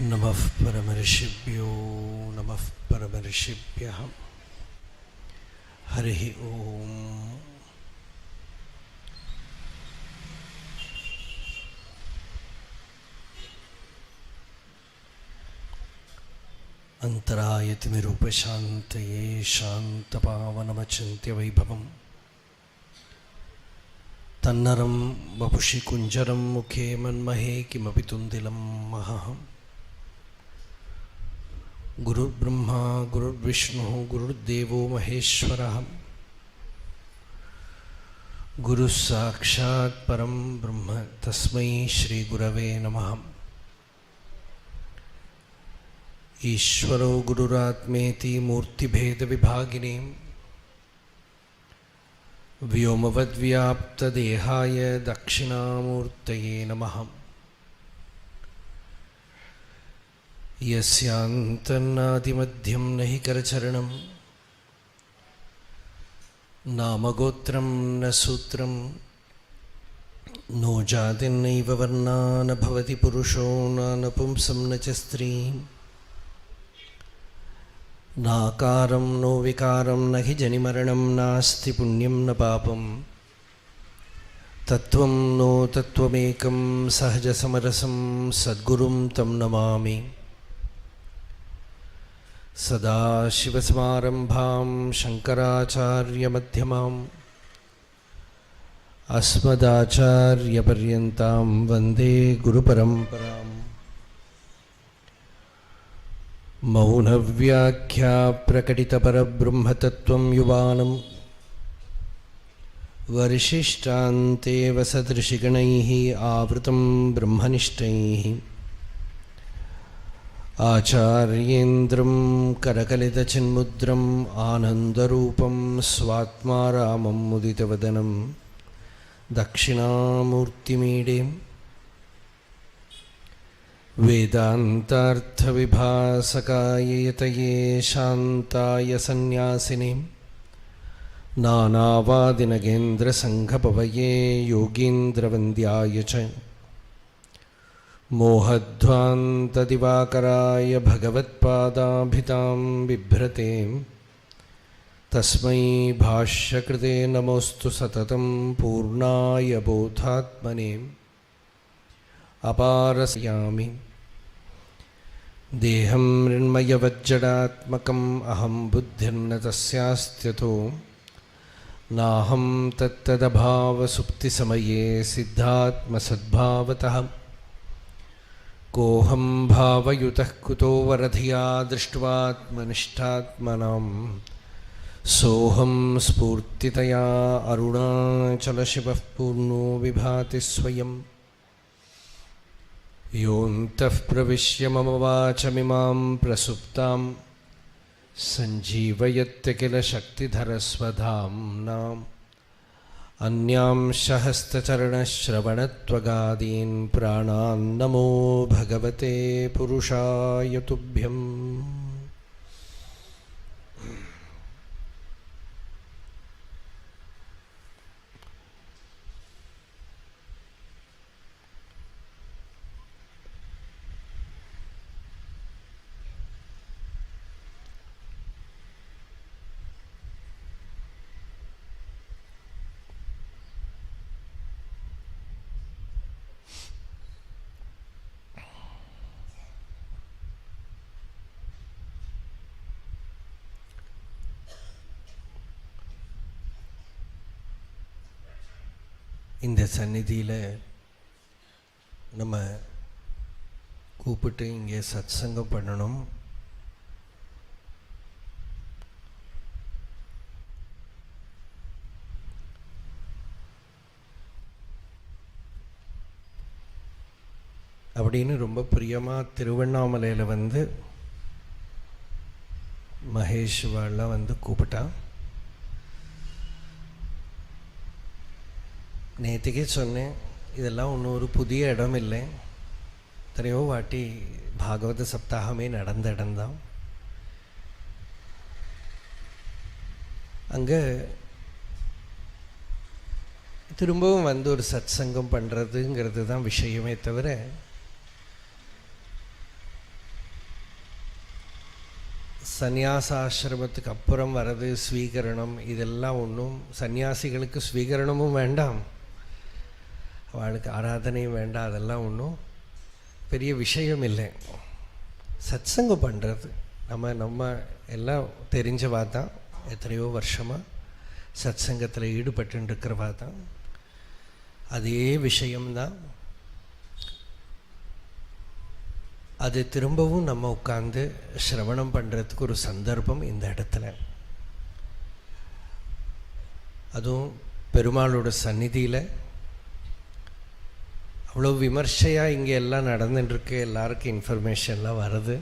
नमः परमऋषिभ्यो नमः परमऋषिभ्यः। हरिः ओम्। अन्तरायतिमिरूपशान्तये शान्तपावनमचिन्त्यवैभवं तन्नरं वपुषि कुञ्जरं मुखे मन्महे किमपि तुन्दिलं महः। गुरुर्ब्रह्मा गुरुर्विष्णुः गुरुर्देवो महेश्वरः। गुरुः साक्षात् परं ब्रह्म तस्मै श्रीगुरवे नमः। ईश्वरो गुरुरात्मेति मूर्तिभेदविभागिने व्योमवद्व्याप्तदेहाय दक्षिणामूर्तये नमः। यस्यान्तन्नादिमध्यं न हि करचरणं नामगोत्रं न सूत्रं नो जातिर्नैव वर्णा न भवति पुरुषो न नपुंसं न च स्त्रीं नाकारं नो विकारं न हि जनिमरणं नास्ति पुण्यं न पापं तत्त्वं नो तत्त्वमेकं सहजसमरसं सद्गुरुं तं नमामि। सदाशिवसमारम्भां शङ्कराचार्यमध्यमाम् अस्मदाचार्यपर्यन्तां वन्दे गुरुपरम्पराम्। मौनव्याख्या प्रकटितपरब्रह्मतत्त्वं युवानं वरिशिष्टान्तेव सदृशिगणैः आवृतं ब्रह्मनिष्ठैः आचार्येन्द्रं करकलितचिन्मुद्रम् आनन्दरूपं स्वात्मा रामं मुदितवदनं दक्षिणामूर्तिमीडे वेदान्तार्थविभासकाय यतये शान्ताय सन्न्यासिने नानावादिनगेन्द्रसङ्घपवये योगीन्द्रवन्द्याय च मोहध्वान्तदिवाकराय भगवत्पादाभितां बिभ्रते तस्मै भाष्यकृते नमोऽस्तु सततं पूर्णाय बोधात्मने अपारसयामि। देहं मृण्मयवज्जडात्मकम् अहं बुद्धिर्न तस्यास्त्यतो नाहं तत्तदभावसुप्तिसमये सिद्धात्मसद्भावतः कोऽहं भावयुतः कुतो वरधिया दृष्ट्वात्मनिष्ठात्मनां सोऽहं स्फूर्तितया अरुणाचलशिवः पूर्णो विभाति स्वयं योऽन्तः प्रविश्य मम वाचमिमां प्रसुप्तां सञ्जीवयत्य किल शक्तिधरस्वधाम्नाम् अन्यांशहस्तचरणश्रवणत्वगादीन् प्राणान् नमो भगवते पुरुषाय तुभ्यम्। இந்த சந்நிதியில் நம்ம கூப்பிட்டு இங்கே சத்சங்கம் பண்ணணும். அப்படின்னு ரொம்ப பிரியமாக திருவண்ணாமலையில் வந்து மகேஷ்வாலாம் வந்து கூப்பிட்டா. நேற்றுக்கே சொன்னேன், இதெல்லாம் ஒன்றும் ஒரு புதிய இடம் இல்லை, எத்தனையோ வாட்டி பாகவத சப்தாகமே நடந்த இடம்தான். அங்கே திரும்பவும் வந்து ஒரு சத்சங்கம் பண்ணுறதுங்கிறது தான் விஷயமே தவிர சந்நியாசாசிரமத்துக்கு அப்புறம் வர்றது ஸ்வீகரணம், இதெல்லாம் ஒன்றும் சன்னியாசிகளுக்கு ஸ்வீகரணமும் வேண்டாம், அவளுக்கு ஆராதனையும் வேண்டாம், அதெல்லாம் ஒன்றும் பெரிய விஷயம் இல்லை. சத்சங்கம் பண்ணுறது நம்ம எல்லாம் தெரிஞ்சவா தான், எத்தனையோ வருஷமாக சத்சங்கத்தில் ஈடுபட்டுருக்கிறவா தான். அதே விஷயம்தான். அது திரும்பவும் நம்ம உட்கார்ந்து சிரவணம் பண்ணுறதுக்கு ஒரு சந்தர்ப்பம் இந்த இடத்துல, அதுவும் பெருமாளோட சந்நிதியில் அவ்வளோ விமர்சையாக இங்கே எல்லாம் நடந்துட்டுருக்கு. எல்லாருக்கும் இன்ஃபர்மேஷன்லாம் வருது.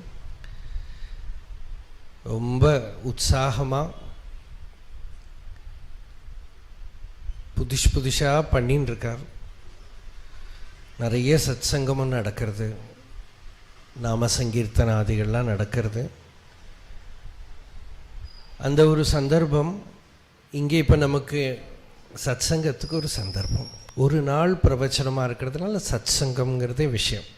ரொம்ப உற்சாகமாக புதுசாக பண்ணின்னு இருக்கார். நிறைய சத்சங்கமும் நடக்கிறது, நாம சங்கீர்த்தனாதிகள்லாம் நடக்கிறது. அந்த ஒரு சந்தர்ப்பம் இங்கே இப்போ நமக்கு சத்சங்கத்துக்கு ஒரு சந்தர்ப்பம். ஒரு நாள் பிரவச்சனமாக இருக்கிறதுனால சத்சங்கம்ங்கிறதே விஷயம்.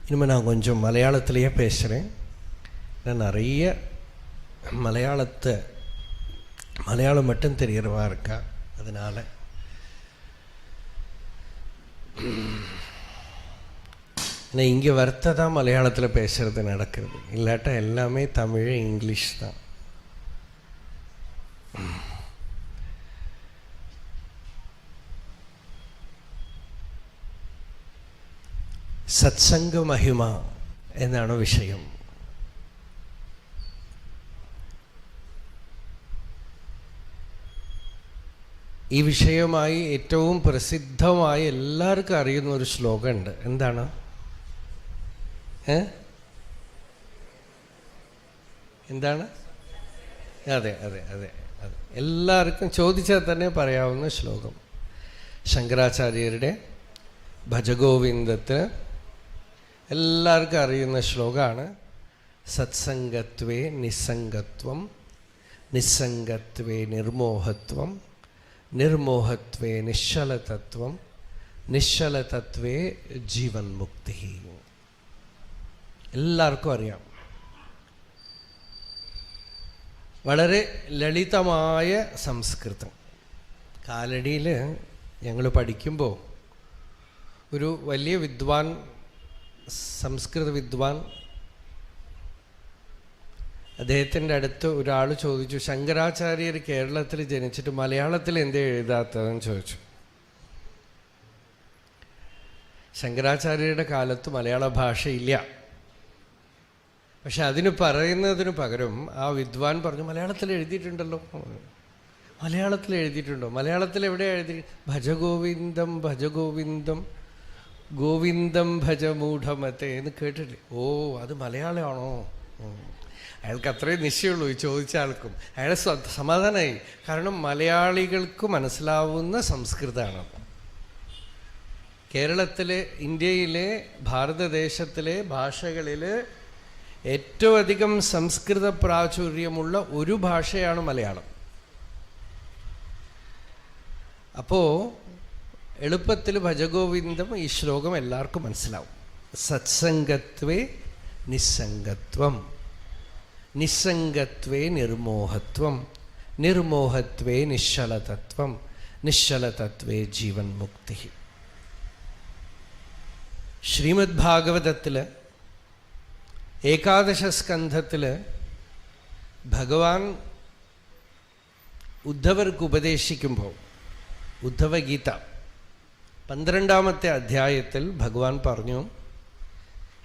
இனிமேல் நான் கொஞ்சம் மலையாளத்திலேயே பேசுகிறேன். நான் நிறைய மலையாளம் மட்டும் தெரியறவா இருக்கா, அதனால் ஏன்னா இங்கே வர்த்த தான் மலையாளத்தில் பேசுகிறது நடக்கிறது, இல்லாட்டா எல்லாமே தமிழ் இங்கிலீஷ் தான். സത്സംഗ മഹിമ എന്നാണ് വിഷയം. ഈ വിഷയമായി ഏറ്റവും പ്രസിദ്ധമായി എല്ലാവർക്കും അറിയുന്ന ഒരു ശ്ലോകമുണ്ട്. എന്താണ്? എന്താണ്? അതെ അതെ അതെ അതെ, എല്ലാവർക്കും ചോദിച്ചാൽ തന്നെ പറയാവുന്ന ശ്ലോകം. ശങ്കരാചാര്യരുടെ ഭജഗോവിന്ദത്തിന് എല്ലാവർക്കും അറിയുന്ന ശ്ലോകമാണ്. സത്സംഗത്വേ നിസ്സംഗത്വം, നിസ്സംഗത്വേ നിർമോഹത്വം, നിർമോഹത്വേ നിശ്ചലതത്വം, നിശ്ചലതത്വേ ജീവൻ മുക്തി. എല്ലാവർക്കും അറിയാം. വളരെ ലളിതമായ സംസ്കൃതം. കാലടിയിൽ ഞങ്ങൾ പഠിക്കുമ്പോൾ ഒരു വലിയ വിദ്വാൻ, സംസ്കൃത വിദ്വാൻ, അദ്ദേഹത്തിൻ്റെ അടുത്ത് ഒരാൾ ചോദിച്ചു, ശങ്കരാചാര്യർ കേരളത്തിൽ ജനിച്ചിട്ട് മലയാളത്തിൽ എന്തേ എഴുതാത്തതെന്ന് ചോദിച്ചു. ശങ്കരാചാര്യരുടെ കാലത്ത് മലയാള ഭാഷയില്ല. പക്ഷെ അതിന് പറയുന്നതിന് പകരം ആ വിദ്വാൻ പറഞ്ഞു, മലയാളത്തിൽ എഴുതിയിട്ടുണ്ടല്ലോ. മലയാളത്തിൽ എഴുതിയിട്ടുണ്ടോ? മലയാളത്തിൽ എവിടെയാണ് എഴുതി? ഭജഗോവിന്ദം ഭജഗോവിന്ദം ഗോവിന്ദം ഭജ മൂഢമത്തെ എന്ന് കേട്ടില്ലേ? ഓ, അത് മലയാളമാണോ? അയാൾക്ക് അത്രയും നിശ്ചയമുള്ളൂ ഈ ചോദിച്ച ആൾക്കും. അയാളെ സമാധാനമായി. കാരണം മലയാളികൾക്ക് മനസ്സിലാവുന്ന സംസ്കൃതമാണ്. കേരളത്തിലെ, ഇന്ത്യയിലെ, ഭാരതദേശത്തിലെ ഭാഷകളിൽ ഏറ്റവും അധികം സംസ്കൃത പ്രാചുര്യമുള്ള ഒരു ഭാഷയാണ് മലയാളം. അപ്പോൾ എളുപ്പത്തിൽ ഭജഗോവിന്ദം ഈ ശ്ലോകം എല്ലാവർക്കും മനസ്സിലാവും. സത്സംഗത്വേ നിസ്സംഗത്വം, നിസ്സംഗത്വേ നിർമോഹത്വം, നിർമോഹത്വേ നിശ്ചലതത്വം, നിശ്ചലതത്വേ ജീവൻ മുക്തി. ശ്രീമദ് ഭാഗവതത്തിൽ ഏകാദശ സ്കന്ധത്തിൽ ഭഗവാൻ ഉദ്ധവർക്ക് ഉപദേശിക്കുമ്പോൾ, ഉദ്ധവഗീത 12ാമത്തെ അധ്യായത്തിൽ ഭഗവാൻ പറഞ്ഞു,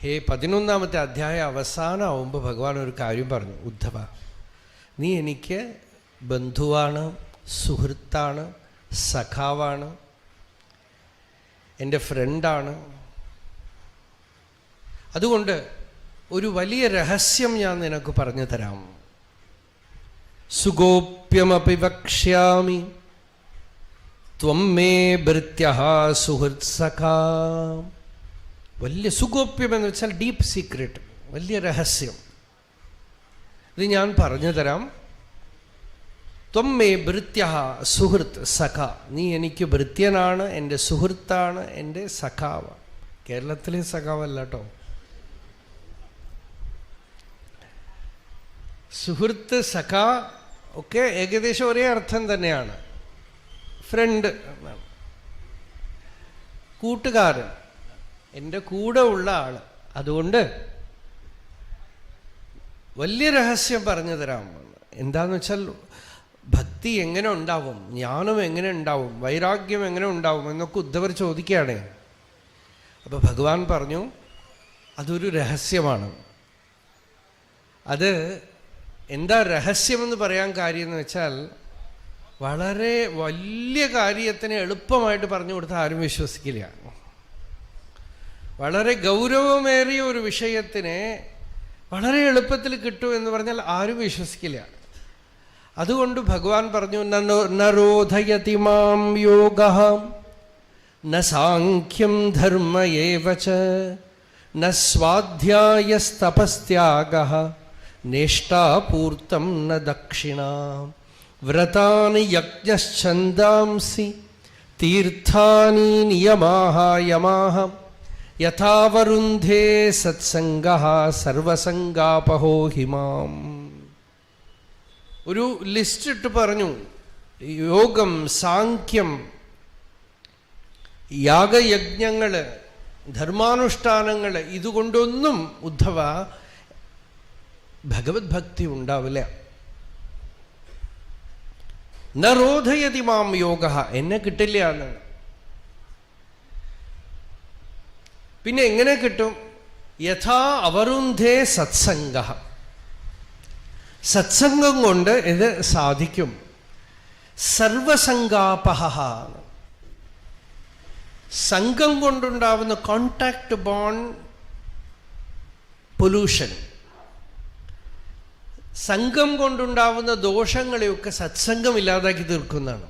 11ാമത്തെ അധ്യായം അവസാനമാവുമ്പോൾ ഭഗവാൻ ഒരു കാര്യം പറഞ്ഞു, ഉദ്ധവ, നീ എനിക്ക് ബന്ധുവാണ്, സുഹൃത്താണ്, സഖാവാണ്, എൻ്റെ ഫ്രണ്ടാണ്. അതുകൊണ്ട് ഒരു വലിയ രഹസ്യം ഞാൻ നിനക്ക് പറഞ്ഞു തരാം. സുഗോപ്യമപി വക്ഷ്യാമി ത്വം മേ ഭൃത്യഃ സുഹൃത് സഖാ. വലിയ സുഗോപ്യം എന്ന് വെച്ചാൽ ഡീപ്പ് സീക്രട്ട്, വലിയ രഹസ്യം. ഇത് ഞാൻ പറഞ്ഞു തരാം. ത്വം മേ ഭൃത്യഃ സുഹൃത് സഖാ. നീ എനിക്ക് ഭൃത്യനാണ്, എൻ്റെ സുഹൃത്താണ്, എൻ്റെ സഖാവ്. കേരളത്തിലെ സഖാവല്ല കേട്ടോ. സുഹൃത്ത്, സഖ ഒക്കെ ഏകദേശം ഒരേ അർത്ഥം തന്നെയാണ്. ഫ്രണ്ട് എന്നാണ്. കൂട്ടുകാരൻ, എൻ്റെ കൂടെ ഉള്ള ആള്. അതുകൊണ്ട് വലിയ രഹസ്യം പറഞ്ഞു തരാം. എന്താന്ന് വെച്ചാൽ ഭക്തി എങ്ങനെ ഉണ്ടാവും, ജ്ഞാനം എങ്ങനെ ഉണ്ടാവും, വൈരാഗ്യം എങ്ങനെ ഉണ്ടാവും എന്നൊക്കെ ഉദ്ധവർ ചോദിക്കുകയാണ്. അപ്പൊ ഭഗവാൻ പറഞ്ഞു അതൊരു രഹസ്യമാണ്. അത് എന്താ രഹസ്യമെന്ന് പറയാൻ കാര്യം എന്ന് വെച്ചാൽ, വളരെ വലിയ കാര്യത്തിന് എളുപ്പമായിട്ട് പറഞ്ഞു കൊടുത്താൽ ആരും വിശ്വസിക്കില്ല. വളരെ ഗൗരവമേറിയ ഒരു വിഷയത്തിനെ വളരെ എളുപ്പത്തിൽ കിട്ടും എന്ന് പറഞ്ഞാൽ ആരും വിശ്വസിക്കില്ല. അതുകൊണ്ട് ഭഗവാൻ പറഞ്ഞു, നരോധയതി മാം യോഗഃ ന സാഖ്യം ധർമ്മ ഏവ ച ന സ്വാധ്യായസ്തപസ്ത്യാഗഃ നേഷ്ടാപൂർത്തം ന ദക്ഷിണാ വ്രതാനി യജ്ഞശ്ഛന്ദാംസി തീർത്ഥാനി നിയമാഃ യമാഃ യഥാ വരുന്ധേ സത്സംഗഃ സർവസംഗാപഹോ ഹിമാം. ഒരു ലിസ്റ്റ് ഇട്ട് പറഞ്ഞു. യോഗം, സാഖ്യം, യാഗയജ്ഞങ്ങള്, ധർമാനുഷ്ഠാനങ്ങള്, ഇതുകൊണ്ടൊന്നും ഉദ്ധവ ഭഗവത് ഭക്തി ഉണ്ടാവില്ല. നരോധയതി മാം യോഗ, എന്നെ കിട്ടില്ല എന്നാണ്. പിന്നെ എങ്ങനെ കിട്ടും? യഥാ അവരുന്ധേ സത്സംഗ, സത്സംഗം കൊണ്ട് ഇത് സാധിക്കും. സർവസംഗാപഹ, സംഘം കൊണ്ടുണ്ടാവുന്ന കോണ്ടാക്ട് ബോണ്ട് പൊല്യൂഷൻ, സംഘം കൊണ്ടുണ്ടാവുന്ന ദോഷങ്ങളെയൊക്കെ സത്സംഗം ഇല്ലാതാക്കി തീർക്കുന്നതാണ്.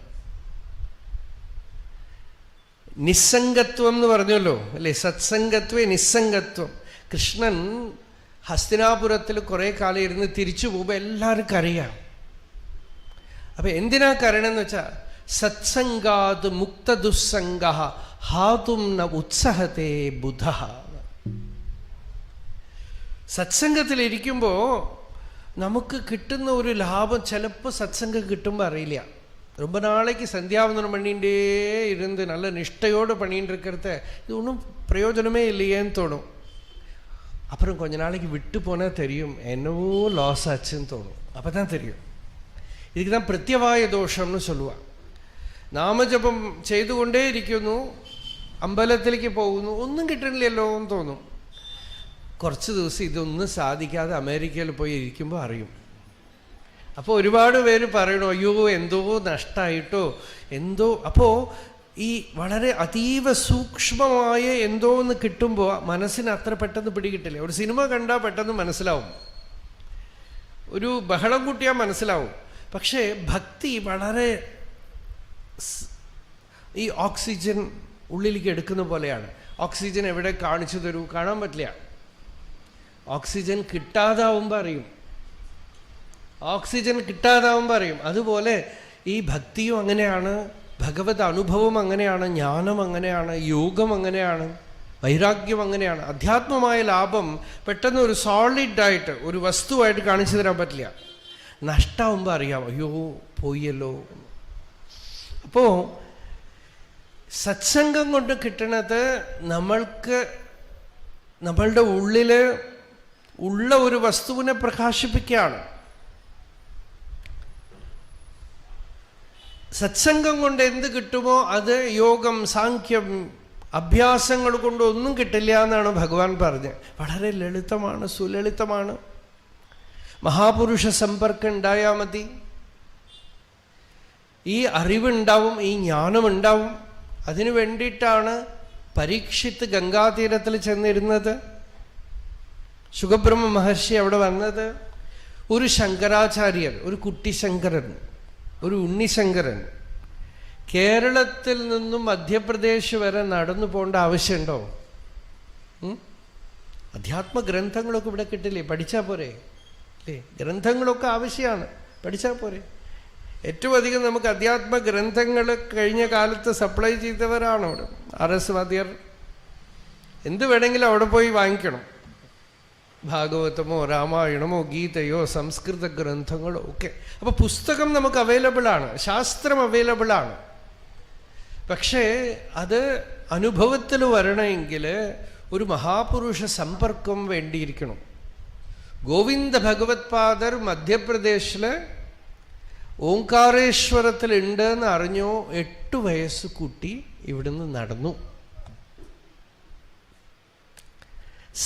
നിസ്സംഗത്വം എന്ന് പറഞ്ഞല്ലോ അല്ലേ? സത്സംഗത്വേ നിസ്സംഗത്വം. കൃഷ്ണൻ ഹസ്തിനാപുരത്തിൽ കുറെ കാലം ഇരുന്ന് തിരിച്ചു പോകുമ്പോൾ എല്ലാവർക്കും അറിയാം. അപ്പൊ എന്തിനാ കരണമെന്ന് വെച്ചാൽ, സത്സംഗാത് മുക്ത ദുസ്സംഗ ഹാതും ന ഉത്സഹത്തെ ബുധ. സത്സംഗത്തിലിരിക്കുമ്പോ നമുക്ക് കിട്ടുന്ന ഒരു ലാഭം ചിലപ്പോൾ സത്സംഗം കിട്ടുമ്പോൾ അറിയില്ല. ரொம்ப நாளைக்கு சந்தியாவந்தனம் பண்ணிகிட்டே இருந்து நல்ல நிஷ்டையோடு பண்ணிட்டு இருக்கிறத இது ஒன்றும் பிரயோஜனமே இல்லையேன்னு தோணும். அப்புறம் கொஞ்ச நாளைக்கு விட்டு போனால் தெரியும் என்னவோ லாஸ் ஆச்சுன்னு தோணும். அப்போ தான் தெரியும். இதுக்கு தான் பிரத்யவாய தோஷம்னு சொல்லுவாள். നാമജപം ചെയ്തുകൊണ്ടേ ഇരിക്കുന്നു, അമ്പലത്തിലേക്ക് പോകുന്നു, ഒന്നും കിട്ടണില്ലല്ലോ എന്ന് തോന്നും. കുറച്ച് ദിവസം ഇതൊന്നും സാധിക്കാതെ അമേരിക്കയിൽ പോയി ഇരിക്കുമ്പോൾ അറിയും. അപ്പോൾ ഒരുപാട് പേര് പറയണു, അയ്യോ എന്തോ നഷ്ടമായിട്ടോ എന്തോ. അപ്പോൾ ഈ വളരെ അതീവ സൂക്ഷ്മമായ എന്തോ ഒന്ന് കിട്ടുമ്പോൾ മനസ്സിന് അത്ര പെട്ടെന്ന് പിടികിട്ടില്ല. ഒരു സിനിമ കണ്ടാൽ പെട്ടെന്ന് മനസ്സിലാവും, ഒരു ബഹളം കൂട്ടിയാൽ മനസ്സിലാവും. പക്ഷേ ഭക്തി വളരെ ഈ ഓക്സിജൻ ഉള്ളിലേക്ക് എടുക്കുന്ന പോലെയാണ്. ഓക്സിജൻ എവിടെ കാണിച്ചു തരൂ, കാണാൻ പറ്റില്ല. ഓക്സിജൻ കിട്ടാതാവുമ്പോൾ അറിയും, ഓക്സിജൻ കിട്ടാതാവുമ്പോൾ അറിയും. അതുപോലെ ഈ ഭക്തിയും അങ്ങനെയാണ്, ഭഗവത് അനുഭവം അങ്ങനെയാണ്, ജ്ഞാനം അങ്ങനെയാണ്, യോഗം അങ്ങനെയാണ്, വൈരാഗ്യം അങ്ങനെയാണ്. അധ്യാത്മമായ ലാഭം പെട്ടെന്ന് ഒരു സോളിഡായിട്ട് ഒരു വസ്തുവായിട്ട് കാണിച്ചു തരാൻ പറ്റില്ല. നഷ്ടമാകുമ്പോൾ അറിയാം, അയ്യോ പോയല്ലോ. അപ്പോൾ സത്സംഗം കൊണ്ട് കിട്ടണത് നമ്മൾക്ക് നമ്മളുടെ ഉള്ളിൽ ഉള്ള ഒരു വസ്തുവിനെ പ്രകാശിപ്പിക്കുകയാണ്. സത്സംഗം കൊണ്ട് എന്ത് കിട്ടുമോ അത് യോഗം, സാഖ്യം, അഭ്യാസങ്ങൾ കൊണ്ടൊന്നും കിട്ടില്ല എന്നാണ് ഭഗവാൻ പറഞ്ഞത്. വളരെ ലളിതമാണ്, സുലളിതമാണ്. മഹാപുരുഷ സമ്പർക്കം ഉണ്ടായാൽ മതി. ഈ അറിവുണ്ടാവും, ഈ ജ്ഞാനമുണ്ടാവും. അതിനു വേണ്ടിയിട്ടാണ് പരീക്ഷിത്ത് ഗംഗാതീരത്തിൽ ചെന്നിരുന്നത്. ശുഖബ്രഹ്മ മഹർഷി അവിടെ വന്നത്. ഒരു ശങ്കരാചാര്യൻ, ഒരു കുട്ടി ശങ്കരൻ, ഒരു ഉണ്ണിശങ്കരൻ കേരളത്തിൽ നിന്നും മധ്യപ്രദേശ് വരെ നടന്നു പോകേണ്ട ആവശ്യമുണ്ടോ? അധ്യാത്മ ഗ്രന്ഥങ്ങളൊക്കെ ഇവിടെ കിട്ടില്ലേ? പഠിച്ചാൽ പോരെ അല്ലേ? ഗ്രന്ഥങ്ങളൊക്കെ ആവശ്യമാണ്, പഠിച്ചാൽ പോരെ. ഏറ്റവും അധികം നമുക്ക് അധ്യാത്മ ഗ്രന്ഥങ്ങൾ കഴിഞ്ഞ കാലത്ത് സപ്ലൈ ചെയ്തവരാണ് അവിടെ RS വാദ്യർ. എന്ത് വേണമെങ്കിലും അവിടെ പോയി വാങ്ങിക്കണം. ഭാഗവതമോ രാമായണമോ ഗീതയോ സംസ്കൃത ഗ്രന്ഥങ്ങളോ ഒക്കെ. അപ്പോൾ പുസ്തകം നമുക്ക് അവൈലബിൾ ആണ്, ശാസ്ത്രം അവൈലബിൾ ആണ്. പക്ഷേ അത് അനുഭവത്തിൽ വരണമെങ്കിൽ ഒരു മഹാപുരുഷ സമ്പർക്കം വേണ്ടിയിരിക്കണം. ഗോവിന്ദ ഭഗവത് പാദർ മധ്യപ്രദേശിൽ ഓംകാരേശ്വരത്തിലുണ്ട് എന്ന് അറിഞ്ഞോ 8 വയസ്സ് കുട്ടി ഇവിടുന്ന് നടന്നു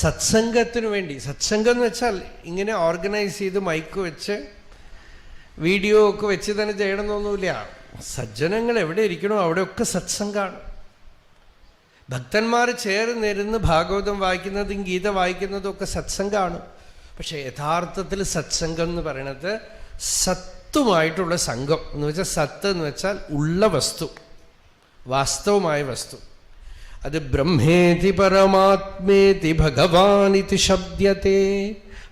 സത്സംഗത്തിനു വേണ്ടി. സത്സംഗം എന്ന് വെച്ചാൽ ഇങ്ങനെ ഓർഗനൈസ് ചെയ്ത് മൈക്ക് വെച്ച് വീഡിയോ ഒക്കെ വെച്ച് തന്നെ ചെയ്യണമെന്നൊന്നുമില്ല. സജ്ജനങ്ങൾ എവിടെ ഇരിക്കണോ അവിടെയൊക്കെ സത്സംഗമാണ്. ഭക്തന്മാർ ചേർന്നിരുന്ന് ഭാഗവതം വായിക്കുന്നതും ഗീത വായിക്കുന്നതും ഒക്കെ സത്സംഗമാണ്. പക്ഷെ യഥാർത്ഥത്തിൽ സത്സംഗം എന്ന് പറയുന്നത് സത്തുമായിട്ടുള്ള സംഘം എന്ന് വെച്ചാൽ, സത്ത് എന്ന് വെച്ചാൽ ഉള്ള വസ്തു, വാസ്തവമായ വസ്തു. അത് ബ്രഹ്മേതി പരമാത്മേതി ഭഗവാനിതി ശബ്ദത്തെ.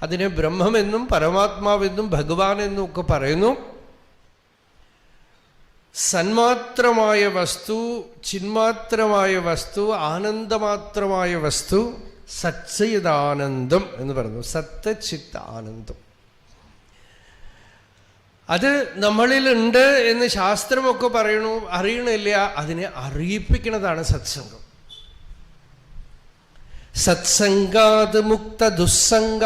അതിനെ ബ്രഹ്മമെന്നും പരമാത്മാവെന്നും ഭഗവാൻ എന്നും ഒക്കെ പറയുന്നു. സന്മാത്രമായ വസ്തു, ചിന്മാത്രമായ വസ്തു, ആനന്ദമാത്രമായ വസ്തു സച്ചിദാനന്ദം എന്ന് പറയുന്നു. സത്ത് ചിത്ത് ആനന്ദം. അത് നമ്മളിലുണ്ട് എന്ന് ശാസ്ത്രമൊക്കെ പറയണു, അറിയണില്ല. അതിനെ അറിയിപ്പിക്കുന്നതാണ് സത്സംഗം. സത്സംഗാത് മുക്ത ദുസ്സംഗ.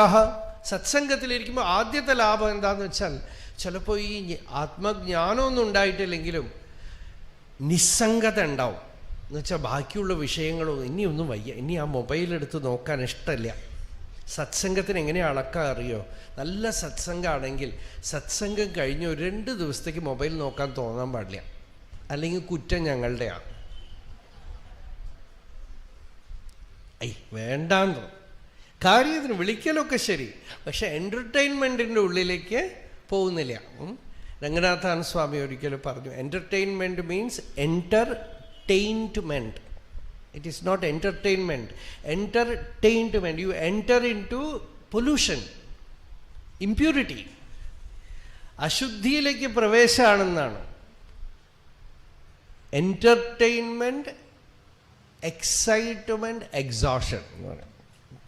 സത്സംഗത്തിലിരിക്കുമ്പോൾ ആദ്യത്തെ ലാഭം എന്താന്ന് വെച്ചാൽ, ചിലപ്പോൾ ഈ ആത്മജ്ഞാനമൊന്നും ഉണ്ടായിട്ടില്ലെങ്കിലും നിസ്സംഗത ഉണ്ടാവും. എന്നുവെച്ചാൽ ബാക്കിയുള്ള വിഷയങ്ങളൊന്നും ഇനിയൊന്നും വയ്യ, ഇനി ആ മൊബൈലെടുത്ത് നോക്കാൻ ഇഷ്ടമില്ല. സത്സംഗത്തിന് എങ്ങനെ അളക്കാൻ അറിയോ? നല്ല സത്സംഗമാണെങ്കിൽ സത്സംഗം കഴിഞ്ഞ് ഒരു 2 ദിവസത്തേക്ക് മൊബൈൽ നോക്കാൻ തോന്നാൻ പാടില്ല, അല്ലെങ്കിൽ കുറ്റം ഞങ്ങളുടെയാണ്. വേണ്ടാന്ന് തോന്നും. കാര്യത്തിന് വിളിക്കലൊക്കെ ശരി, പക്ഷെ എൻ്റർടൈൻമെൻറ്റിൻ്റെ ഉള്ളിലേക്ക് പോകുന്നില്ല. രംഗനാഥാൻ സ്വാമി ഒരിക്കലും പറഞ്ഞു, entertainment means entertainment. It is not entertainment. Entertainment. You enter into pollution, impurity. അശുദ്ധിയിലേക്ക് പ്രവേശമാണെന്നാണ്. എൻ്റർടൈൻമെൻറ്റ്, എക്സൈറ്റ്മെൻറ്റ്, എക്സോഷൻ എന്ന് പറയും.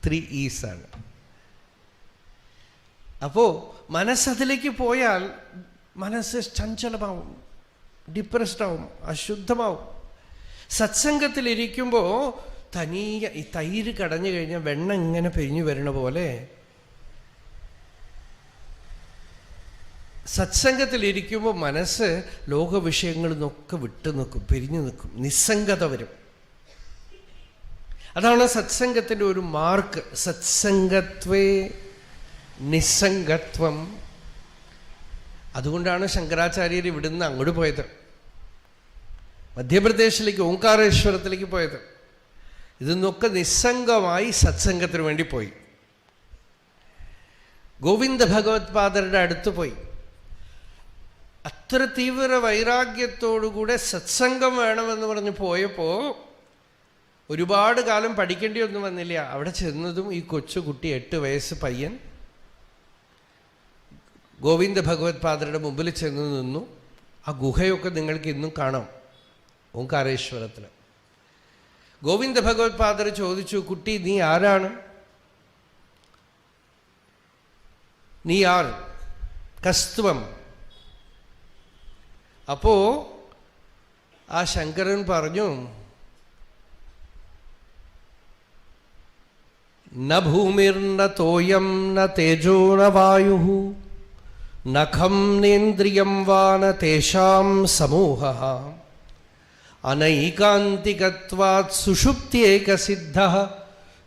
3 E's ആണ്. അപ്പോൾ മനസ്സതിലേക്ക് പോയാൽ മനസ്സ് ചഞ്ചലമാവും, ഡിപ്രസ്ഡ് ആവും, അശുദ്ധമാവും. സത്സംഗത്തിലിരിക്കുമ്പോൾ തനിയെ ഈ തൈര് കടഞ്ഞു കഴിഞ്ഞാൽ വെണ്ണ ഇങ്ങനെ പിരിഞ്ഞു വരണ പോലെ സത്സംഗത്തിലിരിക്കുമ്പോൾ മനസ്സ് ലോകവിഷയങ്ങളിൽ നിന്നൊക്കെ വിട്ടു നിൽക്കും, പിരിഞ്ഞു നിൽക്കും, നിസ്സംഗത വരും. അതാണ് സത്സംഗത്തിൻ്റെ ഒരു മാർക്ക്. സത്സംഗത്വേ നിസ്സംഗത്വം. അതുകൊണ്ടാണ് ശങ്കരാചാര്യർ ഇവിടുന്ന് അങ്ങോട്ട് പോയത്, മധ്യപ്രദേശിലേക്ക് ഓംകാരേശ്വരത്തിലേക്ക് പോയത്. ഇതൊന്നൊക്കെ നിസ്സംഗമായി സത്സംഗത്തിന് വേണ്ടി പോയി. ഗോവിന്ദ ഭഗവത് പാദരുടെ അടുത്ത് പോയി. അത്ര തീവ്ര വൈരാഗ്യത്തോടുകൂടെ സത്സംഗം വേണമെന്ന് പറഞ്ഞ് പോയപ്പോൾ ഒരുപാട് കാലം പഠിക്കേണ്ടി ഒന്നും വന്നില്ല. അവിടെ ചെന്നതും ഈ കൊച്ചുകുട്ടി 8 വയസ്സ് പയ്യൻ ഗോവിന്ദ ഭഗവത് പാദരുടെ മുമ്പിൽ ചെന്ന് നിന്നു. ആ ഗുഹയൊക്കെ നിങ്ങൾക്ക് ഇന്നും കാണാം ഓംകാരേശ്വരത്തിൽ. ഗോവിന്ദ ഭഗവത് പാദർ ചോദിച്ചു, കുട്ടി നീ ആരാണ്? നീ ആർ? കസ്ത്വം. അപ്പോ ആ ശങ്കരൻ പറഞ്ഞു, ന ഭൂമിർന തോയം ന തേജോ ന വായുഃ നഖം നേന്ദ്രിയം വാ ന തേഷാം സമൂഹഃ അനൈകാന്തികത്വാത് സുഷുപ്ത്യേകസിദ്ധഃ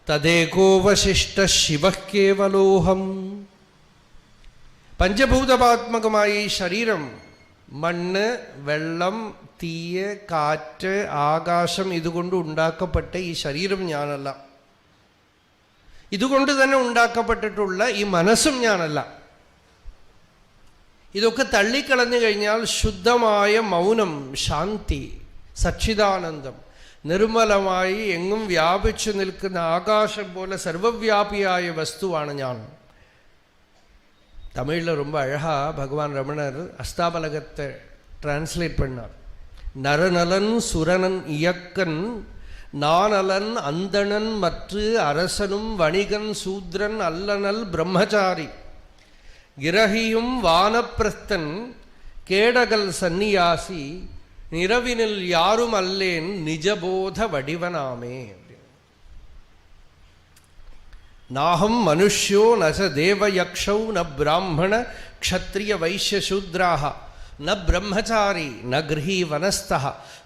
തദേകോവശിഷ്ട ശിവഃ കേവലോഹം. പഞ്ചഭൂതപാത്മകമായ ഈ ശരീരം, മണ്ണ്, വെള്ളം, തീയ്, കാറ്റ്, ആകാശം, ഇതുകൊണ്ട് ഉണ്ടാക്കപ്പെട്ട ഈ ശരീരം ഞാനല്ല. ഇതുകൊണ്ട് തന്നെ ഉണ്ടാക്കപ്പെട്ടിട്ടുള്ള ഈ മനസ്സും ഞാനല്ല. ഇതൊക്കെ തള്ളിക്കളഞ്ഞു കഴിഞ്ഞാൽ ശുദ്ധമായ മൗനം, ശാന്തി, സച്ചിദാനന്ദം, നിർമ്മലമായി എങ്ങും വ്യാപിച്ചു നിൽക്കുന്ന ആകാശം പോലെ സർവവ്യാപിയായ വസ്തുവാണ് ഞാൻ. തമിഴിൽ ரொம்ப அழகா ഭഗവാൻ രമണർ அஸ்தாபலகத்தை டிரான்ஸ்லேட் பண்ணார். நரநலன் சுரனன் இயக்கன் நானலன் அந்தணன் மற்று அரசனும் வணிகன் சூத்ரன் அல்லனல் பிரம்மச்சாரி கிரகியும் வானப்பிரஸ்தன் கேடகல் சந்நியாசி நிரவினில் யாரும் அல்லேன் நிஜபோத வடிவனாமே. நாஹம் மனுஷ்யோ நச தேவயக்ஷௌ ந பிராமண க்ஷத்ரிய வைஷ்ய சூத்ராஹ ந பிரம்மச்சாரி ந கிரஹீ வனஸ்தஹ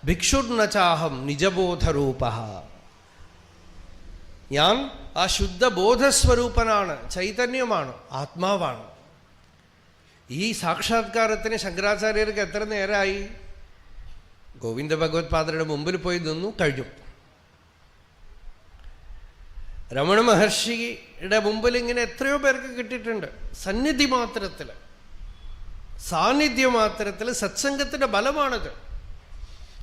ഭിക്ഷുർന ചാഹം നിജബോധരൂപഃ. ഞാൻ ആ ശുദ്ധ ബോധസ്വരൂപനാണ്, ചൈതന്യമാണ്, ആത്മാവാണ്. ഈ സാക്ഷാത്കാരത്തിന് ശങ്കരാചാര്യർക്ക് എത്ര നേരമായി? ഗോവിന്ദ ഭഗവത്പാദരുടെ മുമ്പിൽ പോയി നിന്നു, കഴിഞ്ഞു. രമണ മഹർഷിയുടെ മുമ്പിൽ ഇങ്ങനെ എത്രയോ പേർക്ക് കിട്ടിയിട്ടുണ്ട്. സന്നിധി മാത്രത്തിൽ, സാന്നിധ്യ മാത്രത്തിൽ സത്സംഗത്തിന്റെ ബലമാണത്.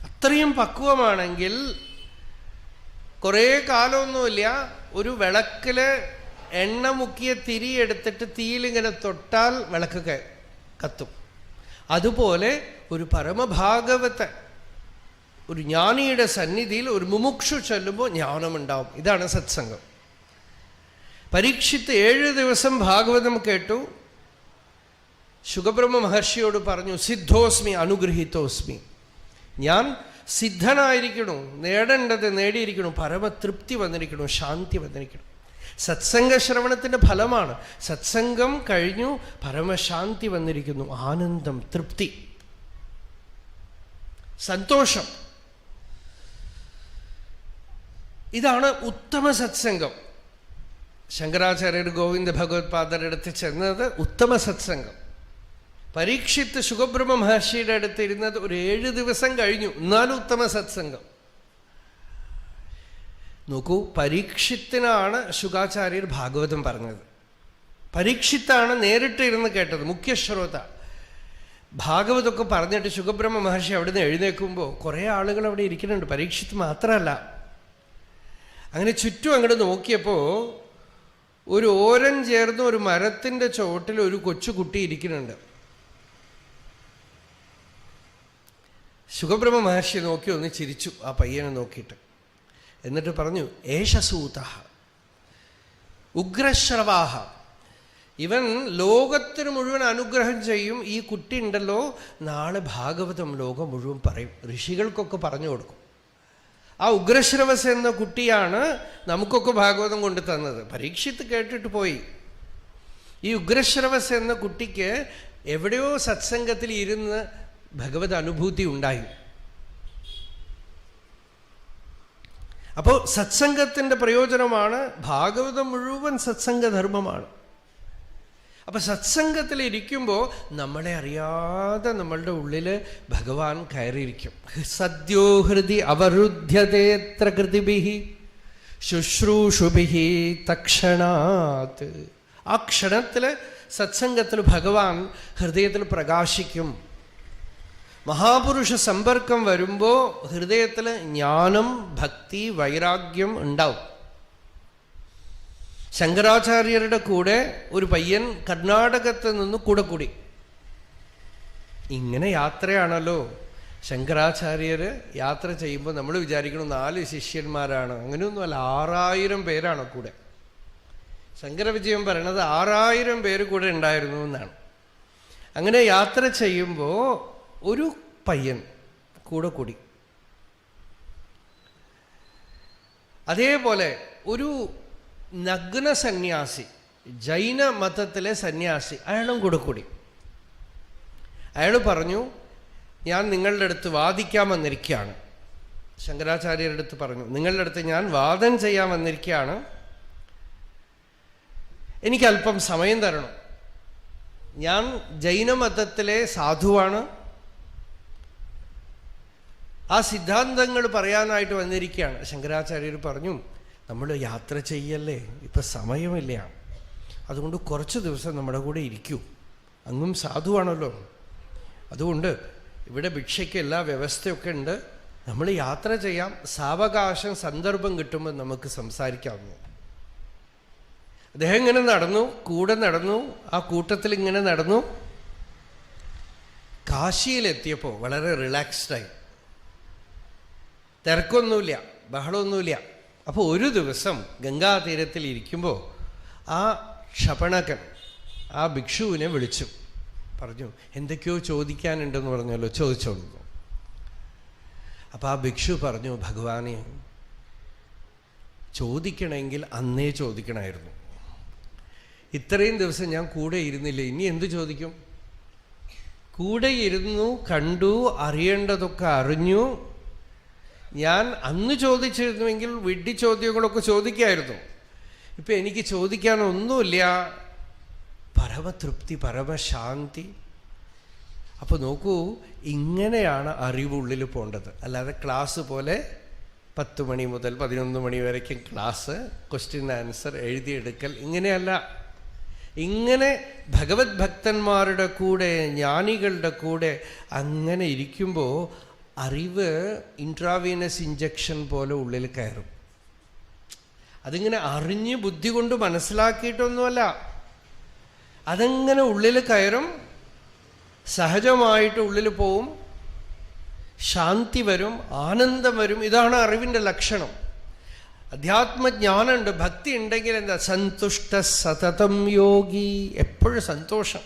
അത്രയും പക്വമാണെങ്കിൽ കുറേ കാലമൊന്നുമില്ല, ഒരു വിളക്കില് എണ്ണ മുക്കിയ തിരി എടുത്തിട്ട് തീയിലിങ്ങനെ തൊട്ടാൽ വിളക്ക് കത്തും. അതുപോലെ ഒരു പരമഭാഗവത, ഒരു ജ്ഞാനിയുടെ സന്നിധിയിൽ ഒരു മുമുക്ഷു ചൊല്ലുമ്പോൾ ജ്ഞാനമുണ്ടാവും. ഇതാണ് സത്സംഗം. പരീക്ഷിത്ത് 7 ദിവസം ഭാഗവതം കേട്ടു. ശുകബ്രഹ്മ മഹർഷിയോട് പറഞ്ഞു, സിദ്ധോസ്മി അനുഗ്രഹീതോസ്മി, ഞാൻ സിദ്ധനായിരിക്കണു, നേടേണ്ടത് നേടിയിരിക്കണു, പരമതൃപ്തി വന്നിരിക്കണു, ശാന്തി വന്നിരിക്കണം. സത്സംഗ ശ്രവണത്തിൻ്റെ ഫലമാണ്. സത്സംഗം കഴിഞ്ഞു പരമശാന്തി വന്നിരിക്കുന്നു, ആനന്ദം, തൃപ്തി, സന്തോഷം. ഇതാണ് ഉത്തമ സത്സംഗം. ശങ്കരാചാര്യർ ഗോവിന്ദ ഭഗവത്പാദരുടെ അടുത്ത് ചെന്നത് ഉത്തമ സത്സംഗം. പരീക്ഷിത്ത് ശുകബ്രഹ്മ മഹർഷിയുടെ അടുത്ത് ഇരുന്നത് ഒരു 7 ദിവസം കഴിഞ്ഞു, എന്നാലും ഉത്തമ സത്സംഗം. നോക്കൂ, പരീക്ഷിത്തിനാണ് ശുകാചാര്യർ ഭാഗവതം പറഞ്ഞത്. പരീക്ഷിത്താണ് നേരിട്ട് ഇരുന്ന് കേട്ടത്, മുഖ്യശ്രോത. ഭാഗവതമൊക്കെ പറഞ്ഞിട്ട് ശുകബ്രഹ്മ മഹർഷി അവിടുന്ന് എഴുന്നേൽക്കുമ്പോൾ കുറേ ആളുകൾ അവിടെ ഇരിക്കുന്നുണ്ട്, പരീക്ഷിത്ത് മാത്രമല്ല. അങ്ങനെ ചുറ്റും അങ്ങോട്ട് നോക്കിയപ്പോൾ ഒരു ഓരം ചേർന്ന് ഒരു മരത്തിൻ്റെ ചോട്ടിൽ ഒരു കൊച്ചുകുട്ടി ഇരിക്കുന്നുണ്ട്. ശുകബ്രഹ്മ മഹർഷി നോക്കി ഒന്ന് ചിരിച്ചു ആ പയ്യനെ നോക്കിയിട്ട്. എന്നിട്ട് പറഞ്ഞു, ഏഷസൂതഃ ഉഗ്രശ്രവാഹ, ഇവൻ ലോകത്തിന് മുഴുവൻ അനുഗ്രഹം ചെയ്യും. ഈ കുട്ടി ഉണ്ടല്ലോ, നാളെ ഭാഗവതം ലോകം മുഴുവൻ പറയും, ഋഷികൾക്കൊക്കെ പറഞ്ഞു കൊടുക്കും. ആ ഉഗ്രശ്രവസ് എന്ന കുട്ടിയാണ് നമുക്കൊക്കെ ഭാഗവതം കൊണ്ടു തന്നത്. പരീക്ഷിത്ത് കേട്ടിട്ട് പോയി. ഈ ഉഗ്രശ്രവസ് എന്ന കുട്ടിക്ക് എവിടെയോ സത്സംഗത്തിൽ ഇരുന്ന് ഭഗവത് അനുഭൂതി ഉണ്ടായി. അപ്പോൾ സത്സംഗത്തിൻ്റെ പ്രയോജനമാണ്. ഭാഗവതം മുഴുവൻ സത്സംഗധർമ്മമാണ്. അപ്പൊ സത്സംഗത്തിൽ ഇരിക്കുമ്പോൾ നമ്മളെ അറിയാതെ നമ്മളുടെ ഉള്ളിൽ ഭഗവാൻ കയറിയിരിക്കും. സദ്യോ ഹൃദി അവരുദ്ധ്യതേത്ര കൃതിഭിഹി ശുശ്രൂഷുഭിഹി തക്ഷണാത്. ആ ക്ഷണത്തിൽ സത്സംഗത്തിൽ ഭഗവാൻ ഹൃദയത്തിൽ പ്രകാശിക്കും. മഹാപുരുഷ സമ്പർക്കം വരുമ്പോൾ ഹൃദയത്തിൽ ജ്ഞാനം, ഭക്തി, വൈരാഗ്യം ഉണ്ടാവും. ശങ്കരാചാര്യരുടെ കൂടെ ഒരു പയ്യൻ കർണാടകത്തിൽ നിന്ന് കൂടി. ഇങ്ങനെ യാത്രയാണല്ലോ. ശങ്കരാചാര്യർ യാത്ര ചെയ്യുമ്പോൾ നമ്മൾ വിചാരിക്കണം 4 ശിഷ്യന്മാരാണ്. അങ്ങനെയൊന്നുമല്ല, 6000 പേരാണ് കൂടെ. ശങ്കരവിജയം പറയണത് 6000 പേര് കൂടെ ഉണ്ടായിരുന്നു എന്നാണ്. അങ്ങനെ യാത്ര ചെയ്യുമ്പോൾ ഒരു പയ്യൻ കൂടി. അതേപോലെ ഒരു നഗ്ന സന്യാസി, ജൈന മതത്തിലെ സന്യാസി, അയാളും കൂടി. അയാൾ പറഞ്ഞു, ഞാൻ നിങ്ങളുടെ അടുത്ത് വാദിക്കാൻ വന്നിരിക്കുകയാണ്. ശങ്കരാചാര്യരുടെ അടുത്ത് പറഞ്ഞു, നിങ്ങളുടെ അടുത്ത് ഞാൻ വാദം ചെയ്യാൻ വന്നിരിക്കുകയാണ്, എനിക്കല്പം സമയം തരണം. ഞാൻ ജൈനമതത്തിലെ സാധുവാണ്, ആ സിദ്ധാന്തങ്ങൾ പറയാനായിട്ട് വന്നിരിക്കുകയാണ്. ശങ്കരാചാര്യർ പറഞ്ഞു, നമ്മൾ യാത്ര ചെയ്യല്ലേ, ഇപ്പം സമയമില്ല, അതുകൊണ്ട് കുറച്ച് ദിവസം നമ്മുടെ കൂടെ ഇരിക്കൂ, അങ്ങും സാധുവാണല്ലോ, അതുകൊണ്ട് ഇവിടെ ഭിക്ഷയ്ക്ക് എല്ലാ വ്യവസ്ഥയൊക്കെ ഉണ്ട്, നമ്മൾ യാത്ര ചെയ്യാം, സാവകാശം സന്ദർഭം കിട്ടുമ്പോൾ നമുക്ക് സംസാരിക്കാവുന്നു. അദ്ദേഹം ഇങ്ങനെ നടന്നു, കൂടെ നടന്നു, ആ കൂട്ടത്തിൽ ഇങ്ങനെ നടന്നു. കാശിയിലെത്തിയപ്പോൾ വളരെ റിലാക്സ്ഡായി, തിരക്കൊന്നുമില്ല. ബഹളമൊന്നുമില്ല. അപ്പോൾ ഒരു ദിവസം ഗംഗാതീരത്തിൽ ഇരിക്കുമ്പോൾ ആ ക്ഷപണകൻ ആ ഭിക്ഷുവിനെ വിളിച്ചു പറഞ്ഞു, എന്തൊക്കെയോ ചോദിക്കാനുണ്ടെന്ന് പറഞ്ഞല്ലോ, ചോദിച്ചോളൂ. അപ്പം ആ ഭിക്ഷു പറഞ്ഞു, ഭഗവാനെ, ചോദിക്കണമെങ്കിൽ അന്നേ ചോദിക്കണമായിരുന്നു. ഇത്രയും ദിവസം ഞാൻ കൂടെ ഇരുന്നില്ല, ഇനി എന്തു ചോദിക്കും? കൂടെ ഇരുന്നു, കണ്ടു, അറിയേണ്ടതൊക്കെ അറിഞ്ഞു. ഞാൻ അന്ന് ചോദിച്ചിരുന്നുവെങ്കിൽ വിഡ്ഢി ചോദ്യങ്ങളൊക്കെ ചോദിക്കായിരുന്നു. ഇപ്പം എനിക്ക് ചോദിക്കാനൊന്നുമില്ല. പരമതൃപ്തി, പരമശാന്തി. അപ്പോൾ നോക്കൂ, ഇങ്ങനെയാണ് അറിവുള്ളിൽ പോകേണ്ടത്. അല്ലാതെ ക്ലാസ് പോലെ 10 മണി മുതൽ 11 മണി വരയ്ക്കും ക്ലാസ്, ക്വസ്റ്റ്യൻ ആൻസർ എഴുതിയെടുക്കൽ, ഇങ്ങനെയല്ല. ഇങ്ങനെ ഭഗവത് ഭക്തന്മാരുടെ കൂടെ, ജ്ഞാനികളുടെ കൂടെ അങ്ങനെ ഇരിക്കുമ്പോൾ അറിവ് ഇൻട്രാവീനസ് ഇഞ്ചക്ഷൻ പോലെ ഉള്ളിൽ കയറും. അതിങ്ങനെ അറിഞ്ഞ് ബുദ്ധി കൊണ്ട് മനസ്സിലാക്കിയിട്ടൊന്നുമല്ല, അതങ്ങനെ ഉള്ളിൽ കയറും, സഹജമായിട്ട് ഉള്ളിൽ പോവും, ശാന്തി വരും, ആനന്ദം വരും. ഇതാണ് അറിവിൻ്റെ ലക്ഷണം. അധ്യാത്മജ്ഞാനമുണ്ട്, ഭക്തി ഉണ്ടെങ്കിൽ എന്താ? സന്തുഷ്ട സതതം യോഗി, എപ്പോഴും സന്തോഷം.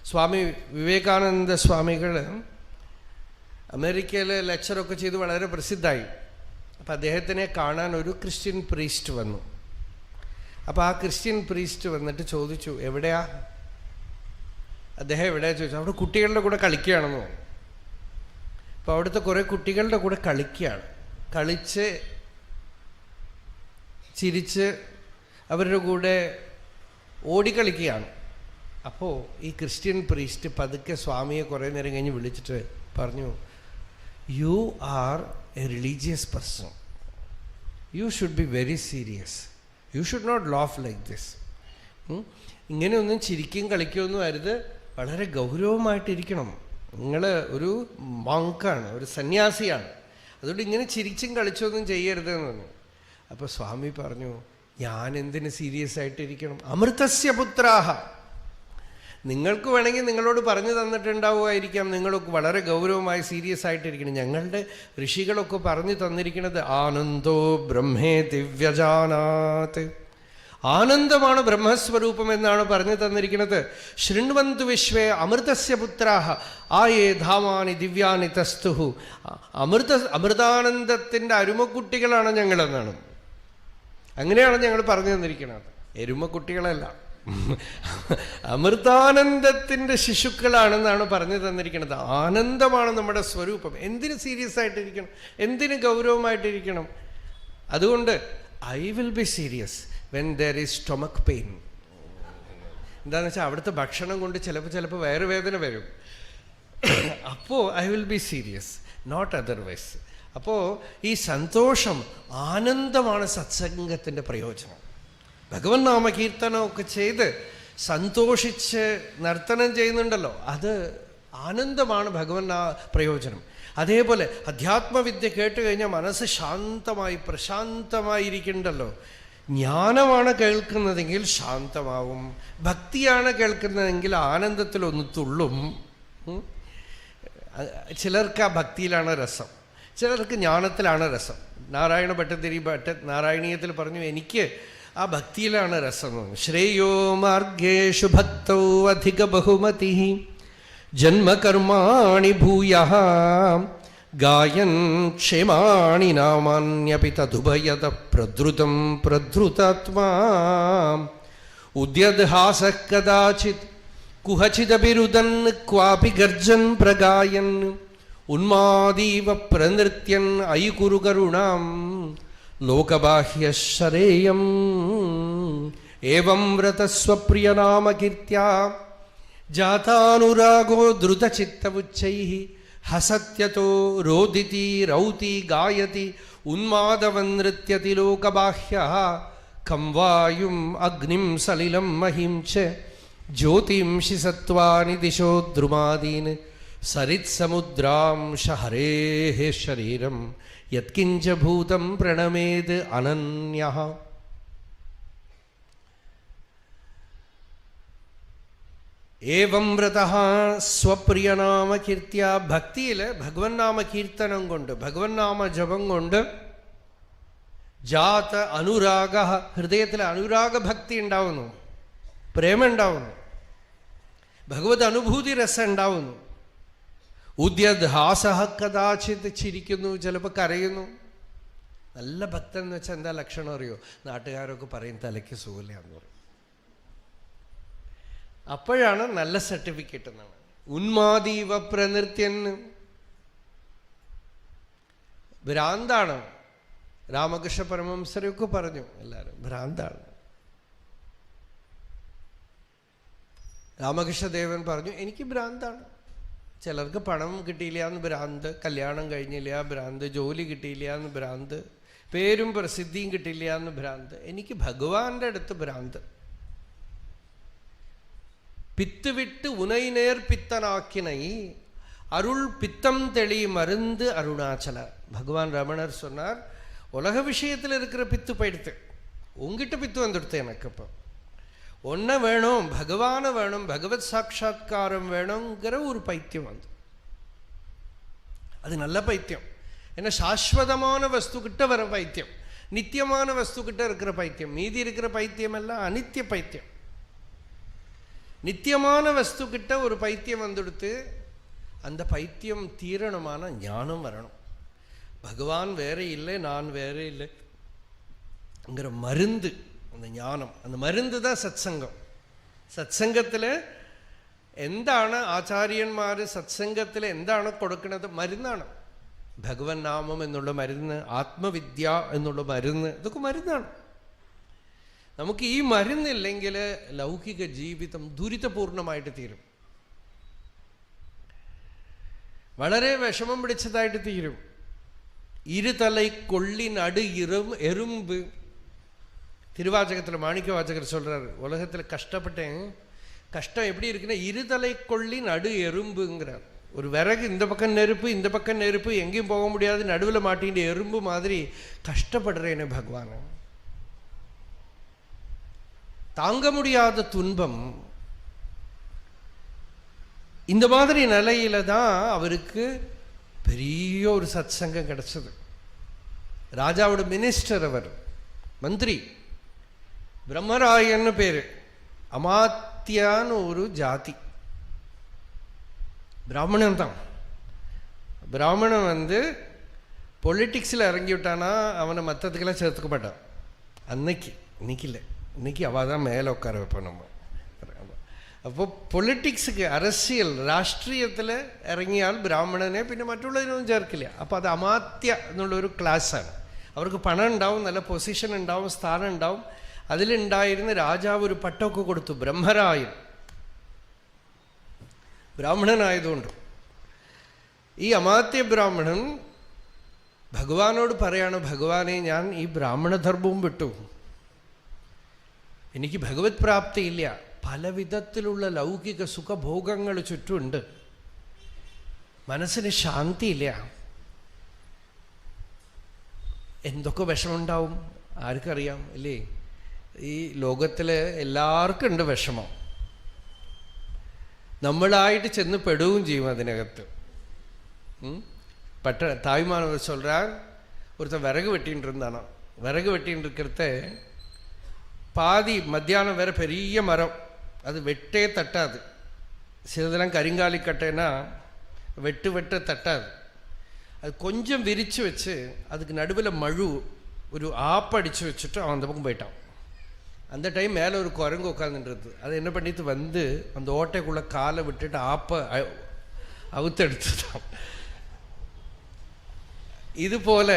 സ്വാമി വിവേകാനന്ദ സ്വാമികൾ അമേരിക്കയിൽ ലെക്ചറൊക്കെ ചെയ്ത് വളരെ പ്രസിദ്ധമായി. അപ്പം അദ്ദേഹത്തിനെ കാണാൻ ഒരു ക്രിസ്ത്യൻ പ്രീസ്റ്റ് വന്നു. അപ്പോൾ ആ ക്രിസ്ത്യൻ പ്രീസ്റ്റ് വന്നിട്ട് ചോദിച്ചു, എവിടെയാ അദ്ദേഹം? എവിടെയാ ചോദിച്ചു. അവിടെ കുട്ടികളുടെ കൂടെ കളിക്കുകയാണെന്ന് തോന്നുന്നു. അപ്പോൾ അവിടുത്തെ കുറേ കുട്ടികളുടെ കൂടെ കളിക്കുകയാണ്. കളിച്ച് ചിരിച്ച് അവരുടെ കൂടെ ഓടിക്കളിക്കുകയാണ്. അപ്പോൾ ഈ ക്രിസ്ത്യൻ പ്രീസ്റ്റ് പതുക്കെ സ്വാമിയെ കുറേ നേരം കഴിഞ്ഞ് വിളിച്ചിട്ട് പറഞ്ഞു, you are a religious person, you should be very serious, you should not laugh like this. ഇങ്ങനെയൊന്നും ചിരിക്കുകയും കളിക്കുകയൊന്നും അരുത്, വളരെ ഗൗരവമായിട്ടിരിക്കണം. നിങ്ങൾ ഒരു മങ്കാണ്, ഒരു സന്യാസിയാണ്, അതുകൊണ്ട് ഇങ്ങനെ ചിരിച്ചും കളിച്ചൊന്നും ചെയ്യരുതെന്ന് പറഞ്ഞു. അപ്പോൾ സ്വാമി പറഞ്ഞു, ഞാൻ എന്തിന് സീരിയസ് ആയിട്ടിരിക്കണം? അമൃതസ്യ പുത്രാഹ, നിങ്ങൾക്ക് വേണമെങ്കിൽ നിങ്ങളോട് പറഞ്ഞു തന്നിട്ടുണ്ടാവുമായിരിക്കാം, നിങ്ങളൊക്കെ വളരെ ഗൗരവമായി സീരിയസ് ആയിട്ടിരിക്കണം. ഞങ്ങളുടെ ഋഷികളൊക്കെ പറഞ്ഞു തന്നിരിക്കുന്നത് ആനന്ദോ ബ്രഹ്മേ ദിവ്യജാനാത്, ആനന്ദമാണ് ബ്രഹ്മസ്വരൂപം എന്നാണ് പറഞ്ഞു തന്നിരിക്കുന്നത്. ശൃണ്വന്തു വിശ്വേ അമൃതസ്യ പുത്രാഹ ആയേ ധാമാനി ദിവ്യാനി തസ്തുഹു, അമൃതാനന്ദത്തിൻ്റെ അരുമക്കുട്ടികളാണ് ഞങ്ങളെന്നാണ്. അങ്ങനെയാണ് ഞങ്ങൾ പറഞ്ഞു തന്നിരിക്കുന്നത്, എരുമക്കുട്ടികളല്ല, അമൃതാനന്ദത്തിൻ്റെ ശിശുക്കളാണെന്നാണ് പറഞ്ഞു തന്നിരിക്കുന്നത്. ആനന്ദമാണ് നമ്മുടെ സ്വരൂപം. എന്തിന് സീരിയസ് ആയിട്ടിരിക്കണം? എന്തിന് ഗൗരവമായിട്ടിരിക്കണം? അതുകൊണ്ട് I will be serious when there is stomach pain. എന്താണെന്ന് വെച്ചാൽ അവിടുത്തെ ഭക്ഷണം കൊണ്ട് ചിലപ്പോൾ വയറുവേദന വരും. അപ്പോൾ I will be serious, not otherwise. അപ്പോൾ ഈ സന്തോഷം, ആനന്ദമാണ് സത്സംഗത്തിൻ്റെ പ്രയോജനം. ഭഗവൻ നാമകീർത്തനമൊക്കെ ചെയ്ത് സന്തോഷിച്ച് നർത്തനം ചെയ്യുന്നുണ്ടല്ലോ, അത് ആനന്ദമാണ് ഭഗവൻ പ്രയോജനം. അതേപോലെ അധ്യാത്മവിദ്യ കേട്ട് കഴിഞ്ഞാൽ മനസ്സ് ശാന്തമായി പ്രശാന്തമായിരിക്കണ്ടല്ലോ. ജ്ഞാനമാണ് കേൾക്കുന്നതെങ്കിൽ ശാന്തമാവും, ഭക്തിയാണ് കേൾക്കുന്നതെങ്കിൽ ആനന്ദത്തിലൊന്ന് തുള്ളും. ചിലർക്ക് ആ ഭക്തിയിലാണ് രസം, ചിലർക്ക് ജ്ഞാനത്തിലാണ് രസം. നാരായണ ഭട്ടതിരി നാരായണീയത്തിൽ പറഞ്ഞു, എനിക്ക് ആ ഭക്തിയിലാണ് രസം. ശ്രേയോ മാർഗേഷു ഭക്തൗ അധിക ബഹുമതി ജന്മകർമാണി ഭൂയഃ ഗായൻ ക്ഷേമാണി നാമാന്യപി തദുഭയത പ്രധൃതം പ്രധൃതാത്മാ ഉദ്യദ്ഹാസഃ കദാചിത് കുഹചിദപിരുദൻ ക്വാപി ഗർജൻ പ്രഗായൻ ഉന്മാദീവ പ്രനൃത്യൻ അയി കുരു കരുണാം ലോകബാഹ്യശ്രേയം ഏവം വ്രതസ്വപ്രിയനാമകീർത്യാ ജാതാനുരാഗോ ദ്രുതചിത്തവുച്ചൈഃ ഹസത്യതോ രോദിതി രൗതി ഗായതി ഉന്മാദവൻ നൃത്യതി ലോകബാഹ്യഃ കം വായും അഗ്നിം സലിലം മഹിം ച ജ്യോതിംഷി സത്വാനി ദിശോ ദ്രുമാദീൻ സരിത്സമുദ്രാംശ ഹരേഃ ശരീരം യത്കിഞ്ച ഭൂതം പ്രണമേത് അനന്യഃ. ഏവം വ്രതഃ സ്വപ്രിയനാമകീർത്തിയ. ഭക്തിയിൽ ഭഗവൻ നാമ കീർത്തനം കൊണ്ട്, ഭഗവൻ നാമ ജപം കൊണ്ട് ജാത അനുരാഗ, ഹൃദയത്തിൽ അനുരാഗഭക്തി ഉണ്ടാവുന്നു, പ്രേമം ഉണ്ടാവുന്നു, ഭഗവത് അനുഭൂതി രസം ഉണ്ടാവുന്നു. ഉദ്യദ്ഹാസ കഥാചിത്, ചിരിക്കുന്നു, ചിലപ്പോൾ കരയുന്നു. നല്ല ഭക്തൻ എന്ന് വെച്ചാൽ എന്താ ലക്ഷണം അറിയോ? നാട്ടുകാരൊക്കെ പറയും തലയ്ക്ക് സുഖമില്ലാന്ന് പറയും. അപ്പോഴാണ് നല്ല സർട്ടിഫിക്കറ്റ് എന്നാണ്. ഉന്മാദീവ പ്രനൃത്യൻ, ഭ്രാന്താണ്. രാമകൃഷ്ണ പരമഹംസരൊക്കെ പറഞ്ഞു എല്ലാവരും ഭ്രാന്താണ്. രാമകൃഷ്ണദേവൻ പറഞ്ഞു എനിക്ക് ഭ്രാന്താണ്. ചിലർക്ക് പണം കിട്ടിയില്ല എന്ന് ഭ്രാന്ത്, കല്യാണം കഴിഞ്ഞില്ല ഭ്രാന്ത്, ജോലി കിട്ടിയില്ല എന്ന് ഭ്രാന്ത്, പേരും പ്രസിദ്ധിയും കിട്ടിയില്ല എന്ന് ഭ്രാന്ത്. എനിക്ക് ഭഗവാന്റെ അടുത്ത് ഭ്രാന്ത്. பித்து விட்டு உனை நேர் பித்தனாக்கினை அருள் பித்தம் தெளி மருந்து அருணாச்சல. பகவான் ரமணர் சொன்னார், உலக விஷயத்தில் இருக்கிற பித்து போயிடுத்து, உங்ககிட்ட பித்து வந்துடுத்து எனக்கு. இப்போ ஒன்றை வேணும், பகவானை வேணும், பகவத் சாட்சா்காரம் வேணுங்கிற ஒரு பைத்தியம் வந்து, அது நல்ல பைத்தியம். ஏன்னா சாஸ்வதமான வஸ்து கிட்ட வர பைத்தியம், நித்தியமான வஸ்து கிட்ட இருக்கிற பைத்தியம். மீதி இருக்கிற பைத்தியம் எல்லாம் அனித்திய பைத்தியம். நித்தியமான வஸ்து கிட்ட ஒரு பைத்தியம் வந்துடுத்து, அந்த பைத்தியம் தீரணமான ஞானம் வரணும். பகவான் வேற இல்லை, நான் வேற இல்லைங்கிற மருந்து அந்த ஞானம். அந்த மருந்து தான் சத்சங்கம். സത്സംഗത്തിൽ എന്താണ് ആചാര്യന്മാർ സത്സംഗത്തിൽ എന്താണ് കൊടുക്കുന്നത്? മരുന്നാണ്. ഭഗവൻ നാമം എന്നുള്ള മരുന്ന്, ആത്മവിദ്യ എന്നുള്ള മരുന്ന്, ഇതൊക്കെ മരുന്നാണ്. നമുക്ക് ഈ മരുന്നില്ലെങ്കിൽ ലൗകിക ജീവിതം ദുരിതപൂർണമായിട്ട് തീരും, വളരെ വിഷമം പിടിച്ചതായിട്ട് തീരും. ഇരുതலை கொள்ளின் அடு எறும்பு. திருவாச்சகத்தில் மாணிக்க வாச்சகர் சொல்றாரு, உலகத்தில் கஷ்டப்பட்டேன், கஷ்டம் எப்படி இருக்குன்னா இருதலை கொள்ளின் அடு எறும்புங்கிறார். ஒரு விறகு இந்த பக்கம் நெருப்பு இந்த பக்கம் நெருப்பு, எங்கேயும் போக முடியாது, நடுவில் மாட்டின்ற எறும்பு மாதிரி கஷ்டப்படுறேன்னு பகவான். தாங்க முடியாத துன்பம். இந்த மாதிரி நிலையில தான் அவருக்கு பெரிய ஒரு சத்சங்கம் கிடைச்சது. ராஜாவோட மினிஸ்டர், அவர் மந்திரி, பிரம்மராயன்னு பேரு. அமாத்தியான்னு ஒரு ஜாதி, பிராமணன் தான். பிராமணன் வந்து பொலிட்டிக்ஸில் இறங்கி விட்டானா அவனை மற்றதுக்கெல்லாம் சேர்த்துக்க மாட்டான். அன்னைக்கு, இன்னைக்கு இல்லை, இன்னைக்கு அவள் தான் மேலே உட்கார வைப்போம் நம்ம. അപ്പോൾ പൊളിറ്റിക്സ്, அரசியல், രാഷ്ട്രീയത്തിൽ ഇറങ്ങിയാൽ ബ്രാഹ്മണനെ പിന്നെ മറ്റുള്ളതിനൊന്നും ചേർക്കില്ല. അപ്പോൾ അത് അമാത്യ എന്നുള്ളൊരു ക്ലാസ്സാണ്. അവർക്ക് പണം ഉണ്ടാവും, നല്ല പൊസിഷൻ ഉണ്ടാവും, സ്ഥാനം ഉണ്ടാവും. അതിലുണ്ടായിരുന്ന രാജാവ് ഒരു പട്ടമൊക്കെ കൊടുത്തു, ബ്രഹ്മരായൻ, ബ്രാഹ്മണനായതുകൊണ്ട്. ഈ അമാത്യ ബ്രാഹ്മണൻ ഭഗവാനോട് പറയാണ്, ഭഗവാനെ ഞാൻ ഈ ബ്രാഹ്മണധർമ്മവും വിട്ടു, എനിക്ക് ഭഗവത് പ്രാപ്തിയില്ല, പല വിധത്തിലുള്ള ലൗകിക സുഖഭോഗങ്ങൾ ചുറ്റുമുണ്ട്, മനസ്സിന് ശാന്തിയില്ല, എന്തൊക്കെ വിഷമമുണ്ടാവും ആർക്കറിയാം അല്ലേ? ഈ ലോകത്തിൽ എല്ലാവർക്കും ഉണ്ട് വിഷമം. നമ്മളായിട്ട് ചെന്ന് പെടുകയും ചെയ്യും അതിനകത്ത്. தாய்மானவர் சொல்கிறார், ஒருத்தர் விறகு வெட்டின்னு இருந்தானோ, விறகு வெட்டின்னு இருக்கிறத பாதி மத்தியானம் வேற பெரிய மரம், அது வெட்டே தட்டாது. சிலதெல்லாம் கரிங்காலி கட்டைன்னா வெட்ட தட்டாது. அது கொஞ்சம் விரித்து வச்சு அதுக்கு நடுவில் மழு ஒரு ஆப்படித்து வச்சுட்டு அவன் அந்த பக்கம் போயிட்டான். அந்த டைம் மேலே ஒரு குரங்கு உட்காந்துன்றது. அது என்ன பண்ணிட்டு வந்து அந்த ஓட்டைக்குள்ளே காலை விட்டுட்டு ஆப்ப அவுத்தெடுத்துட்டான். இதுபோல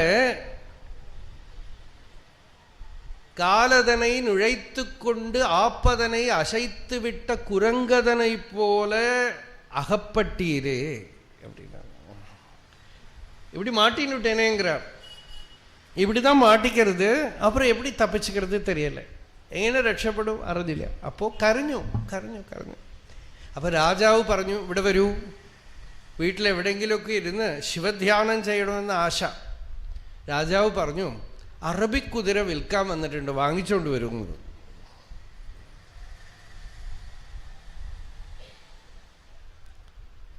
காலதனை நுழைத்து கொண்டு ஆப்பதனை அசைத்து விட்ட குரங்கதனை போல அகப்பட்டீரே அப்படின்னா, இப்படி மாட்டின்னு விட்டேனேங்கிறார். இப்படிதான் மாட்டிக்கிறது. அப்புறம் எப்படி தப்பிச்சுக்கிறது தெரியல, എങ്ങനെ രക്ഷപ്പെടും അറിഞ്ഞില്ല. അപ്പോൾ കരഞ്ഞു. അപ്പോൾ രാജാവ് പറഞ്ഞു, ഇവിടെ വരൂ, വീട്ടിലെവിടെയെങ്കിലുമൊക്കെ ഇരുന്ന് ശിവധ്യാനം ചെയ്യണമെന്ന് ആശ. രാജാവ് പറഞ്ഞു, അറബിക് കുതിര വിൽക്കാൻ വന്നിട്ടുണ്ട്, വാങ്ങിച്ചുകൊണ്ട് വരുന്നത്.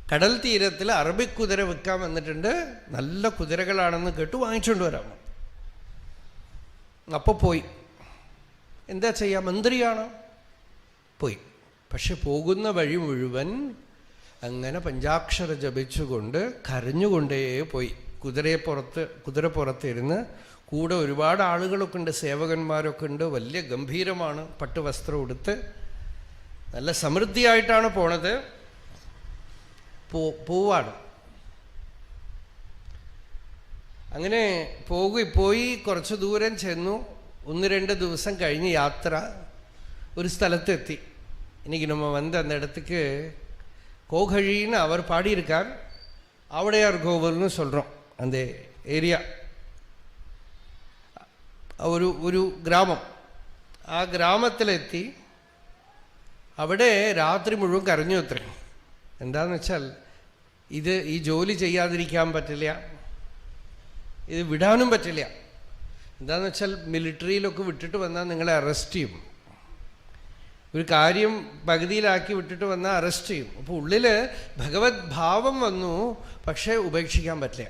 കടൽ തീരത്തിൽ അറബിക്കുതിര വിൽക്കാൻ വന്നിട്ടുണ്ട്. നല്ല കുതിരകളാണെന്ന് കേട്ടു, വാങ്ങിച്ചുകൊണ്ട് വരാം. അപ്പോൾ പോയി. എന്താ ചെയ്യുക, മന്ത്രിയാണ്, പോയി. പക്ഷെ പോകുന്ന വഴി മുഴുവൻ അങ്ങനെ പഞ്ചാക്ഷര ജപിച്ചുകൊണ്ട് കരഞ്ഞുകൊണ്ടേ പോയി. കുതിരപ്പുറത്തിരുന്ന് കൂടെ ഒരുപാട് ആളുകളൊക്കെ ഉണ്ട്, സേവകന്മാരൊക്കെ ഉണ്ട്. വലിയ ഗംഭീരമാണ്, പട്ടുവസ്ത്രം ഉടുത്ത് നല്ല സമൃദ്ധിയായിട്ടാണ് പോണത്. പോവാണ്. അങ്ങനെ പോയി കുറച്ച് ദൂരം ചെന്നു. 1-2 ദിവസം കഴിഞ്ഞ് യാത്ര ഒരു സ്ഥലത്തെത്തി. இன்னைக்கு நம்ம வந்து அந்த இடத்துக்கு கோகழின்னு அவர் பாடியிருக்கார். ஆவுடையார் கோவில்னு சொல்கிறோம் அந்த ஏரியா. ഒരു ഗ്രാമം. ആ ഗ്രാമത്തിലെത്തി. അവിടെ രാത്രി മുഴുവൻ കരഞ്ഞു അത്രേ. എന്താണെന്ന് വെച്ചാൽ ഈ ജോലി ചെയ്യാതിരിക്കാൻ പറ്റില്ല, ഇത് വിടാനും പറ്റില്ല. എന്താണെന്ന് വെച്ചാൽ മിലിറ്ററിയിലൊക്കെ വിട്ടിട്ട് വന്നാൽ നിങ്ങളെ അറസ്റ്റ് ചെയ്യും. ഒരു കാര്യം പകുതിയിലാക്കി വിട്ടിട്ട് വന്നാൽ അറസ്റ്റ് ചെയ്യും. അപ്പോൾ ഉള്ളിൽ ഭഗവത് ഭാവം വന്നു, പക്ഷേ ഉപേക്ഷിക്കാൻ പറ്റില്ല.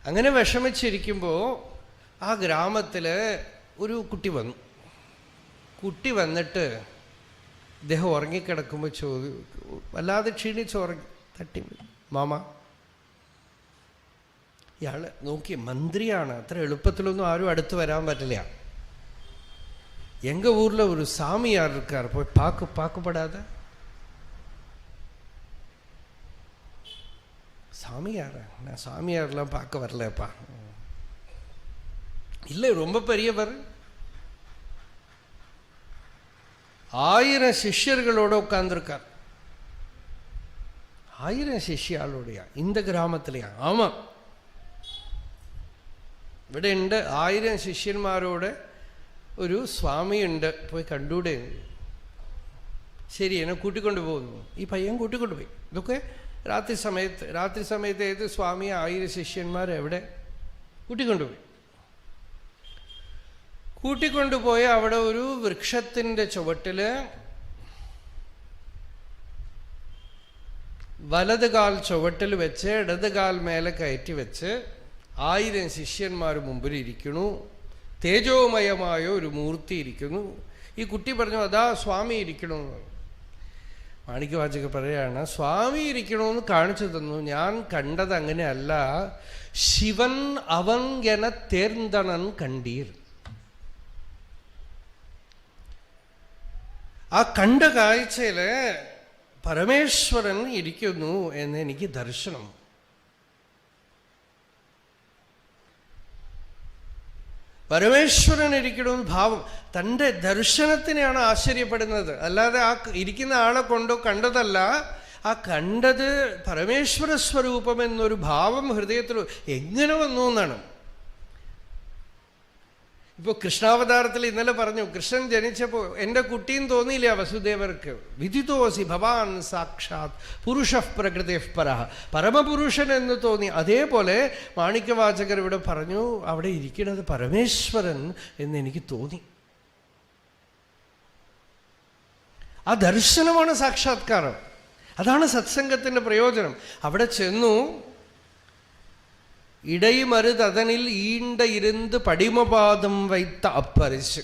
അങ്ങനെ വിഷമിച്ചിരിക്കുമ്പോൾ ആ ഗ്രാമത്തിൽ ഒരു കുട്ടി വന്നു. കുട്ടി വന്നിട്ട് ഇദ്ദേഹം ഉറങ്ങിക്കിടക്കുമ്പോൾ വല്ലാതെ ക്ഷീണിച്ചുറങ്ങി. തട്ടി, മാമ. ഇയാൾ നോക്കി, മന്ത്രിയാണ്, അത്ര എളുപ്പത്തിലൊന്നും ആരും അടുത്ത് വരാൻ പറ്റില്ല. எங்க ஊர்ல ஒரு சாமியார் இருக்கார், போய் பார்க்கப்படாத. சாமியார? நான் சாமியார்லாம் பார்க்க வரலப்பா. இல்லை, ரொம்ப பெரியவர். 1000 சிஷ்யர்களோட உட்கார்ந்துருக்கார். 1000 சிஷ்யாளோடையா இந்த கிராமத்திலையா? ஆமா, ഇവിടെ ഉണ്ട് 1000 ശിഷ്യന്മാരോട് ഒരു സ്വാമിയുണ്ട്, പോയി കണ്ടൂടെ? ശരി, എന്നെ കൂട്ടിക്കൊണ്ടു പോകുന്നു. ഈ പയ്യൻ കൂട്ടിക്കൊണ്ടുപോയി. ഇതൊക്കെ രാത്രി സമയത്ത് ഏത് സ്വാമി 1000 ശിഷ്യന്മാർ എവിടെ കൂട്ടിക്കൊണ്ടുപോയി അവിടെ ഒരു വൃക്ഷത്തിൻ്റെ ചുവട്ടില് വലത് കാൽ ചുവട്ടിൽ വെച്ച് ഇടത് കാൽ മേലെ കയറ്റി വെച്ച് 1000 ശിഷ്യന്മാർ മുമ്പിൽ ഇരിക്കണു. തേജോമയമായ ഒരു മൂർത്തി ഇരിക്കുന്നു. ഈ കുട്ടി പറഞ്ഞു, അതാ സ്വാമി ഇരിക്കണമെന്ന്. മാണിക്യവാചകർ പറയാണ്, സ്വാമി ഇരിക്കണമെന്ന് കാണിച്ചു തന്നു. ഞാൻ കണ്ടത് അങ്ങനെയല്ല. ശിവൻ അവൻ എന തേർന്തണൻ കണ്ടീർ. ആ കണ്ട കാഴ്ചയില് പരമേശ്വരൻ ഇരിക്കുന്നു എന്ന് എനിക്ക് ദർശനം. പരമേശ്വരൻ ഇരിക്കണമെന്ന് ഭാവം. തൻ്റെ ദർശനത്തിനെയാണ് ആശ്ചര്യപ്പെടുന്നത്, അല്ലാതെ ആ ഇരിക്കുന്ന ആളെ കൊണ്ടോ കണ്ടതല്ല. ആ കണ്ടത് പരമേശ്വര സ്വരൂപം എന്നൊരു ഭാവം ഹൃദയത്തിൽ എങ്ങനെ വന്നു എന്നാണ്. ഇപ്പോൾ കൃഷ്ണാവതാരത്തിൽ ഇന്നലെ പറഞ്ഞു, കൃഷ്ണൻ ജനിച്ചപ്പോൾ എൻ്റെ കുട്ടിയും തോന്നിയില്ല വസുദേവർക്ക്. വിദിതോസി ഭവാൻ സാക്ഷാത് പുരുഷ പ്രകൃതിഃ പരഃ, പരമപുരുഷൻ എന്ന് തോന്നി. അതേപോലെ മാണിക്യവാചകർ ഇവിടെ പറഞ്ഞു, അവിടെ ഇരിക്കുന്നത് പരമേശ്വരൻ എന്ന് എനിക്ക് തോന്നി. ആ ദർശനമാണ് സാക്ഷാത്കാരം. അതാണ് സത്സംഗത്തിൻ്റെ പ്രയോജനം. അവിടെ ചെന്നു, இடைமருதனில் ஈண்ட இருந்து படிமபாதம் வைத்த அப்பரிசு.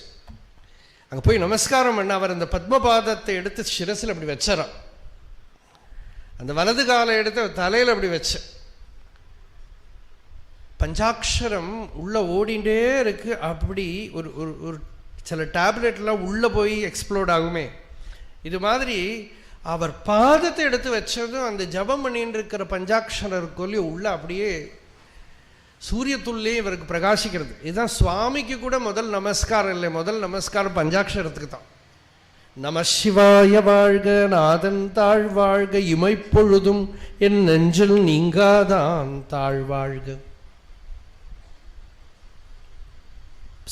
அங்கே போய் நமஸ்காரம் பண்ண அவர் அந்த பத்மபாதத்தை எடுத்து சிரசில் அப்படி வச்சாராம். அந்த வலது காலை எடுத்து தலையில் அப்படி வச்ச. பஞ்சாட்சரம் உள்ள ஓடிண்டே இருக்கு. அப்படி ஒரு சில டேப்லெட்லாம் உள்ள போய் எக்ஸ்ப்ளோர்ட் ஆகுமே, இது மாதிரி அவர் பாதத்தை எடுத்து வச்சதும் அந்த ஜபம் பண்ணிட்டு இருக்கிற பஞ்சாட்சரர் கொல்லி உள்ள அப்படியே சூரியத்துள்ளே இவருக்கு பிரகாசிக்கிறது. இதுதான் சுவாமிக்கு கூட முதல் நமஸ்காரம் இல்லை. முதல் நமஸ்காரம் பஞ்சாட்சரத்துக்கு தான். நம சிவாய வாழ்க, நாதன் தாழ்வாழ்க, இமைப்பொழுதும் என் நெஞ்சில் நீங்காதான் தாழ்வாழ்க.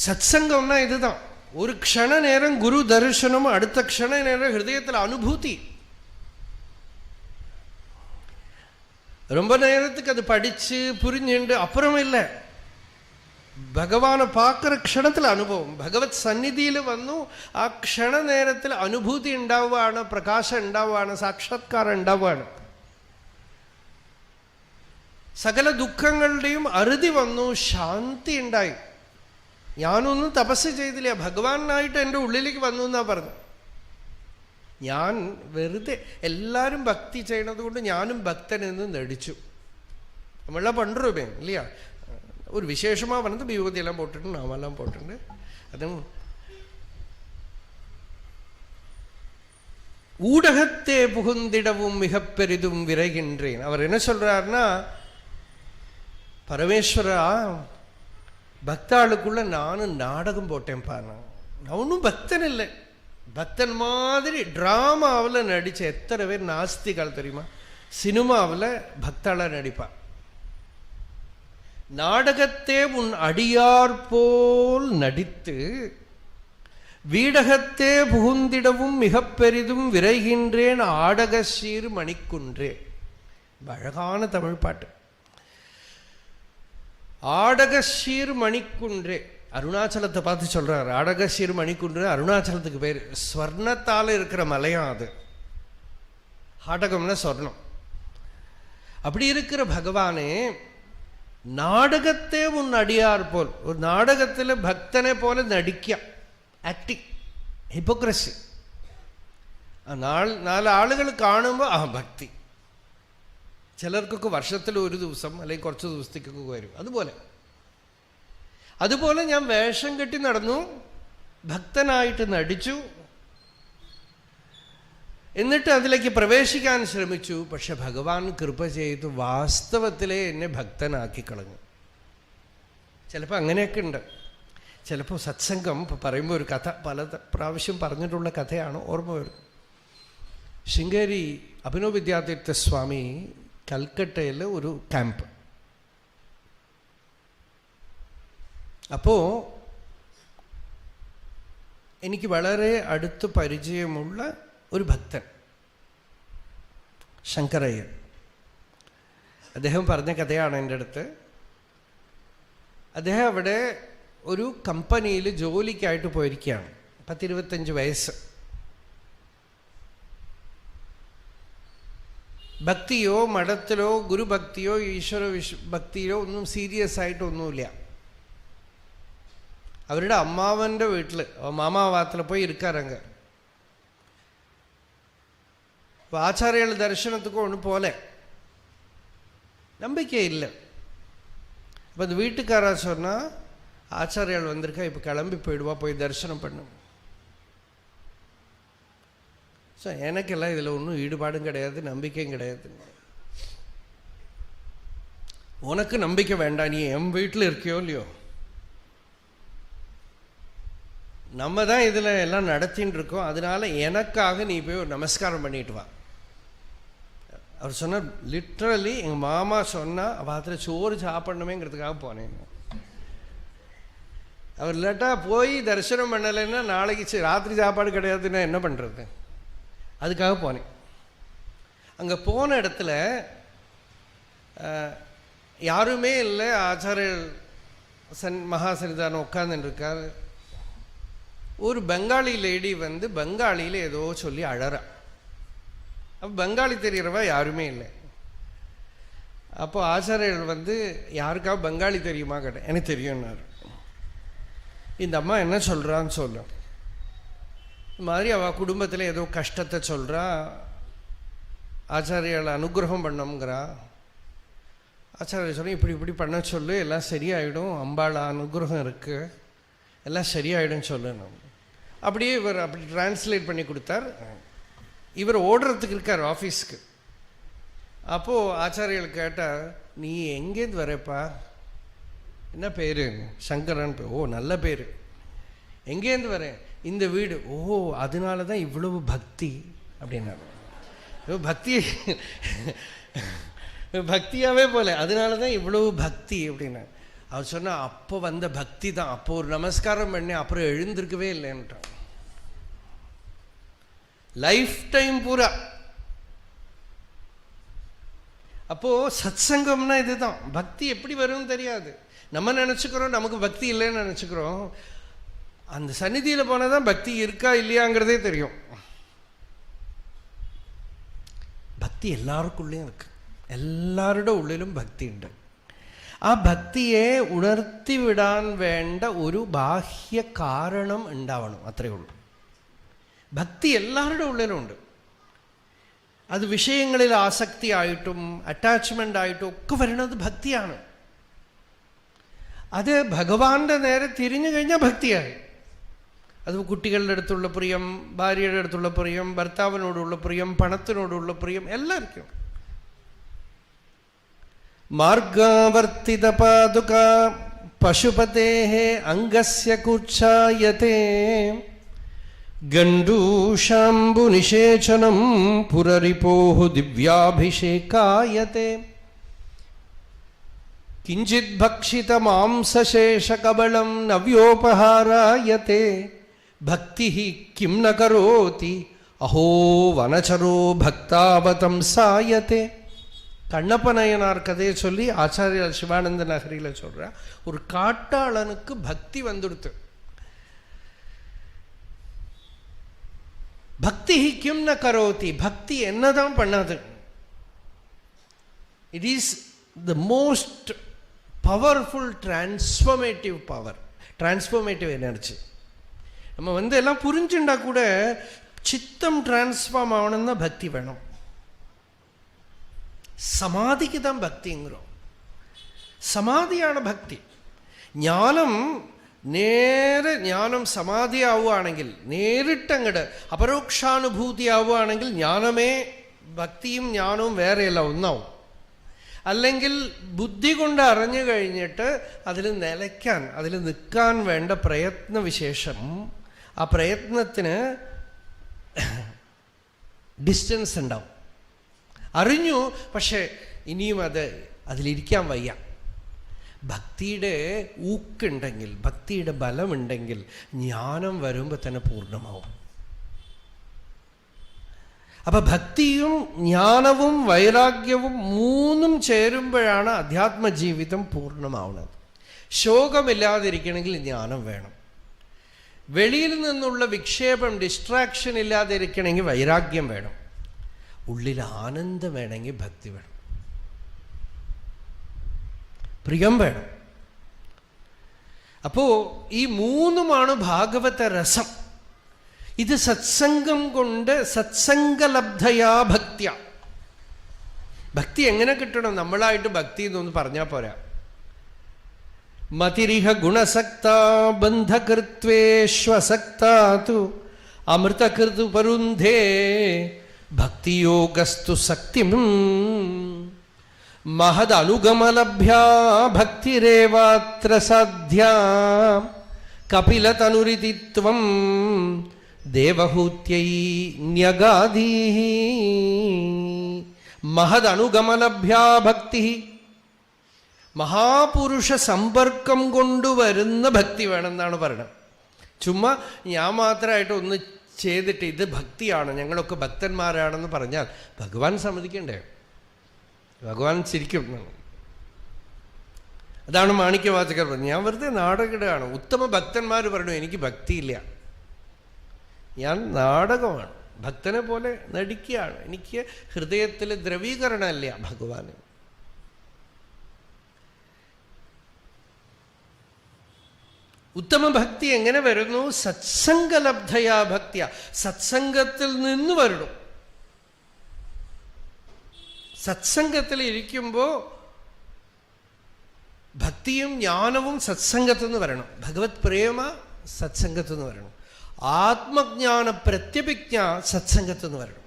சத்சங்கம்னா இதுதான். ஒரு க்ஷண நேரம் குரு தரிசனம், அடுத்த க்ஷண நேரம் ஹிருதயத்தில் அனுபூதி. ரொம்ப நேரத்துக்கு அது படித்து புரிஞ்சுண்டு அப்புறம் இல்லை, ഭഗവാനെ பார்க்குற ക്ഷണത്തിൽ അനുഭവം. ഭഗവത് സന്നിധിയിൽ വന്നു, ആ ക്ഷണ നേരത്തിൽ അനുഭൂതി ഉണ്ടാവുകയാണ്, പ്രകാശം ഉണ്ടാവുകയാണ്, സാക്ഷാത്കാരം ഉണ്ടാവുകയാണ്. സകല ദുഃഖങ്ങളുടെയും അറുതി വന്നു, ശാന്തി ഉണ്ടായി. ഞാനൊന്നും തപസ് ചെയ്തില്ല, ഭഗവാനായിട്ട് എൻ്റെ ഉള്ളിലേക്ക് വന്നു എന്നാ പറഞ്ഞു. ഞാൻ വെറുതെ എല്ലാവരും ഭക്തി ചെയ്യണത് കൊണ്ട് ഞാനും ഭക്തനെന്ന് നടിച്ചു. നമ്മളെ പണ്ടുരൂപേ ഇല്ലയാ, ஒரு விசேஷமாக வந்து விபூதியெல்லாம் போட்டுட்டு நாமெல்லாம் போட்டுட்டு அதுவும் ஊடகத்தே புகுந்திடவும் மிக பெரிதும் விரைகின்றேன். அவர் என்ன சொல்றாருன்னா, பரமேஸ்வரா பக்தாளுக்குள்ள நானும் நாடகம் போட்டேன்ப்பா. நான் ஒன்றும் பக்தன் இல்லை, பக்தன் மாதிரி டிராமாவில் நடித்த எத்தனை பேர் நாஸ்திகள் தெரியுமா? சினிமாவில் பக்தாளாக நடிப்பா. நாடகத்தே உன் அடியார் போல் நடித்து வீடகத்தே புகுந்திடவும் மிக பெரிதும் விரைகின்றேன் ஆடக சீர் மணிக்குன்றே. அழகான தமிழ் பாட்டு. ஆடக சீர் மணிக்குன்றே, அருணாச்சலத்தை பார்த்து சொல்றார். ஆடக சீர் மணிக்குன்றே அருணாச்சலத்துக்கு பேர். ஸ்வர்ணத்தால் இருக்கிற மலையம் அது. ஆடகம்னா சொர்ணம். அப்படி இருக்கிற பகவானே, നാടകത്തെ ഉൻ അടിയാർ പോൽ, ഒരു നാടകത്തിൽ ഭക്തനെ പോലെ നടിക്കുക, ആക്ടിങ്, ഹിപ്പോക്രസി. നാലാളുകൾ കാണുമ്പോൾ ആ ഭക്തി. ചിലർക്കൊക്കെ വർഷത്തിൽ ഒരു ദിവസം അല്ലെങ്കിൽ കുറച്ച് ദിവസത്തേക്കൊക്കെ വരും. അതുപോലെ ഞാൻ വേഷം കെട്ടി നടന്നു, ഭക്തനായിട്ട് നടിച്ചു, എന്നിട്ട് അതിലേക്ക് പ്രവേശിക്കാൻ ശ്രമിച്ചു. പക്ഷെ ഭഗവാൻ കൃപ ചെയ്ത് വാസ്തവത്തിലെ എന്നെ ഭക്തനാക്കി കളഞ്ഞു. ചിലപ്പോൾ അങ്ങനെയൊക്കെ ഉണ്ട്. ചിലപ്പോൾ സത്സംഗം പറയുമ്പോൾ ഒരു കഥ പല പ്രാവശ്യം പറഞ്ഞിട്ടുള്ള കഥയാണ് ഓർമ്മ വരുന്നത്. ശൃംഗേരി അഭിനവ് വിദ്യാതീർത്ഥ സ്വാമി കൽക്കട്ടയിൽ ഒരു ക്യാമ്പ്. അപ്പോൾ എനിക്ക് വളരെ അടുത്ത് പരിചയമുള്ള ഒരു ഭക്തൻ ശങ്കരയ്യർ, അദ്ദേഹം പറഞ്ഞ കഥയാണ് എൻ്റെ അടുത്ത്. അദ്ദേഹം അവിടെ ഒരു കമ്പനിയിൽ ജോലിക്കായിട്ട് പോയിരിക്കുകയാണ്. 10-25 വയസ്സ്. ഭക്തിയോ മഠത്തിലോ ഗുരുഭക്തിയോ ഈശ്വര ഭക്തിയോ ഒന്നും സീരിയസ് ആയിട്ടൊന്നുമില്ല. അവരുടെ അമ്മാവൻ്റെ വീട്ടിൽ മാമാവാത്തിൽ പോയി ഇരിക്കാറങ്ങ. இப்போ ஆச்சாரியால் தரிசனத்துக்கும் ஒன்று போல நம்பிக்கை இல்லை. இப்போ அந்த வீட்டுக்காரா சொன்னால், ஆச்சாரியால் வந்திருக்கா, இப்போ கிளம்பி போயிடுவா, போய் தரிசனம் பண்ணு. ஸோ எனக்கெல்லாம் இதில் ஒன்றும் ஈடுபாடும் கிடையாது, நம்பிக்கையும் கிடையாது. உனக்கு நம்பிக்கை வேண்டாம், நீ என் வீட்டில் இருக்கியோ இல்லையோ, நம்ம தான் இதில் எல்லாம் நடத்தின்னு இருக்கோம், அதனால எனக்காக நீ போய் ஒரு நமஸ்காரம் பண்ணிட்டு வா. அவர் சொன்னார், லிட்ரலி எங்கள் மாமா சொன்னால் அதில் சோறு சாப்பிடணுமேங்கிறதுக்காக போனேன். அவர் இல்லாட்டா போய் தரிசனம் பண்ணலைன்னா நாளைக்கு ராத்திரி சாப்பாடு கிடையாதுன்னா என்ன பண்ணுறது, அதுக்காக போனேன். அங்கே போன இடத்துல யாருமே இல்லை. ஆச்சாரிய மகாசன்னிதானம் உட்கார்ந்துருக்கார். ஒரு பெங்காலி லேடி வந்து பெங்காலியில் ஏதோ சொல்லி அழறா. அப்போ பெங்காலி தெரிகிறவா யாருமே இல்லை. அப்போ ஆச்சாரியர்கள் வந்து, யாருக்காவது பெங்காலி தெரியுமா கேட்டேன். எனக்கு தெரியும்னாரு. இந்த அம்மா என்ன சொல்கிறான்னு சொல்லும். இந்த மாதிரி அவள் குடும்பத்தில் ஏதோ கஷ்டத்தை சொல்கிறா, ஆச்சாரியால் அனுகிரகம் பண்ணோங்கிறா. ஆச்சாரியர் சொல்லி இப்படி இப்படி பண்ண சொல்லு, எல்லாம் சரியாயிடும், அம்பாள் அனுகிரகம் இருக்குது, எல்லாம் சரியாயிடும் சொல்லணும். அப்படியே இவர் அப்படி டிரான்ஸ்லேட் பண்ணி கொடுத்தார். இவர் ஓடுறதுக்கு இருக்கார் ஆஃபீஸ்க்கு. அப்போது ஆச்சாரியர்கள் கேட்டால், நீ எங்கேருந்து வரப்பா, என்ன பேர்? சங்கரன் பேர். ஓ நல்ல பேர். எங்கேருந்து வரேன்? இந்த வீடு. ஓ அதனால தான் இவ்வளவு பக்தி அப்படின்னாரு. பக்தி பக்தியாகவே போல, அதனால தான் இவ்வளவு பக்தி அப்படின்னா. அவர் சொன்னால், அப்போ வந்த பக்தி தான். அப்போ ஒரு நமஸ்காரம் பண்ணி அப்புறம் எழுந்திருக்கவே இல்லைன்ட்டான். லைஃப் டைம் பூரா அப்போ சத்சங்கம்னா இதுதான். பக்தி எப்படி வரும்னு தெரியாது. நம்ம நினச்சிக்கிறோம் நமக்கு பக்தி இல்லைன்னு நினச்சிக்கிறோம். அந்த சந்நிதியில் போனால் தான் பக்தி இருக்கா இல்லையாங்கிறதே தெரியும். ഭക്തി എല്ലാവർക്കുള്ളിലും ഇருக்கு. എല്ലാവരുടെ ഉള്ളിലും ഭക്തിയുണ്ട്. ആ ഭക്തിയെ ഉണർത്തിവിടാൻ വേണ്ട ഒരു ബാഹ്യ കാരണം ഉണ്ടാവണം, അത്രയേ ഉള്ളൂ. ഭക്തി എല്ലാവരുടെ ഉള്ളിലുമുണ്ട്. അത് വിഷയങ്ങളിൽ ആസക്തിയായിട്ടും അറ്റാച്ച്മെൻ്റ് ആയിട്ടും ഒക്കെ വരുന്നത് ഭക്തിയാണ്. അത് ഭഗവാന്റെ നേരെ തിരിഞ്ഞു കഴിഞ്ഞാൽ ഭക്തിയായി. അത് കുട്ടികളുടെ അടുത്തുള്ള പ്രിയം, ഭാര്യയുടെ അടുത്തുള്ള പ്രിയം, ഭർത്താവിനോടുള്ള പ്രിയം, പണത്തിനോടുള്ള പ്രിയം, എല്ലാവർക്കും. മാർഗാവർത്തിത പാതുക പശുപതേഃ അംഗസ്യ കുച്ഛായതേ ഗണ്ഡൂഷാംബു നിഷേചനം പുരരിപോഃ ദിവ്യാഭിഷേകായതേ കിഞ്ചിത് ഭക്ഷിത മാംസശേഷകബളം നവ്യോപഹാരായതേ ഭക്തി കിം ന കരോതി അഹോ വനചരോ ഭക്താവതംസായതേ. கண்ணப்பநாயனார் கதையை சொல்லி ஆச்சாரியார் சிவானந்த நகரியில் சொல்ற, ஒரு காட்டாளனுக்கு பக்தி வந்துடுத்து. பக்தி கிம் ந கரோதி, பக்தி என்னதான் பண்ணாது. It is the most powerful transformative power, transformative energy. நம்ம எல்லாம் புரிஞ்சுண்டா கூட சித்தம் டிரான்ஸ்ஃபார்ம் ஆகணும்னா பக்தி வேணும். സമാധിക്ക് താൻ ഭക്തിங்கிறோம். സമാധിയാണ് ഭക്തി. ജ്ഞാനം സമാധിയാവുകയാണെങ്കിൽ, നേരിട്ടങ്ങട് അപരോക്ഷാനുഭൂതി ആവുകയാണെങ്കിൽ ജ്ഞാനമേ, ഭക്തിയും ജ്ഞാനവും വേറെയല്ല, ഒന്നാവും. അല്ലെങ്കിൽ ബുദ്ധി കൊണ്ട് അറിഞ്ഞു കഴിഞ്ഞിട്ട് അതിൽ നിലയ്ക്കാൻ, അതിൽ നിൽക്കാൻ വേണ്ട പ്രയത്നവിശേഷം, ആ പ്രയത്നത്തിന് ഡിസ്റ്റൻസ് ഉണ്ടാവും. അറിഞ്ഞു, പക്ഷെ ഇനിയും അതിലിരിക്കാൻ വയ്യ. ഭക്തിയുടെ ഊക്കുണ്ടെങ്കിൽ, ഭക്തിയുടെ ബലമുണ്ടെങ്കിൽ ജ്ഞാനം വരുമ്പോൾ തന്നെ പൂർണ്ണമാവും. അപ്പൊ ഭക്തിയും ജ്ഞാനവും വൈരാഗ്യവും മൂന്നും ചേരുമ്പോഴാണ് അധ്യാത്മജീവിതം പൂർണ്ണമാവുന്നത്. ശോകമില്ലാതിരിക്കണമെങ്കിൽ ജ്ഞാനം വേണം. വെളിയിൽ നിന്നുള്ള വിക്ഷേപം, ഡിസ്ട്രാക്ഷൻ ഇല്ലാതിരിക്കണമെങ്കിൽ വൈരാഗ്യം വേണം. ഉള്ളിൽ ആനന്ദം വേണമെങ്കിൽ ഭക്തി വേണം, പ്രിയം വേണം. അപ്പോ ഈ മൂന്നുമാണ് ഭാഗവത രസം. ഇത് സത്സംഗം കൊണ്ട്, സത്സംഗലബ്ധയാ ഭക്ത്യ. ഭക്തി എങ്ങനെ കിട്ടണം? നമ്മളായിട്ട് ഭക്തി എന്നൊന്ന് പറഞ്ഞാൽ പോരാ. മതിരിഹ ഗുണസക്ത ബന്ധകൃത്വേശ്വസക്താതു അമൃതകൃതു പരുന്ധേ ഭക്തിയോഗസ്തു സക്തിം മഹദനുഗമലഭ്യാ ഭക്തിരേവാത്ര സാധ്യാ കപിലതനുരിതിത്വം ദേവഹൂത്യൈ ന്യഗാധീ. മഹദനുഗമലഭ്യാ ഭക്തി, മഹാപുരുഷ സമ്പർക്കം കൊണ്ടുവരുന്ന ഭക്തി വേണമെന്നാണ് പറയുന്നത്. ചുമ്മാ ഞാൻ മാത്രമായിട്ട് ഒന്ന് ചെയ്തിട്ട് ഇത് ഭക്തിയാണ്, ഞങ്ങളൊക്കെ ഭക്തന്മാരാണെന്ന് പറഞ്ഞാൽ ഭഗവാൻ സമ്മതിക്കണ്ടേ? ഭഗവാൻ ചിരിക്കും. അതാണ് മാണിക്യവാചകർ പറഞ്ഞത്. ഞാൻ വെറുതെ നാടകമാണ്. ഉത്തമ ഭക്തന്മാർ പറഞ്ഞു എനിക്ക് ഭക്തിയില്ല, ഞാൻ നാടകമാണ്, ഭക്തനെ പോലെ നടിക്കുകയാണ്, എനിക്ക് ഹൃദയത്തിൽ ദ്രവീകരണമല്ല ഭഗവാന്. ഉത്തമ ഭക്തി എങ്ങനെ വരുന്നു? സത്സംഗലബ്ധയാ ഭക്തിയ, സത്സംഗത്തിൽ നിന്ന് വരണം. സത്സംഗത്തിൽ ഇരിക്കുമ്പോൾ ഭക്തിയും ജ്ഞാനവും സത്സംഗത്തിൽ നിന്ന് വരണം. ഭഗവത് പ്രേമ സത്സംഗത്തിൽ നിന്ന് വരണം. ആത്മജ്ഞാന പ്രത്യഭിജ്ഞ സത്സംഗത്തിൽ നിന്ന് വരണം.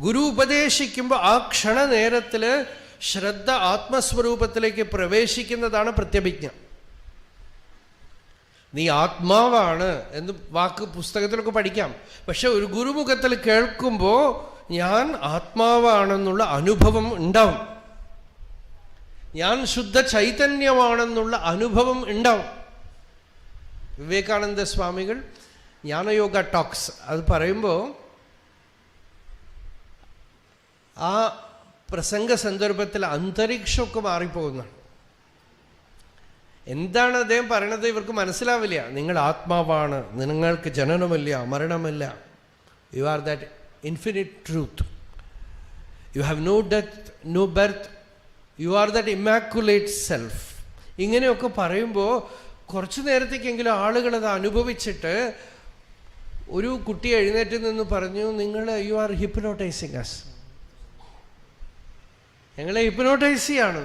ഗുരു ഉപദേശിക്കുമ്പോൾ ആ ക്ഷണനേരത്തിൽ ശ്രദ്ധ ആത്മസ്വരൂപത്തിലേക്ക് പ്രവേശിക്കുന്നതാണ് പ്രത്യഭിജ്ഞ. നീ ആത്മാവാണ് എന്ന് വാക്ക് പുസ്തകത്തിലൊക്കെ പഠിക്കാം. പക്ഷെ ഒരു ഗുരുമുഖത്തിൽ കേൾക്കുമ്പോൾ ഞാൻ ആത്മാവാണെന്നുള്ള അനുഭവം ഉണ്ടാവും, ഞാൻ ശുദ്ധ ചൈതന്യമാണെന്നുള്ള അനുഭവം ഉണ്ടാവും. വിവേകാനന്ദ സ്വാമികൾ ജ്ഞാനയോഗ ടോക്സ് അത് പറയുമ്പോൾ ആ പ്രസംഗ സന്ദർഭത്തിൽ അന്തരീക്ഷമൊക്കെ മാറിപ്പോകുന്നതാണ്. എന്താണ് അദ്ദേഹം പറയണത് ഇവർക്ക് മനസ്സിലാവില്ല. നിങ്ങൾ ആത്മാവാണ്, നിങ്ങൾക്ക് ജനനമില്ല, മരണമില്ല. You are that infinite truth. You have no death, no birth. You are that immaculate self. ഇങ്ങനെയൊക്കെ പറയുമ്പോൾ കുറച്ചു നേരത്തേക്കെങ്കിലും ആളുകളത് അനുഭവിച്ചിട്ട് ഒരു കുട്ടി എഴുന്നേറ്റ് നിന്ന് പറഞ്ഞു, നിങ്ങൾ യു ആർ ഹിപ്നോട്ടൈസിങ് അസ്, ഞങ്ങളെ ഹിപ്നോട്ടൈസ് ചെയ്യാണ്.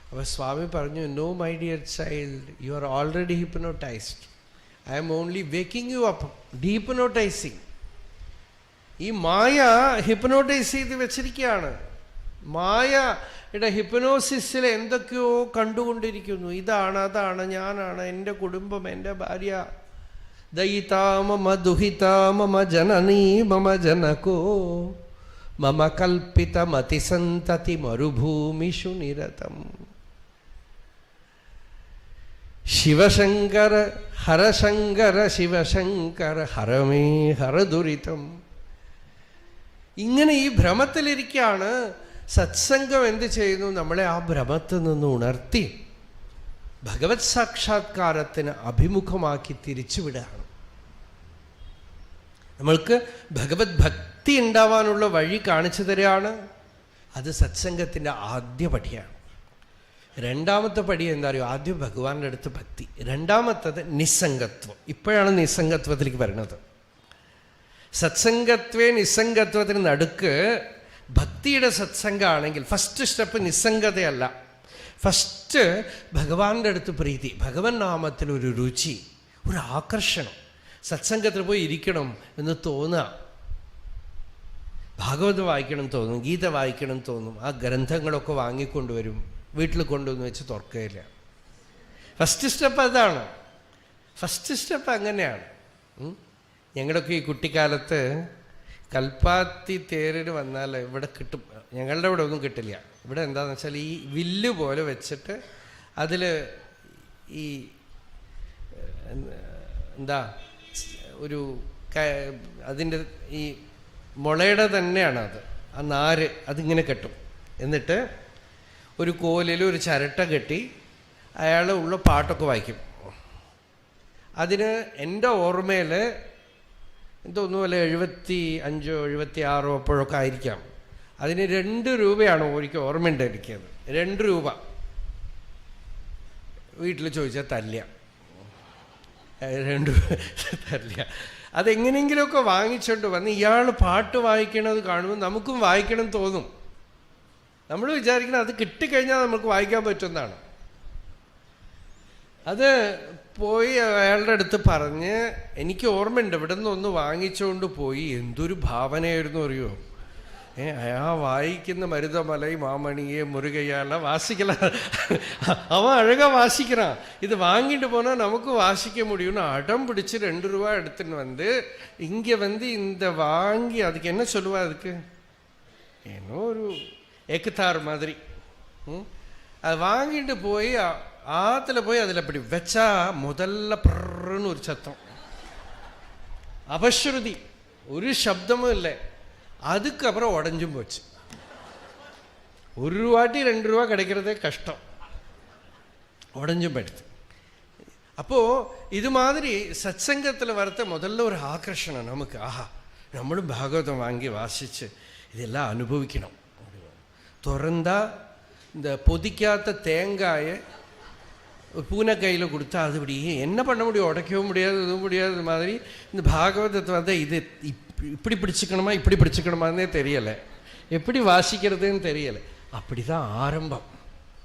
അപ്പോൾ സ്വാമി പറഞ്ഞു, no my dear child, you are already hypnotised. I am only waking you up, dehypnotising. ഈ മായ ഹിപ്നോട്ടൈസ് ചെയ്ത് വെച്ചിരിക്കുകയാണ്. മായയുടെ ഹിപ്നോസിസിൽ എന്തൊക്കെയോ കണ്ടുകൊണ്ടിരിക്കുന്നു. ഇതാണ്, അതാണ്, ഞാനാണ്, എൻ്റെ കുടുംബം, എൻ്റെ ഭാര്യ, ദയിതാ മമ ദുഹിതാ മമ ജനനീ മമ ജനകോ മമ കൽപ്പിതമതിസന്തതി മരുഭൂമിഷു നിരതം. ശിവശങ്കര ഹരശങ്കര ശിവശങ്കര ഹരമേ ഹരദുരിതം. ഇങ്ങനെ ഈ ഭ്രമത്തിലിരിക്കുകയാണ്. സത്സംഗം എന്ത് ചെയ്യുന്നു? നമ്മളെ ആ ഭ്രമത്തിൽ നിന്ന് ഉണർത്തി ഭഗവത് സാക്ഷാത്കാരത്തിന് അഭിമുഖമാക്കി തിരിച്ചുവിടുകയാണ്. നമ്മൾക്ക് ഭഗവത് ഭക്തി ഉണ്ടാവാനുള്ള വഴി കാണിച്ചു തരികയാണ്. അത് സത്സംഗത്തിൻ്റെ ആദ്യ പടിയാണ്. രണ്ടാമത്തെ പടി എന്താ അറിയോ? ആദ്യം ഭഗവാന്റെ അടുത്ത് ഭക്തി, രണ്ടാമത്തത് നിസ്സംഗത്വം. ഇപ്പോഴാണ് നിസ്സംഗത്വത്തിലേക്ക് വരുന്നത്. സത്സംഗത്വേ നിസ്സംഗത്വത്തിന് നടുക്ക് ഭക്തിയുടെ സത്സംഗമാണെങ്കിൽ ഫസ്റ്റ് സ്റ്റെപ്പ് നിസ്സംഗതയല്ല. ഫസ്റ്റ് ഭഗവാന്റെ അടുത്ത് പ്രീതി, ഭഗവൻ നാമത്തിൽ ഒരു രുചി, ഒരു ആകർഷണം. സത്സംഗത്തിൽ പോയി ഇരിക്കണം എന്ന് തോന്നുക, ഭാഗവതം വായിക്കണം തോന്നും, ഗീത വായിക്കണം തോന്നും. ആ ഗ്രന്ഥങ്ങളൊക്കെ വാങ്ങിക്കൊണ്ടുവരും, വീട്ടിൽ കൊണ്ടുവന്ന് വെച്ച് തുറക്കുകയില്ല. ഫസ്റ്റ് സ്റ്റെപ്പ് അതാണ്. ഫസ്റ്റ് സ്റ്റെപ്പ് അങ്ങനെയാണ്. ഞങ്ങളൊക്കെ ഈ കുട്ടിക്കാലത്ത് കൽപ്പാത്തി തേരിന് വന്നാൽ ഇവിടെ കിട്ടും. ഞങ്ങളുടെ ഇവിടെ ഒന്നും കിട്ടില്ല. ഇവിടെ എന്താണെന്ന് വെച്ചാൽ ഈ വില്ല് പോലെ വെച്ചിട്ട് അതിൽ ഈ എന്താ ഒരു അതിൻ്റെ ഈ മുളയുടെ തന്നെയാണ് അത്, ആ നാര് അതിങ്ങനെ കെട്ടും. എന്നിട്ട് ഒരു കോലിൽ ഒരു ചിരട്ട കെട്ടി അയാൾ ഉള്ള പാട്ടൊക്കെ വായിക്കും. അതിന് എൻ്റെ ഓർമ്മയിൽ എന്തോന്നുമല്ല 75 76 അപ്പോഴൊക്കെ ആയിരിക്കാം. അതിന് 2 രൂപയാണ് എനിക്ക് ഓർമ്മയുണ്ടായിരിക്കുന്നത്. 2 രൂപ വീട്ടിൽ ചോദിച്ചാൽ തല്ല, 2 തല്ല. അതെങ്ങനെയെങ്കിലുമൊക്കെ വാങ്ങിച്ചോണ്ട് വന്ന് ഇയാൾ പാട്ട് വായിക്കണത് കാണുമ്പോൾ നമുക്കും വായിക്കണം തോന്നും. നമ്മൾ വിചാരിക്കണം അത് കിട്ടിക്കഴിഞ്ഞാൽ നമുക്ക് വായിക്കാൻ പറ്റുന്നതാണ്. അത് പോയി അയാളുടെ അടുത്ത് പറഞ്ഞ്, എനിക്ക് ഓർമ്മയുണ്ട് ഇവിടെ നിന്ന് ഒന്ന് വാങ്ങിച്ചുകൊണ്ട് പോയി. എന്തൊരു ഭാവനയായിരുന്നു അറിയോ? ആ വായിക്കുന്ന മരുതമലൈ മാമണിയെ മുരുകയാല വാസിക്കല, അവൻ അഴകാ വാസിக்கிறான். ഇത് വാങ്ങിட்டு போனால் நமக்கு வாசிக்க முடியும்னு அடம் பிடிச்சி 2 ரூபா எடுத்துன்னு வந்து இங்கே வந்து இந்த வாங்கி அதுக்கு என்ன சொல்லுவா, அதுக்கு ஏன்னோ ஒரு எக்குத்தார் மாதிரி அது வாங்கிட்டு போய் ஆற்றுல போய் அதில் அப்படி வச்சா முதல்ல பர்ன்னு ஒரு சத்தம், அபஸ்ருதி, ஒரு சப்தமும் இல்லை. அதுக்கப்புறம் உடஞ்சும் போச்சு. 1 வாட்டி 2 ரூபா கிடைக்கிறதே கஷ்டம், உடஞ்சும் போயிடுது. அப்போது இது மாதிரி சத்சங்கத்தில் வரத்த முதல்ல ஒரு ஆகர்ஷணம் நமக்கு. ஆஹா, நம்மளும் பாகவதம் வாங்கி வாசித்து இதெல்லாம் அனுபவிக்கணும். திறந்தா இந்த பொதிக்காத்த தேங்காயை ஒரு பூனை கையில் கொடுத்தா அது இப்படி என்ன பண்ண முடியும்? உடைக்கவும் முடியாது, எதுவும் முடியாது. மாதிரி இந்த பாகவதத்தை வந்து இது இப்படி பிடிச்சிக்கணுமா இப்படி பிடிச்சிக்கணுமான்னே தெரியலை, எப்படி வாசிக்கிறதுன்னு தெரியலை. அப்படி தான் ஆரம்பம்.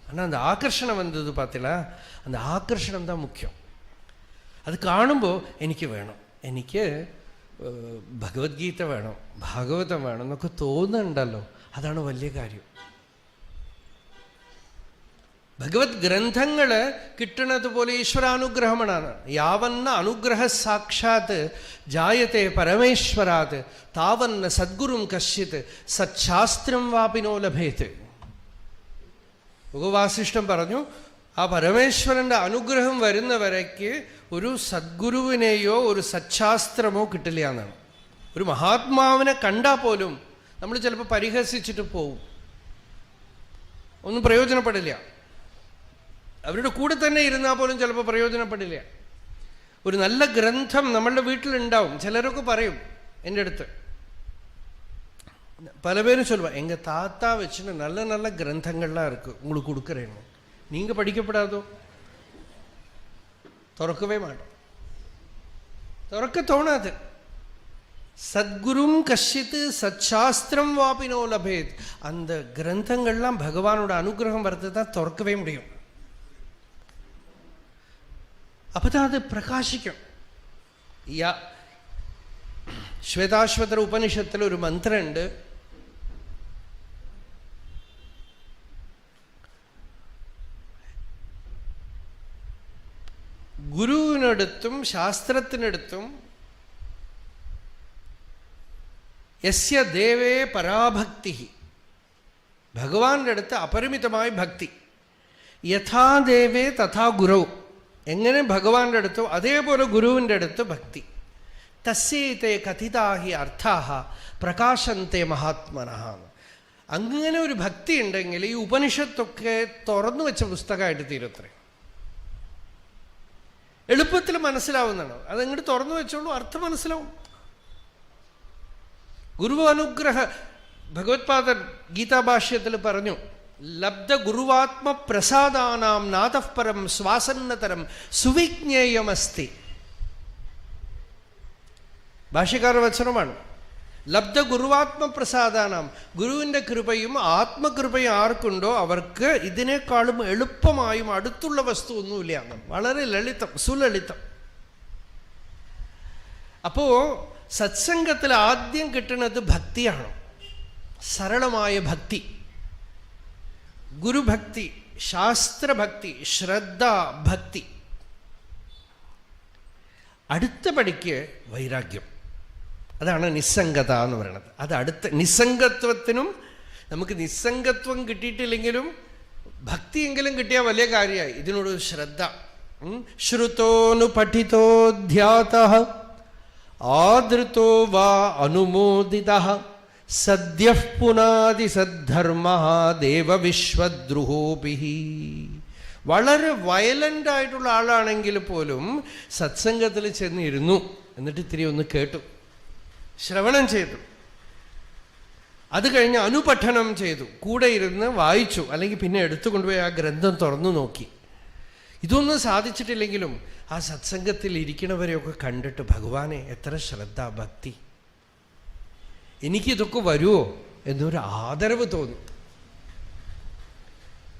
ஆனால் அந்த ஆகர்ஷணம் வந்தது பார்த்தீங்களா, அந்த ஆகர்ஷணம் தான் முக்கியம். அது കാണുമ്പോൾ എനിക്ക് വേണം, എനിക്ക് ഭഗവത്ഗീത വേണം, ഭാഗവതം വേണം എന്നൊക്കെ തോന്നുന്നുണ്ടല്ലോ, അതാണ് വലിയ കാര്യം. ഭഗവത് ഗ്രന്ഥങ്ങൾ കിട്ടുന്നത് പോലെ ഈശ്വരാനുഗ്രഹമാണ്. യാവന്ന അനുഗ്രഹ സാക്ഷാത് ജായത്തെ പരമേശ്വരാത് താവന്ന സദ്ഗുരും കശ്യത് സച്ഛാസ്ത്രം വാപിനോ ലഭേത്. ഭഗവാസിഷ്ടം പറഞ്ഞു, ആ പരമേശ്വരൻ്റെ അനുഗ്രഹം വരുന്നവരേക്ക് ഒരു സദ്ഗുരുവിനെയോ ഒരു സച്ഛാസ്ത്രമോ കിട്ടില്ല എന്നാണ്. ഒരു മഹാത്മാവിനെ കണ്ടാൽ പോലും നമ്മൾ ചിലപ്പോൾ പരിഹസിച്ചിട്ട് പോവും. ഒന്നും പ്രയോജനപ്പെടില്ല. അവരുടെ കൂടെ തന്നെ ഇരുന്നാൽ പോലും ചിലപ്പോൾ പ്രയോജനപ്പെടില്ല. ഒരു നല്ല ഗ്രന്ഥം നമ്മളുടെ വീട്ടിലുണ്ടാവും. ചിലരൊക്കെ പറയും എൻ്റെ അടുത്ത്, பல பேரும் சொல்லுவா, எங்கள் தாத்தா வச்சுன்னு நல்ல நல்ல கிரந்தங்கள்லாம் இருக்குது, உங்களுக்கு கொடுக்குறேன்னு. நீங்கள் படிக்கப்படாதோ? திறக்கவே மாட்டோம், திறக்க தோணாது. சத்குரும் கஷ்டித்து சச்சாஸ்திரம் வாபினோ லபேத். அந்த கிரந்தங்கள்லாம் பகவானோட அனுகிரகம் வரது தான் திறக்கவே முடியும். அப்போ தான் அது பிரகாசிக்கும். ശ്വേതാശ്വതര ഉപനിഷത്തിൽ ഒരു മന്ത്രമുണ്ട്. ഗുരുവിനടുത്തും ശാസ്ത്രത്തിനടുത്തും യസ്യ ദേവേ പരാഭക്തി, ഭഗവാന്റെ അടുത്ത് അപരിമിതമായ ഭക്തി. യഥാ ദേവേ തഥാ ഗുരൗ, എങ്ങനെ ഭഗവാന്റെ അടുത്തോ അതേപോലെ ഗുരുവിൻ്റെ അടുത്ത് ഭക്തി. തസ്യൈതേ കഥിതാഹി അർത്ഥാഹ പ്രകാശന്തെ മഹാത്മനഃ. അങ്ങനെ ഒരു ഭക്തി ഉണ്ടെങ്കിൽ ഈ ഉപനിഷത്തൊക്കെ തുറന്നു വെച്ച പുസ്തകമായിട്ട് തീരത്രേ. എളുപ്പത്തിൽ മനസ്സിലാവുന്നതാണ്. അതങ്ങോട്ട് തുറന്നു വെച്ചോളൂ, അർത്ഥം മനസ്സിലാവും. ഗുരു അനുഗ്രഹ ഭഗവത്പാദർ ഗീതാഭാഷ്യത്തിൽ പറഞ്ഞു, ലബ്ധ ഗുരുവാത്മ പ്രസാദാനാം നാദഃപരം ശ്വാസന്നതരം സുവിജ്ഞേയമസ്തി. ഭാഷ്യക്കാരുടെ വചനമാണ്. ലബ്ധ ഗുരുവാത്മ പ്രസാദാനാം, ഗുരുവിൻ്റെ കൃപയും ആത്മകൃപയും ആർക്കുണ്ടോ അവർക്ക് ഇതിനേക്കാളും എളുപ്പമായും അടുത്തുള്ള വസ്തു ഒന്നുമില്ല. വളരെ ലളിതം, സുലളിതം. അപ്പോ സത്സംഗത്തിൽ ആദ്യം കിട്ടുന്നത് ഭക്തിയാണ്, സരളമായ ഭക്തി. ഗുരുഭക്തി, ശാസ്ത്രഭക്തി, ശ്രദ്ധാഭക്തി. അടുത്ത പടിക്ക് വൈരാഗ്യം. അതാണ് നിസ്സംഗത എന്ന് പറയുന്നത്. അത് അടുത്ത നിസ്സംഗത്വത്തിനും, നമുക്ക് നിസ്സംഗത്വം കിട്ടിയിട്ടില്ലെങ്കിലും ഭക്തിയെങ്കിലും കിട്ടിയാൽ വലിയ കാര്യമായി. ഇതിനോട് ശ്രദ്ധ. ശ്രുതോനു പഠിതോ ധ്യാതഃ ആദൃതോ വാ അനുമോദിതഃ സദ്യഃ പുനാതി സദ്ധർമ്മഃ ദേവവിശ്വദ്രുഹോഭിഃ. വളരെ വയലൻ്റ് ആയിട്ടുള്ള ആളാണെങ്കിൽ പോലും സത്സംഗത്തിൽ ചെന്നിരുന്നു, എന്നിട്ട് ഇത്തിരി ഒന്ന് കേട്ടു, ശ്രവണം ചെയ്തു, അത് കഴിഞ്ഞ് അനുപഠനം ചെയ്തു, കൂടെ ഇരുന്ന് വായിച്ചു, അല്ലെങ്കിൽ പിന്നെ എടുത്തുകൊണ്ടുപോയി ആ ഗ്രന്ഥം തുറന്നു നോക്കി. ഇതൊന്നും സാധിച്ചിട്ടില്ലെങ്കിലും ആ സത്സംഗത്തിൽ ഇരിക്കണവരെയൊക്കെ കണ്ടിട്ട് ഭഗവാനെ എത്ര ശ്രദ്ധ, ഭക്തി, എനിക്കിതൊക്കെ വരുമോ എന്നൊരു ആദരവ് തോന്നും.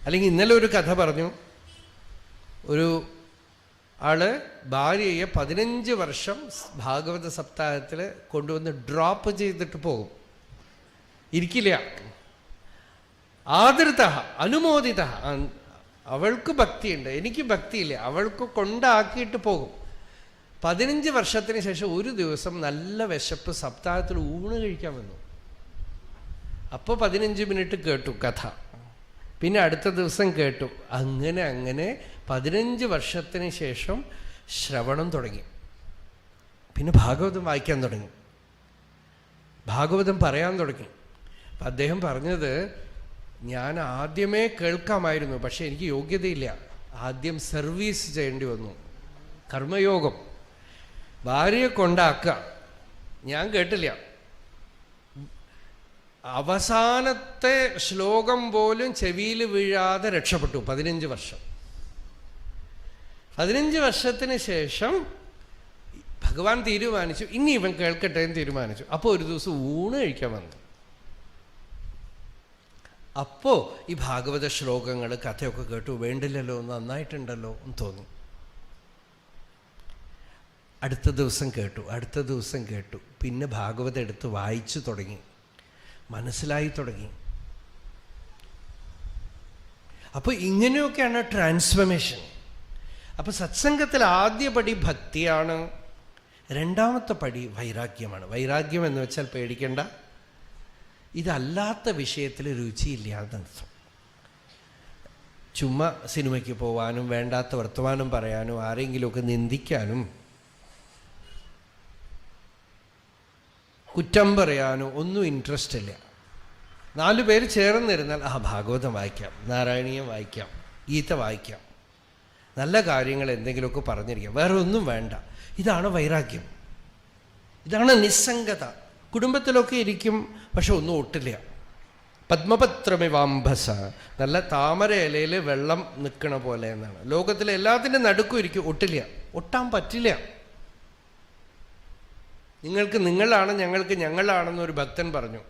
അല്ലെങ്കിൽ ഇന്നലെ ഒരു കഥ പറഞ്ഞു. ഒരു ആള് ഭാര്യയെ 15 വർഷം ഭാഗവത സപ്താഹത്തിൽ കൊണ്ടുവന്ന് ഡ്രോപ്പ് ചെയ്തിട്ട് പോകും, ഇരിക്കില്ല. ആദൃത അനുമോദിത, അവൾക്ക് ഭക്തിയുണ്ട്, എനിക്ക് ഭക്തിയില്ല, അവൾക്ക് കൊണ്ടാക്കിയിട്ട് പോകും. 15 വർഷത്തിന് ശേഷം ഒരു ദിവസം നല്ല വിശപ്പ്, സപ്താഹത്തിൽ ഊണ് കഴിക്കാൻ വന്നു. അപ്പോൾ 15 മിനിറ്റ് കേട്ടു കഥ, പിന്നെ അടുത്ത ദിവസം കേട്ടു. അങ്ങനെ അങ്ങനെ 15 വർഷത്തിന് ശേഷം ശ്രവണം തുടങ്ങി. പിന്നെ ഭാഗവതം വായിക്കാൻ തുടങ്ങി, ഭാഗവതം പറയാൻ തുടങ്ങി. അപ്പം അദ്ദേഹം പറഞ്ഞത്, ഞാൻ ആദ്യമേ കേൾക്കാമായിരുന്നു, പക്ഷെ എനിക്ക് യോഗ്യതയില്ല. ആദ്യം സർവീസ് ചെയ്യേണ്ടി വന്നു, കർമ്മയോഗം. ഭാര്യയെ കൊണ്ടാക്കുക, ഞാൻ കേട്ടില്ല. അവസാനത്തെ ശ്ലോകം പോലും ചെവിയിൽ വീഴാതെ രക്ഷപ്പെട്ടു. 15 വർഷം. 15 വർഷത്തിന് ശേഷം ഭഗവാൻ തീരുമാനിച്ചു, ഇനി ഇവൻ കേൾക്കട്ടെ എന്ന് തീരുമാനിച്ചു. അപ്പോൾ ഒരു ദിവസം ഊണ് കഴിക്കാൻ വന്നു. അപ്പോൾ ഈ ഭാഗവത ശ്ലോകങ്ങൾ, കഥയൊക്കെ കേട്ടു. വേണ്ടില്ലല്ലോ, നന്നായിട്ടുണ്ടല്ലോ എന്ന് തോന്നി. അടുത്ത ദിവസം കേട്ടു, അടുത്ത ദിവസം കേട്ടു. പിന്നെ ഭാഗവതം എടുത്ത് വായിച്ചു തുടങ്ങി, മനസ്സിലായി തുടങ്ങി. അപ്പോൾ ഇങ്ങനെയൊക്കെയാണ് ട്രാൻസ്ഫർമേഷൻ. അപ്പോൾ സത്സംഗത്തിൽ ആദ്യ പടി ഭക്തിയാണ്, രണ്ടാമത്തെ പടി വൈരാഗ്യമാണ്. വൈരാഗ്യം എന്ന് വെച്ചാൽ പേടിക്കേണ്ട, ഇതല്ലാത്ത വിഷയത്തിൽ രുചിയില്ലാന്നർത്ഥം. ചുമ്മാ സിനിമയ്ക്ക് പോവാനും വേണ്ടാത്ത വർത്തമാനം പറയാനും ആരെങ്കിലുമൊക്കെ നിന്ദിക്കാനും കുറ്റം പറയാനോ ഒന്നും ഇൻട്രസ്റ്റ് ഇല്ല. 4 പേര് ചേർന്നിരുന്നാൽ ഭാഗവതം വായിക്കാം, നാരായണീയം വായിക്കാം, ഗീത വായിക്കാം, നല്ല കാര്യങ്ങൾ എന്തെങ്കിലുമൊക്കെ പറഞ്ഞിരിക്കാം, വേറെ ഒന്നും വേണ്ട. ഇതാണ് വൈരാഗ്യം, ഇതാണ് നിസ്സംഗത. കുടുംബത്തിലൊക്കെ ഇരിക്കും, പക്ഷെ ഒന്നും ഒട്ടില്ല. പത്മപത്രമിവാംഭസ, നല്ല താമര ഇലയിൽ വെള്ളം നിൽക്കണ പോലെ എന്നാണ്. ലോകത്തിലെ എല്ലാത്തിൻ്റെ നടുക്കും ഇരിക്കും, ഒട്ടില്ല, ഒട്ടാൻ പറ്റില്ല. നിങ്ങൾക്ക് നിങ്ങളാണ്, ഞങ്ങൾക്ക് ഞങ്ങളാണെന്നൊരു ഭക്തൻ പറഞ്ഞു.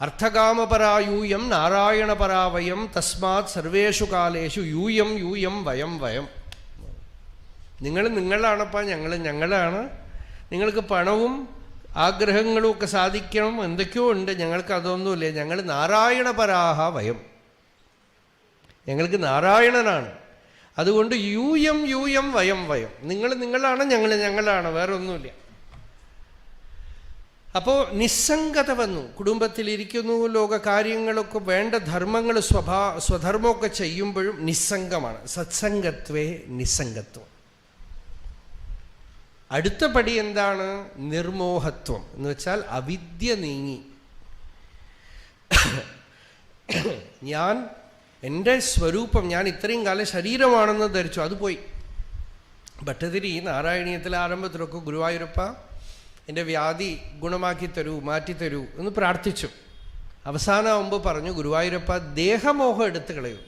അർത്ഥകാമപരായൂയം നാരായണപരാവയം തസ്മാത് സർവേഷു കാലേഷു യൂയം യൂയം വയം വയം. നിങ്ങൾ നിങ്ങളാണപ്പാ, ഞങ്ങൾ ഞങ്ങളാണ്. നിങ്ങൾക്ക് പണവും ആഗ്രഹങ്ങളും ഒക്കെ സാധിക്കണം, എന്തൊക്കെയോ ഉണ്ട്, ഞങ്ങൾക്ക് അതൊന്നുമില്ല. ഞങ്ങൾ നാരായണപരാഹ വയം, ഞങ്ങൾക്ക് നാരായണനാണ്. അതുകൊണ്ട് യൂയം യൂയം വയം വയം. നിങ്ങൾ നിങ്ങളാണ്, ഞങ്ങൾ ഞങ്ങളാണ്, വേറെ ഒന്നുമില്ല. അപ്പോൾ നിസ്സംഗത വന്നു. കുടുംബത്തിലിരിക്കുന്നു, ലോക കാര്യങ്ങളൊക്കെ വേണ്ട ധർമ്മങ്ങൾ സ്വധർമ്മമൊക്കെ ചെയ്യുമ്പോഴും നിസ്സംഗമാണ്. സത്സംഗത്വേ നിസ്സംഗത്വം. അടുത്ത പടി എന്താണ്? നിർമോഹത്വം എന്ന് വെച്ചാൽ അവിദ്യ നീങ്ങി. ഞാൻ എൻ്റെ സ്വരൂപം, ഞാൻ ഇത്രയും കാലം ശരീരമാണെന്ന് ധരിച്ചു, അത് പോയി. ഭട്ടതിരി നാരായണീയത്തിലെ ആരംഭത്തിലൊക്കെ ഗുരുവായൂരപ്പ എൻ്റെ വ്യാധി ഗുണമാക്കി തരൂ, മാറ്റിത്തരൂ എന്ന് പ്രാർത്ഥിച്ചു. അവസാനമാകുമ്പോൾ പറഞ്ഞു, ഗുരുവായൂരപ്പ ദേഹമോഹം എടുത്തു കളയൂ.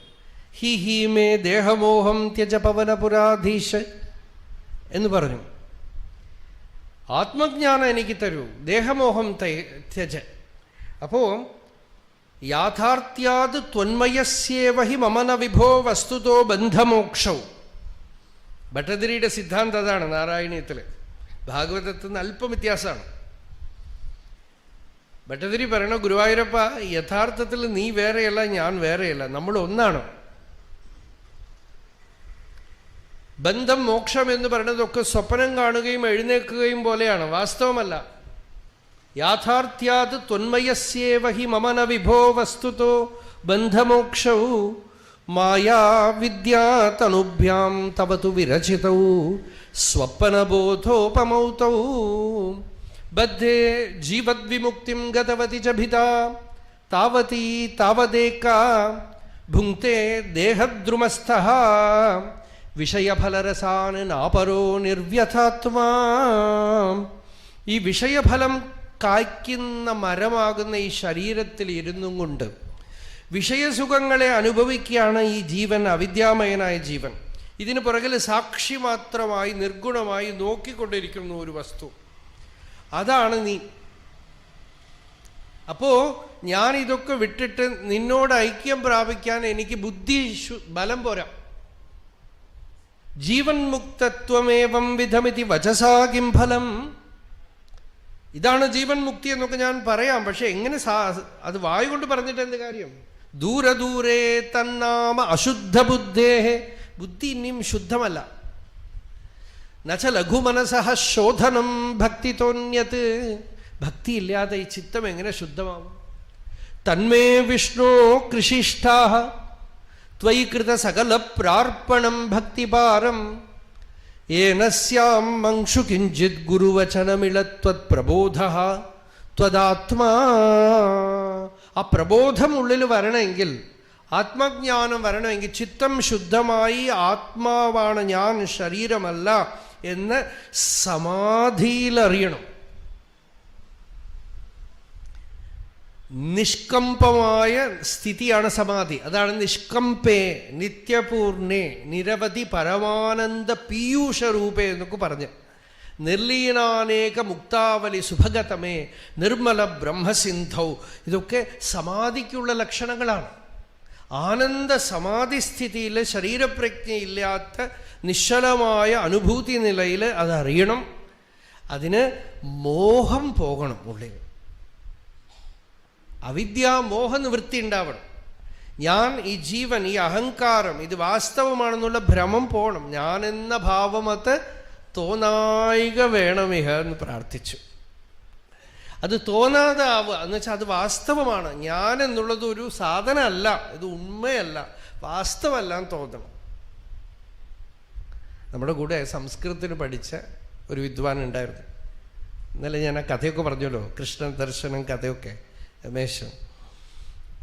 ഹി ഹി മേ ദേഹമോഹം ത്യജ പവനപുരാധീശ് എന്ന് പറഞ്ഞു. ആത്മജ്ഞാനം എനിക്ക് തരൂ, ദേഹമോഹം ത്യജ. അപ്പോൾ യാഥാർത്ഥ്യാത് ത്വന്മയസ്യേവ ഹി മമന വിഭോ വസ്തുതോ ബന്ധമോക്ഷവും. ഭട്ടതിരിയുടെ സിദ്ധാന്തം അതാണ് നാരായണീയത്തിൽ. ഭാഗവതത്തിൽ നിന്ന് അല്പം വ്യത്യാസമാണ്. ഭട്ടതിരി പറയണ, ഗുരുവായൂരപ്പ യഥാർത്ഥത്തിൽ നീ വേറെയല്ല, ഞാൻ വേറെയല്ല, നമ്മൾ ഒന്നാണ്. ബന്ധം മോക്ഷം എന്ന് പറയുന്നതൊക്കെ സ്വപ്നം കാണുകയും എഴുന്നേൽക്കുകയും പോലെയാണ്, വാസ്തവമല്ല. യാഥാർത്ഥ്യാത് ത്വന്മയസ്യേവ ഹി മമന വിഭോ വസ്തുതോ ബന്ധമോക്ഷൗ മായാവിദ്യാ തനുഭ്യാം തവതു വിരചിതൗ സ്വപ്നബോധോപമൗതൗ ബദ്ധേ ജീവദ്വിമുക്തിം ഗതവതി ച ഭിതാ താവതീ താവദേകാ ഭുങ്ക്തേ ദേഹദ്രുമസ്ഥഃ വിഷയഫലരസാൻ നാപരോ നിർവ്യഥാത്മാ. ഈ വിഷയഫലം കായ്ക്കുന്ന മരമാകുന്ന ഈ ശരീരത്തിൽ ഇരുന്നും കൊണ്ട് വിഷയസുഖങ്ങളെ അനുഭവിക്കുകയാണ് ഈ ജീവൻ, അവിദ്യാമയനായ ജീവൻ. ഇതിന് പുറകിൽ സാക്ഷി മാത്രമായി നിർഗുണമായി നോക്കിക്കൊണ്ടിരിക്കുന്ന ഒരു വസ്തു, അതാണ് നീ. അപ്പോ ഞാൻ ഇതൊക്കെ വിട്ടിട്ട് നിന്നോട് ഐക്യം പ്രാപിക്കാൻ എനിക്ക് ബുദ്ധി ബലം പോരാ. ജീവൻ മുക്തത്വമേവം വിധമിതി വചസാ കിം ഫലം. ഇതാണ് ജീവൻ മുക്തി എന്നൊക്കെ ഞാൻ പറയാം, പക്ഷെ എങ്ങനെ അത് വായു കൊണ്ട് പറഞ്ഞിട്ട് എന്ത് കാര്യം? ദൂരെ ദൂരെ തന്നാമ അശുദ്ധ ബുദ്ധേ. ബുദ്ധി ഇനിയും ശുദ്ധമല്ല. നച ലഘുമനസഃ ശോധനം ഭക്തിതോന്യത്. ഭക്തി ഇല്ലാതെ ഈ ചിത്തം എങ്ങനെ ശുദ്ധമാവും? തന്മേ വിഷ്ണോ കൃഷിഷ്ഠാഃ ത്വയി കൃത സകല പ്രാർപ്പണം ഭക്തിപാരം യേന സ്യാം മംക്ഷു കിഞ്ചിത് ഗുരുവചനമിളത്വത് പ്രബോധഃ ത്വദാത്മാ. ആ പ്രബോധം ഉള്ളിൽ വരണമെങ്കിൽ, ആത്മജ്ഞാനം വരണമെങ്കിൽ, ചിത്തം ശുദ്ധമായി ആത്മാവാണ് ഞാൻ, ശരീരമല്ല എന്ന് സമാധിയിലറിയണം. നിഷ്കമ്പമായ സ്ഥിതിയാണ് സമാധി. അതാണ് നിഷ്കമ്പേ നിത്യപൂർണേ നിരവധി പരമാനന്ദ പീയൂഷ രൂപേ എന്നൊക്കെ പറഞ്ഞ്. നിർലീനാനേക മുക്താവലി സുഭഗതമേ നിർമ്മല ബ്രഹ്മസിന്ധൗ. ഇതൊക്കെ സമാധിക്കുള്ള ലക്ഷണങ്ങളാണ്. ആനന്ദ സമാധിസ്ഥിതിയിൽ ശരീരപ്രജ്ഞയില്ലാത്ത നിശ്ചലമായ അനുഭൂതി നിലയിൽ അതറിയണം. അതിന് മോഹം പോകണം ഉള്ളിൽ. അവിദ്യാമോഹനിവൃത്തി ഉണ്ടാവണം. ഞാൻ ഈ ജീവൻ, ഈ അഹങ്കാരം, ഇത് വാസ്തവമാണെന്നുള്ള ഭ്രമം പോകണം. ഞാനെന്ന ഭാവമത് തോന്നായിക വേണമിഹ എന്ന് പ്രാർത്ഥിച്ചു. അത് തോന്നാതെ ആവുക എന്ന് വെച്ചാൽ അത് വാസ്തവമാണ്. ഞാൻ എന്നുള്ളത് ഒരു സാധനമല്ല, ഇത് ഉണ്മയല്ല, വാസ്തവമല്ല എന്ന് തോന്നണം. നമ്മുടെ കൂടെ സംസ്കൃതത്തിന് പഠിച്ച ഒരു വിദ്വാൻ ഉണ്ടായിരുന്നു. ഇന്നലെ ഞാൻ ആ കഥയൊക്കെ പറഞ്ഞല്ലോ, കൃഷ്ണ ദർശനം കഥയൊക്കെ. രമേശൻ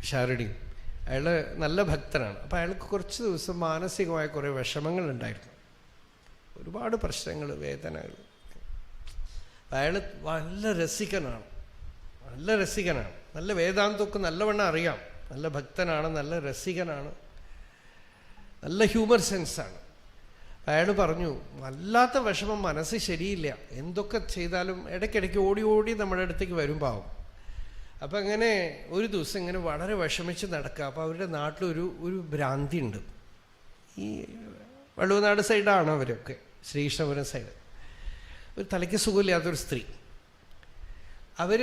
ഷാരടി. അയാൾ നല്ല ഭക്തനാണ്. അപ്പോൾ അയാൾക്ക് കുറച്ച് ദിവസം മാനസികമായ കുറേ വിഷമങ്ങളുണ്ടായിരുന്നു, ഒരുപാട് പ്രശ്നങ്ങൾ, വേദനകൾ. അയാൾ നല്ല രസികനാണ്, നല്ല വേദാന്തമൊക്കെ നല്ലവണ്ണം അറിയാം, നല്ല ഭക്തനാണ്, നല്ല രസികനാണ്, നല്ല ഹ്യൂമർ സെൻസാണ്. അയാൾ പറഞ്ഞു, വല്ലാത്ത വിഷമം, മനസ്സ് ശരിയില്ല, എന്തൊക്കെ ചെയ്താലും ഇടയ്ക്കിടയ്ക്ക് ഓടി ഓടി നമ്മുടെ അടുത്തേക്ക് വരും പാവം. അപ്പം അങ്ങനെ ഒരു ദിവസം ഇങ്ങനെ വളരെ വിഷമിച്ച് നടക്കുക. അപ്പോൾ അവരുടെ നാട്ടിലൊരു ഭ്രാന്തി ഉണ്ട്. ഈ വള്ളുവനാട് സൈഡാണ് അവരൊക്കെ, ശ്രീകൃഷ്ണപുരം സൈഡ്. ഒരു തലയ്ക്ക് സുഖമില്ലാത്തൊരു സ്ത്രീ. അവർ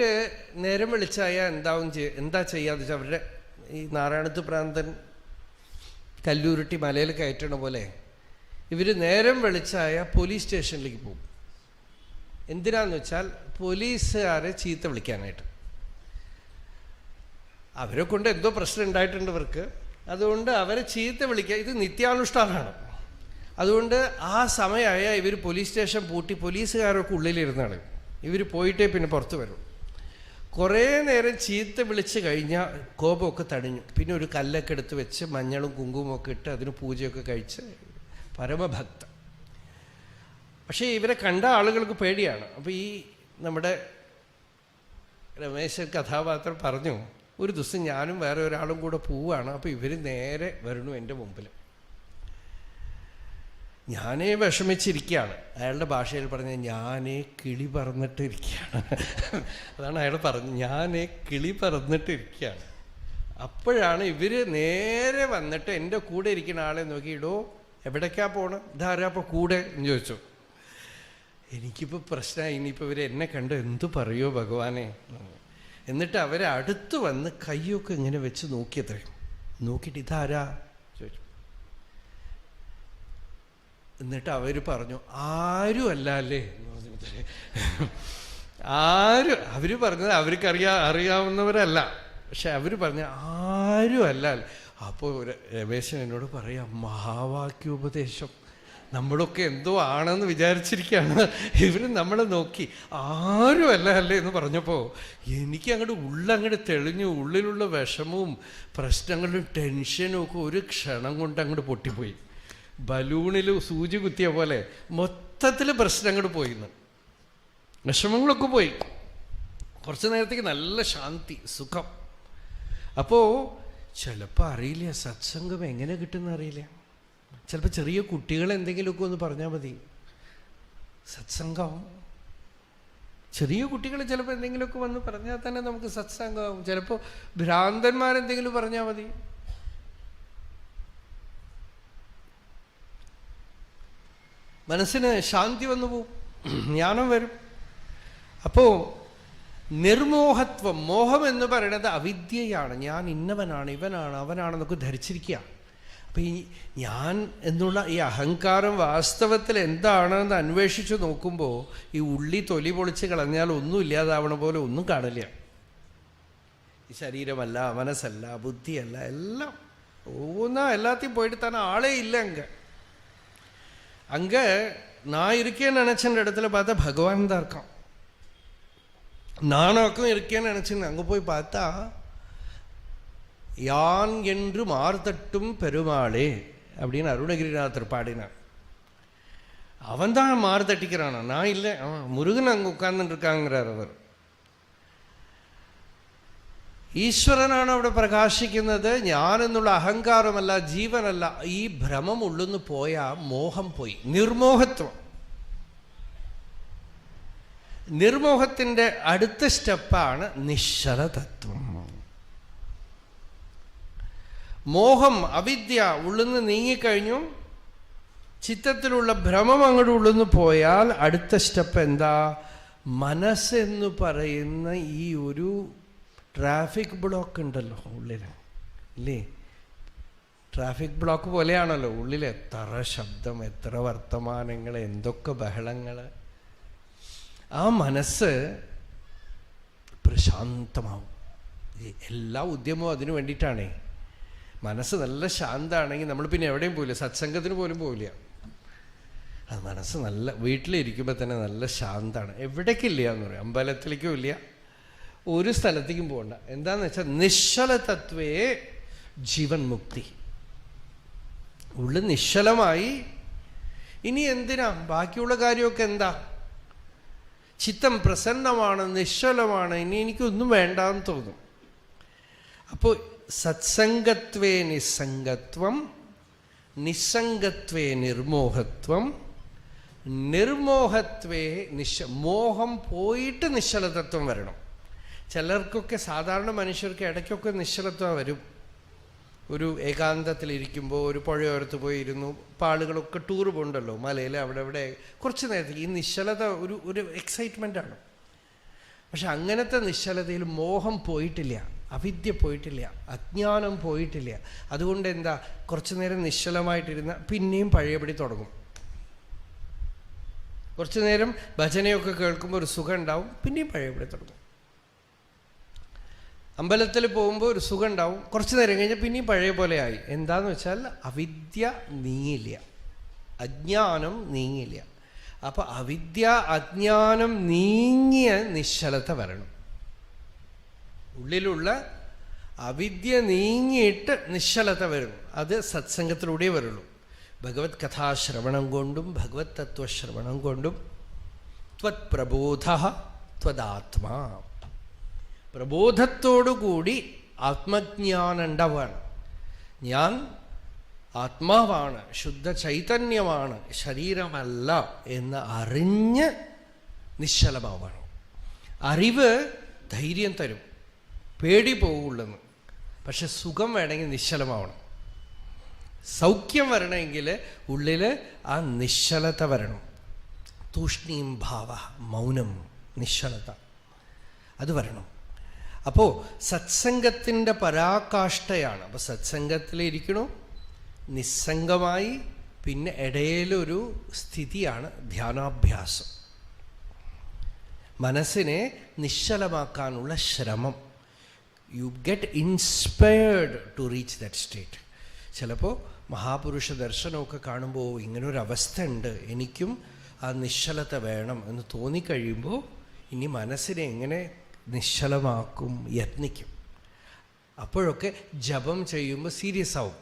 നേരം വിളിച്ചായ എന്താ ചെയ്യാന്ന് വെച്ചാൽ, അവരുടെ ഈ നാരായണത്ത് പ്രാന്തൻ കല്ലൂരുട്ടി മലയിൽ കയറ്റണ പോലെ ഇവർ നേരം വെളിച്ചായ പോലീസ് സ്റ്റേഷനിലേക്ക് പോകും. എന്തിനാന്ന് വെച്ചാൽ പോലീസുകാരെ ചീത്ത വിളിക്കാനായിട്ട്. അവരെ കൊണ്ട് എന്തോ പ്രശ്നം ഉണ്ടായിട്ടുണ്ട് ഇവർക്ക്, അതുകൊണ്ട് അവരെ ചീത്ത വിളിക്കുക. ഇത് നിത്യാനുഷ്ഠാനമാണ്. അതുകൊണ്ട് ആ സമയമായ ഇവർ പോലീസ് സ്റ്റേഷൻ പൂട്ടി പോലീസുകാരൊക്കെ ഉള്ളിലിരുന്നാണ്. ഇവർ പോയിട്ടേ പിന്നെ പുറത്ത് വരും. കുറേ നേരം ചീത്ത വിളിച്ച് കഴിഞ്ഞാൽ കോപമൊക്കെ തണിഞ്ഞു. പിന്നെ ഒരു കല്ലൊക്കെ എടുത്ത് വെച്ച് മഞ്ഞളും കുങ്കുമൊക്കെ ഇട്ട് അതിന് പൂജയൊക്കെ കഴിച്ച് പരമഭക്ത. പക്ഷേ ഇവരെ കണ്ട ആളുകൾക്ക് പേടിയാണ്. അപ്പോൾ ഈ നമ്മുടെ രമേശൻ കഥാപാത്രം പറഞ്ഞു, ഒരു ദിവസം ഞാനും വേറെ ഒരാളും കൂടെ പോവുകയാണ്. അപ്പോൾ ഇവർ നേരെ വരണു എൻ്റെ മുമ്പിൽ. ഞാനേ വിഷമിച്ചിരിക്കുകയാണ്. അയാളുടെ ഭാഷയിൽ പറഞ്ഞ ഞാനേ കിളി പറന്നിട്ടിരിക്കുകയാണ്. അതാണ് അയാൾ പറഞ്ഞു, ഞാനേ കിളി പറന്നിട്ടിരിക്കുകയാണ്. അപ്പോഴാണ് ഇവർ നേരെ വന്നിട്ട് എൻ്റെ കൂടെ ഇരിക്കുന്ന ആളെ നോക്കിയിടോ എവിടേക്കാ പോകണം, ഇതാരാ അപ്പോൾ കൂടെ എന്ന് ചോദിച്ചു. എനിക്കിപ്പോൾ പ്രശ്നമായി, ഇനിയിപ്പോൾ ഇവർ എന്നെ കണ്ട് എന്തു പറയുമോ ഭഗവാനെ. എന്നിട്ട് അവരെ അടുത്ത് വന്ന് കയ്യൊക്കെ ഇങ്ങനെ വെച്ച് നോക്കിയത്രേ. നോക്കിയിട്ട് ഇതാരാ ചോദിച്ചു. എന്നിട്ട് അവർ പറഞ്ഞു, ആരും അല്ല അല്ലേ എന്ന് പറഞ്ഞു. അവർ പറഞ്ഞത് അറിയാവുന്നവരല്ല, പക്ഷെ അവർ പറഞ്ഞ ആരും അല്ല. അപ്പോൾ രമേശൻ എന്നോട് പറയാം, മഹാവാക്യോപദേശം, നമ്മളൊക്കെ എന്തോ ആണെന്ന് വിചാരിച്ചിരിക്കുകയാണ്. ഇവർ നമ്മളെ നോക്കി ആരും അല്ലേ എന്ന് പറഞ്ഞപ്പോൾ എനിക്ക് ഉള്ളങ്ങോട്ട് തെളിഞ്ഞു. ഉള്ളിലുള്ള വിഷമവും പ്രശ്നങ്ങളും ടെൻഷനും ഒക്കെ ഒരു ക്ഷണം കൊണ്ട് അങ്ങോട്ട് പൊട്ടിപ്പോയി. ബലൂണിൽ സൂചി കുത്തിയ പോലെ മൊത്തത്തിൽ പ്രശ്നം അങ്ങോട്ട് പോയിന്ന്, വിഷമങ്ങളൊക്കെ പോയി. കുറച്ച് നേരത്തേക്ക് നല്ല ശാന്തി, സുഖം. അപ്പോൾ ചിലപ്പോൾ അറിയില്ല സത്സംഗം എങ്ങനെ കിട്ടുമെന്ന് അറിയില്ല. ചിലപ്പോൾ ചെറിയ കുട്ടികളെന്തെങ്കിലുമൊക്കെ ഒന്ന് പറഞ്ഞാൽ മതി, സത്സംഗമാവും. ചെറിയ കുട്ടികൾ ചിലപ്പോൾ എന്തെങ്കിലുമൊക്കെ വന്ന് പറഞ്ഞാൽ തന്നെ നമുക്ക് സത്സംഗമാവും. ചിലപ്പോൾ ഭ്രാന്തന്മാരെന്തെങ്കിലും പറഞ്ഞാൽ മതി. മനസ്സിന് ശാന്തി വന്നു പോവും, ജ്ഞാനം വരും. അപ്പോൾ നിർമോഹത്വം, മോഹം എന്ന് പറയുന്നത് അവിദ്യയാണ്. ഞാൻ ഇന്നവനാണ്, ഇവനാണ്, അവനാണെന്നൊക്കെ ധരിച്ചിരിക്കുക. അപ്പം ഈ ഞാൻ എന്നുള്ള ഈ അഹങ്കാരം വാസ്തവത്തിൽ എന്താണെന്ന് അന്വേഷിച്ച് നോക്കുമ്പോൾ ഈ ഉള്ളി തൊലി പൊളിച്ച് കളഞ്ഞാൽ ഒന്നും ഇല്ലാതാവണ പോലെ ഒന്നും കാണില്ല. ഈ ശരീരമല്ല, മനസ്സല്ല, ബുദ്ധിയല്ല, എല്ലാം എല്ലാத்தையும் പോയിട്ട് തന്നെ ஆளே இல்லை. அங்கே நான் இருக்கேன்னு நினச்ச இடத்துல பார்த்தா பகவான் தான் இருக்கான். நானாக்கும் இருக்கேன்னு நினச்சின்னு அங்கே போய் பார்த்தா யான் என்று மார்த்தட்டும் பெருமாளே அப்படின்னு அருணகிரிநாதர் பாடினார். அவன் தான் மார்த்தட்டிக்கிறானா, நான் இல்லை. அவன் முருகன் அங்கே உட்கார்ந்துட்டு இருக்காங்கிறார் அவர். ഈശ്വരനാണ് അവിടെ പ്രകാശിക്കുന്നത്. ഞാനെന്നുള്ള അഹങ്കാരമല്ല, ജീവനല്ല. ഈ ഭ്രമം ഉള്ളുന്ന് പോയാൽ മോഹം പോയി. നിർമോഹത്വം. നിർമോഹത്തിൻ്റെ അടുത്ത സ്റ്റെപ്പാണ് നിശ്ചലതത്വം. മോഹം, അവിദ്യ ഉള്ളുന്ന് നീങ്ങിക്കഴിഞ്ഞു, ചിത്തത്തിലുള്ള ഭ്രമം അങ്ങോട്ട് ഉള്ളുന്ന് പോയാൽ അടുത്ത സ്റ്റെപ്പ് എന്താ? മനസ്സെന്ന് പറയുന്ന ഈ ഒരു ട്രാഫിക് ബ്ലോക്ക് ഉണ്ടല്ലോ ഉള്ളിൽ, ഇല്ലേ? ട്രാഫിക് ബ്ലോക്ക് പോലെയാണല്ലോ ഉള്ളിൽ. എത്ര ശബ്ദം, എത്ര വർത്തമാനങ്ങൾ, എന്തൊക്കെ ബഹളങ്ങൾ. ആ മനസ്സ് പ്രശാന്തമാവും. എല്ലാ ഉദ്യമവും അതിനു വേണ്ടിയിട്ടാണേ. മനസ്സ് നല്ല ശാന്തമാണെങ്കിൽ നമ്മൾ പിന്നെ എവിടെയും പോവില്ല, സത്സംഗത്തിന് പോലും പോവില്ല. അത് മനസ്സ് നല്ല വീട്ടിലിരിക്കുമ്പോൾ തന്നെ നല്ല ശാന്തമാണ്. എവിടേക്കില്ല എന്ന് പറയും, അമ്പലത്തിലേക്കും ഇല്ല, ഒരു സ്ഥലത്തേക്കും പോകണ്ട. എന്താന്ന് വെച്ചാൽ നിശ്ചല തത്വേ ജീവൻ മുക്തി. ഉള്ളിൽ നിശ്ചലമായി ഇനി എന്തിനാ ബാക്കിയുള്ള കാര്യമൊക്കെ എന്താ? ചിത്തം പ്രസന്നമാണ്, നിശ്ചലമാണ്, ഇനി എനിക്കൊന്നും വേണ്ടാന്ന് തോന്നും. അപ്പോൾ സത്സംഗത്വേ നിസ്സംഗത്വം, നിസ്സംഗത്വേ നിർമോഹത്വം, നിർമോഹത്വേ മോഹം പോയിട്ട് നിശ്ചലതത്വം വരണം. ചിലർക്കൊക്കെ സാധാരണ മനുഷ്യർക്ക് ഇടയ്ക്കൊക്കെ നിശ്ചലത്വം വരും. ഒരു ഏകാന്തത്തിലിരിക്കുമ്പോൾ ഒരു പുഴയോരത്ത് പോയിരുന്നു, ഇപ്പോൾ ആളുകളൊക്കെ ടൂർ പോകുന്നുണ്ടല്ലോ മലയിൽ, അവിടെ ഇവിടെ കുറച്ച് നേരത്തേക്ക് ഈ നിശ്ചലത ഒരു എക്സൈറ്റ്മെൻ്റാണ്. പക്ഷെ അങ്ങനത്തെ നിശ്ചലതയിൽ മോഹം പോയിട്ടില്ല, അവിദ്യ പോയിട്ടില്ല, അജ്ഞാനം പോയിട്ടില്ല. അതുകൊണ്ട് എന്താ, കുറച്ചു നേരം നിശ്ചലമായിട്ടിരുന്ന പിന്നെയും പഴയപടി തുടങ്ങും. കുറച്ചു നേരം ഭജനയൊക്കെ കേൾക്കുമ്പോൾ ഒരു സുഖം ഉണ്ടാവും, പിന്നെയും പഴയപടി തുടങ്ങും. അമ്പലത്തിൽ പോകുമ്പോൾ ഒരു സുഖം ഉണ്ടാവും, കുറച്ചു നേരം കഴിഞ്ഞാൽ പിന്നെയും പഴയ പോലെ ആയി. എന്താന്ന് വെച്ചാൽ അവിദ്യ നീങ്ങില്ല, അജ്ഞാനം നീങ്ങില്ല. അപ്പൊ അവിദ്യ അജ്ഞാനം നീങ്ങിയ നിശ്ചലത വരണം. ഉള്ളിലുള്ള അവിദ്യ നീങ്ങിയിട്ട് നിശ്ചലത വരും. അത് സത്സംഗത്തിലൂടെ വരുള്ളൂ. ഭഗവത് കഥാശ്രവണം കൊണ്ടും ഭഗവത് തത്വശ്രവണം കൊണ്ടും. ത്വത് പ്രബോധ ത്വദാത്മാ, പ്രബോധത്തോടുകൂടി ആത്മജ്ഞാനം ഉണ്ടാവുകയാണ്. ഞാൻ ആത്മാവാണ്, ശുദ്ധ ചൈതന്യമാണ്, ശരീരമല്ല എന്ന് അറിഞ്ഞ് നിശ്ചലമാവണം. അറിവ് ധൈര്യം തരും, പേടി പോവുള്ളെന്ന്. പക്ഷെ സുഖം വേണമെങ്കിൽ നിശ്ചലമാവണം. സൗഖ്യം വരണമെങ്കിൽ ഉള്ളിൽ ആ നിശ്ചലത വരണം. തൂഷ്ണീം ഭാവ, മൗനം, നിശ്ചലത, അത് വരണം. അപ്പോൾ സത്സംഗത്തിൻ്റെ പരാകാഷ്ഠയാണ്. അപ്പോൾ സത്സംഗത്തിലിരിക്കണോ, നിസ്സംഗമായി, പിന്നെ ഇടയിലൊരു സ്ഥിതിയാണ് ധ്യാനാഭ്യാസം. മനസ്സിനെ നിശ്ചലമാക്കാനുള്ള ശ്രമം. You get inspired to reach that state. ചിലപ്പോൾ മഹാപുരുഷ ദർശനമൊക്കെ കാണുമ്പോൾ ഇങ്ങനൊരവസ്ഥ ഉണ്ട്, എനിക്കും ആ നിശ്ചലത വേണം എന്ന് തോന്നിക്കഴിയുമ്പോൾ ഇനി മനസ്സിനെ എങ്ങനെ നിശ്ചലമാക്കും യത്നിക്കും. അപ്പോഴൊക്കെ ജപം ചെയ്യുമ്പോൾ സീരിയസ് ആവും.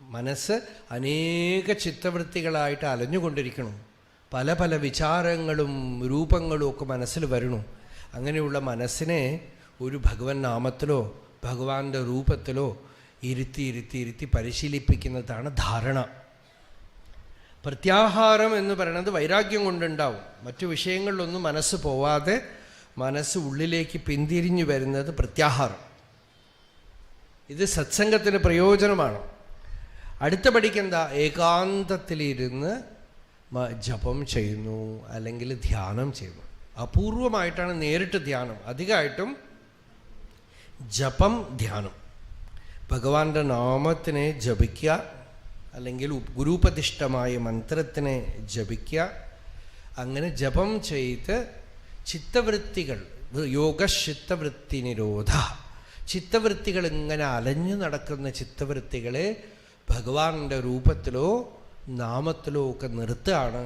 മനസ്സ് അനേക ചിത്തവൃത്തികളായിട്ട് അലഞ്ഞുകൊണ്ടിരിക്കണം. പല പല വിചാരങ്ങളും രൂപങ്ങളും ഒക്കെ മനസ്സിൽ വരണു. അങ്ങനെയുള്ള മനസ്സിനെ ഒരു ഭഗവൻ നാമത്തിലോ ഭഗവാന്റെ രൂപത്തിലോ ഇരുത്തി പരിശീലിപ്പിക്കുന്നതാണ് ധാരണ. പ്രത്യാഹാരം എന്ന് പറയുന്നത് വൈരാഗ്യം കൊണ്ടുണ്ടാവും. മറ്റു വിഷയങ്ങളിലൊന്നും മനസ്സ് പോവാതെ മനസ്സ് ഉള്ളിലേക്ക് പിന്തിരിഞ്ഞു വരുന്നത് പ്രത്യാഹാരം. ഇത് സത്സംഗത്തിന് പ്രയോജനമാണ്. അടുത്ത പടിക്കെന്താ, ഏകാന്തത്തിലിരുന്ന് ജപം ചെയ്യുന്നു, അല്ലെങ്കിൽ ധ്യാനം ചെയ്യുന്നു. അപൂർവമായിട്ടാണ് നേരിട്ട് ധ്യാനം, അധികമായിട്ടും ജപം, ധ്യാനം. ഭഗവാന്റെ നാമത്തിനെ ജപിക്കുക, അല്ലെങ്കിൽ ഗുരുപതിഷ്ഠമായ മന്ത്രത്തിനെ ജപിക്കുക. അങ്ങനെ ജപം ചെയ്ത് ചിത്തവൃത്തികൾ, യോഗചിത്തവൃത്തി നിരോധ, ചിത്തവൃത്തികൾ ഇങ്ങനെ അലഞ്ഞു നടക്കുന്ന ചിത്തവൃത്തികളെ ഭഗവാന്റെ രൂപത്തിലോ നാമത്തിലോ ഒക്കെ നിർത്തുകയാണ്,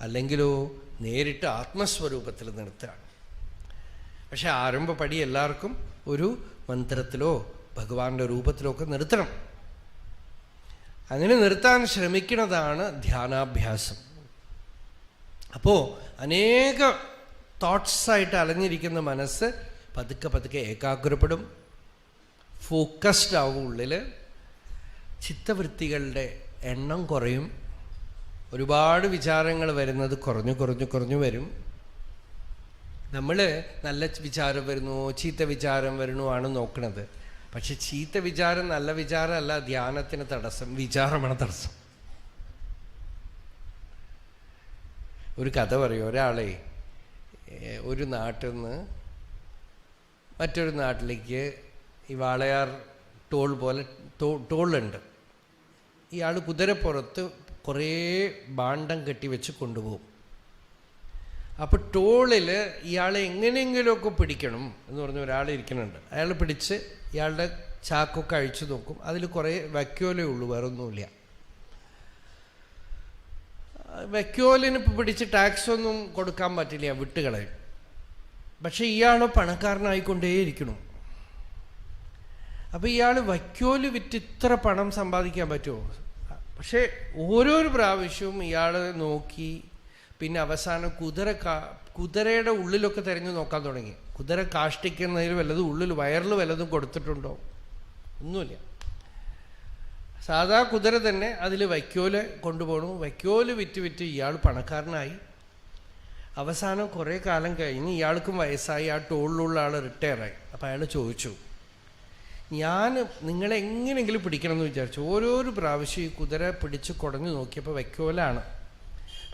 അല്ലെങ്കിലോ നേരിട്ട് ആത്മസ്വരൂപത്തിൽ നിർത്തുകയാണ്. പക്ഷെ ആരംഭപ്പടി എല്ലാവർക്കും ഒരു മന്ത്രത്തിലോ ഭഗവാന്റെ രൂപത്തിലോ ഒക്കെ നിർത്തണം. അങ്ങനെ നിർത്താൻ ശ്രമിക്കുന്നതാണ് ധ്യാനാഭ്യാസം. അപ്പോൾ അനേക തോട്ട്സായിട്ട് അലഞ്ഞിരിക്കുന്ന മനസ്സ് പതുക്കെ പതുക്കെ ഏകാഗ്രപ്പെടും, ഫോക്കസ്ഡ് ആവും. ഉള്ളിൽ ചിത്തവൃത്തികളുടെ എണ്ണം കുറയും. ഒരുപാട് വിചാരങ്ങൾ വരുന്നത് കുറഞ്ഞു വരും. നമ്മൾ നല്ല വിചാരം വരുന്നു, ചീത്ത വിചാരം വരുന്നു ആണ് നോക്കണത്. പക്ഷെ ചീത്ത വിചാരം നല്ല വിചാരമല്ല ധ്യാനത്തിന് തടസ്സം, വിചാരമാണ് തടസ്സം. ഒരു കഥ പറയും. ഒരാളെ ഒരു നാട്ടിൽ നിന്ന് മറ്റൊരു നാട്ടിലേക്ക് ഈ വാളയാർ ടോൾ പോലെ ടോളുണ്ട്. ഇയാൾ കുതിരപ്പുറത്ത് കുറേ ഭാണ്ഡം കെട്ടിവെച്ച് കൊണ്ടുപോകും. അപ്പോൾ ടോളിൽ ഇയാളെ എങ്ങനെയെങ്കിലുമൊക്കെ പിടിക്കണം എന്ന് പറഞ്ഞ ഒരാൾ ഇരിക്കുന്നുണ്ട്. അയാൾ പിടിച്ച് ഇയാളുടെ ചാക്കൊക്കെ അഴിച്ചു നോക്കും. അതിൽ കുറേ വൈക്കോലേ ഉള്ളൂ, വേറെ ഒന്നുമില്ല. വൈക്കോലിന് പിടിച്ച് ടാക്സ് ഒന്നും കൊടുക്കാൻ പറ്റില്ല, വിട്ടുകളയും. പക്ഷെ ഇയാൾ പണക്കാരനായിക്കൊണ്ടേയിരിക്കണം. അപ്പം ഇയാൾ വൈക്കോല് വിറ്റ് ഇത്ര പണം സമ്പാദിക്കാൻ പറ്റുമോ? പക്ഷെ ഓരോരോ പ്രാവശ്യവും ഇയാൾ നോക്കി, പിന്നെ അവസാനം കുതിരയുടെ ഉള്ളിലൊക്കെ തിരഞ്ഞു നോക്കാൻ തുടങ്ങി. കുതിര കാഷ്ടിക്കുന്നതിൽ വല്ലതും ഉള്ളിൽ വയറിൽ വല്ലതും കൊടുത്തിട്ടുണ്ടോ? ഒന്നുമില്ല. സാധാ കുതിര തന്നെ അതിൽ വൈക്കോല് കൊണ്ടുപോകണം. വൈക്കോല് വിറ്റ് വിറ്റ് ഇയാൾ പണക്കാരനായി. അവസാനം കുറേ കാലം കഴിഞ്ഞ് ഇയാൾക്കും വയസ്സായി, ആ ടോളിലുള്ള ആൾ റിട്ടയറായി. അപ്പം അയാൾ ചോദിച്ചു, ഞാൻ നിങ്ങളെ എങ്ങനെയെങ്കിലും പിടിക്കണമെന്ന് വിചാരിച്ചു. ഓരോരോ പ്രാവശ്യം ഈ കുതിര പിടിച്ച് കുടഞ്ഞു നോക്കിയപ്പോൾ വൈക്കോലാണ്.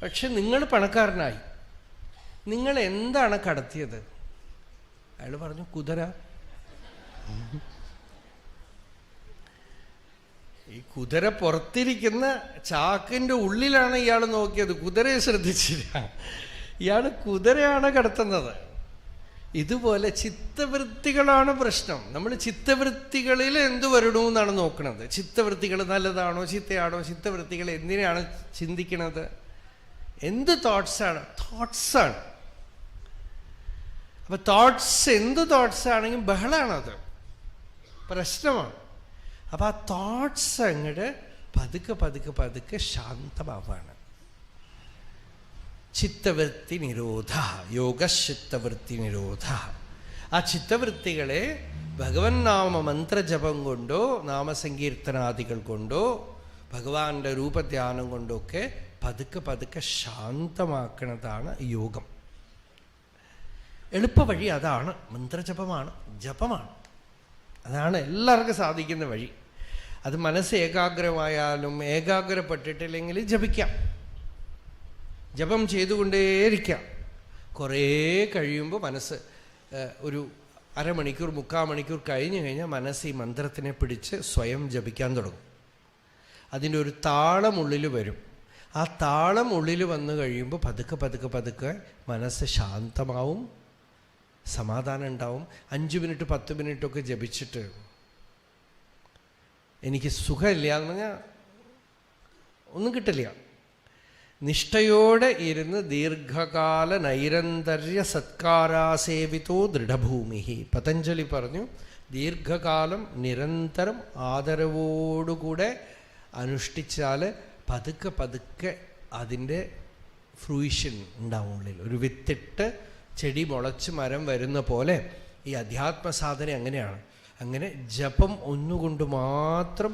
പക്ഷെ നിങ്ങൾ പണക്കാരനായി, നിങ്ങൾ എന്താണ് കടത്തിയത്? അയാൾ പറഞ്ഞു, കുതിര. ഈ കുതിര പുറത്തിരിക്കുന്ന ചാക്കിൻ്റെ ഉള്ളിലാണ് ഇയാൾ നോക്കിയത്, കുതിരയെ ശ്രദ്ധിച്ചില്ല. ഇയാൾ കുതിരയാണ് കടത്തുന്നത്. ഇതുപോലെ ചിത്തവൃത്തികളാണ് പ്രശ്നം. നമ്മൾ ചിത്തവൃത്തികളിൽ എന്തു വരണു എന്നാണ് നോക്കുന്നത്. ചിത്തവൃത്തികൾ നല്ലതാണോ ചീത്തയാണോ? ചിത്തവൃത്തികൾ എന്തിനാണ് ചിന്തിക്കുന്നത്? എന്ത് തോട്ട്സാണ്? തോട്ട്സാണ്. അപ്പൊ തോട്ട്സ് എന്ത് തോട്ട്സ് ആണെങ്കിലും ബഹളാണത്, പ്രശ്നമാണ്. അപ്പൊ ആ തോട്ട്സ് അങ്ങോട്ട് പതുക്കെ പതുക്കെ പതുക്കെ ശാന്തമാവാണ്. ചിത്തവൃത്തി നിരോധ, യോഗചിത്തവൃത്തി നിരോധ. ആ ചിത്തവൃത്തികളെ ഭഗവൻ നാമ മന്ത്രജപം കൊണ്ടോ നാമസങ്കീർത്തനാദികൾ കൊണ്ടോ ഭഗവാന്റെ രൂപധ്യാനം കൊണ്ടൊക്കെ പതുക്കെ പതുക്കെ ശാന്തമാക്കുന്നതാണ് യോഗം. എളുപ്പവഴി അതാണ്. മന്ത്രജപമാണ്, ജപമാണ്. അതാണ് എല്ലാവർക്കും സാധിക്കുന്ന വഴി. അത് മനസ്സ് ഏകാഗ്രമായാലും ഏകാഗ്രപ്പെട്ടിട്ടില്ലെങ്കിൽ ജപിക്കാം, ജപം ചെയ്തുകൊണ്ടേയിരിക്കാം. കുറേ കഴിയുമ്പോൾ മനസ്സ് ഒരു അരമണിക്കൂർ 3/4 മണിക്കൂർ കഴിഞ്ഞ് കഴിഞ്ഞാൽ മനസ്സ് ഈ മന്ത്രത്തിനെ പിടിച്ച് സ്വയം ജപിക്കാൻ തുടങ്ങും. അതിൻ്റെ ഒരു താളം ഉള്ളിൽ വരും. ആ താളം ഉള്ളിൽ വന്നു കഴിയുമ്പോൾ പതുക്കെ പതുക്കെ പതുക്കെ മനസ്സ് ശാന്തമാവും, സമാധാനം ഉണ്ടാവും. 5 മിനിറ്റ് 10 മിനിറ്റൊക്കെ ജപിച്ചിട്ട് എനിക്ക് സുഖമില്ല എന്ന് പറഞ്ഞാൽ ഒന്നും കിട്ടില്ല. നിഷ്ഠയോടെ ഇരുന്ന് ദീർഘകാല നൈരന്തര്യ സത്കാരാസേവിതോ ദൃഢഭൂമി. പതഞ്ജലി പറഞ്ഞു, ദീർഘകാലം നിരന്തരം ആദരവോടുകൂടെ അനുഷ്ഠിച്ചാൽ പതുക്കെ പതുക്കെ അതിൻ്റെ ഫ്രൂയിഷൻ ഉണ്ടാവും ഉള്ളിൽ. ഒരു വിത്തിട്ട് ചെടി മുളച്ച് മരം വരുന്ന പോലെ ഈ അധ്യാത്മ സാധന അങ്ങനെയാണ്. അങ്ങനെ ജപം ഒന്നുകൊണ്ട് മാത്രം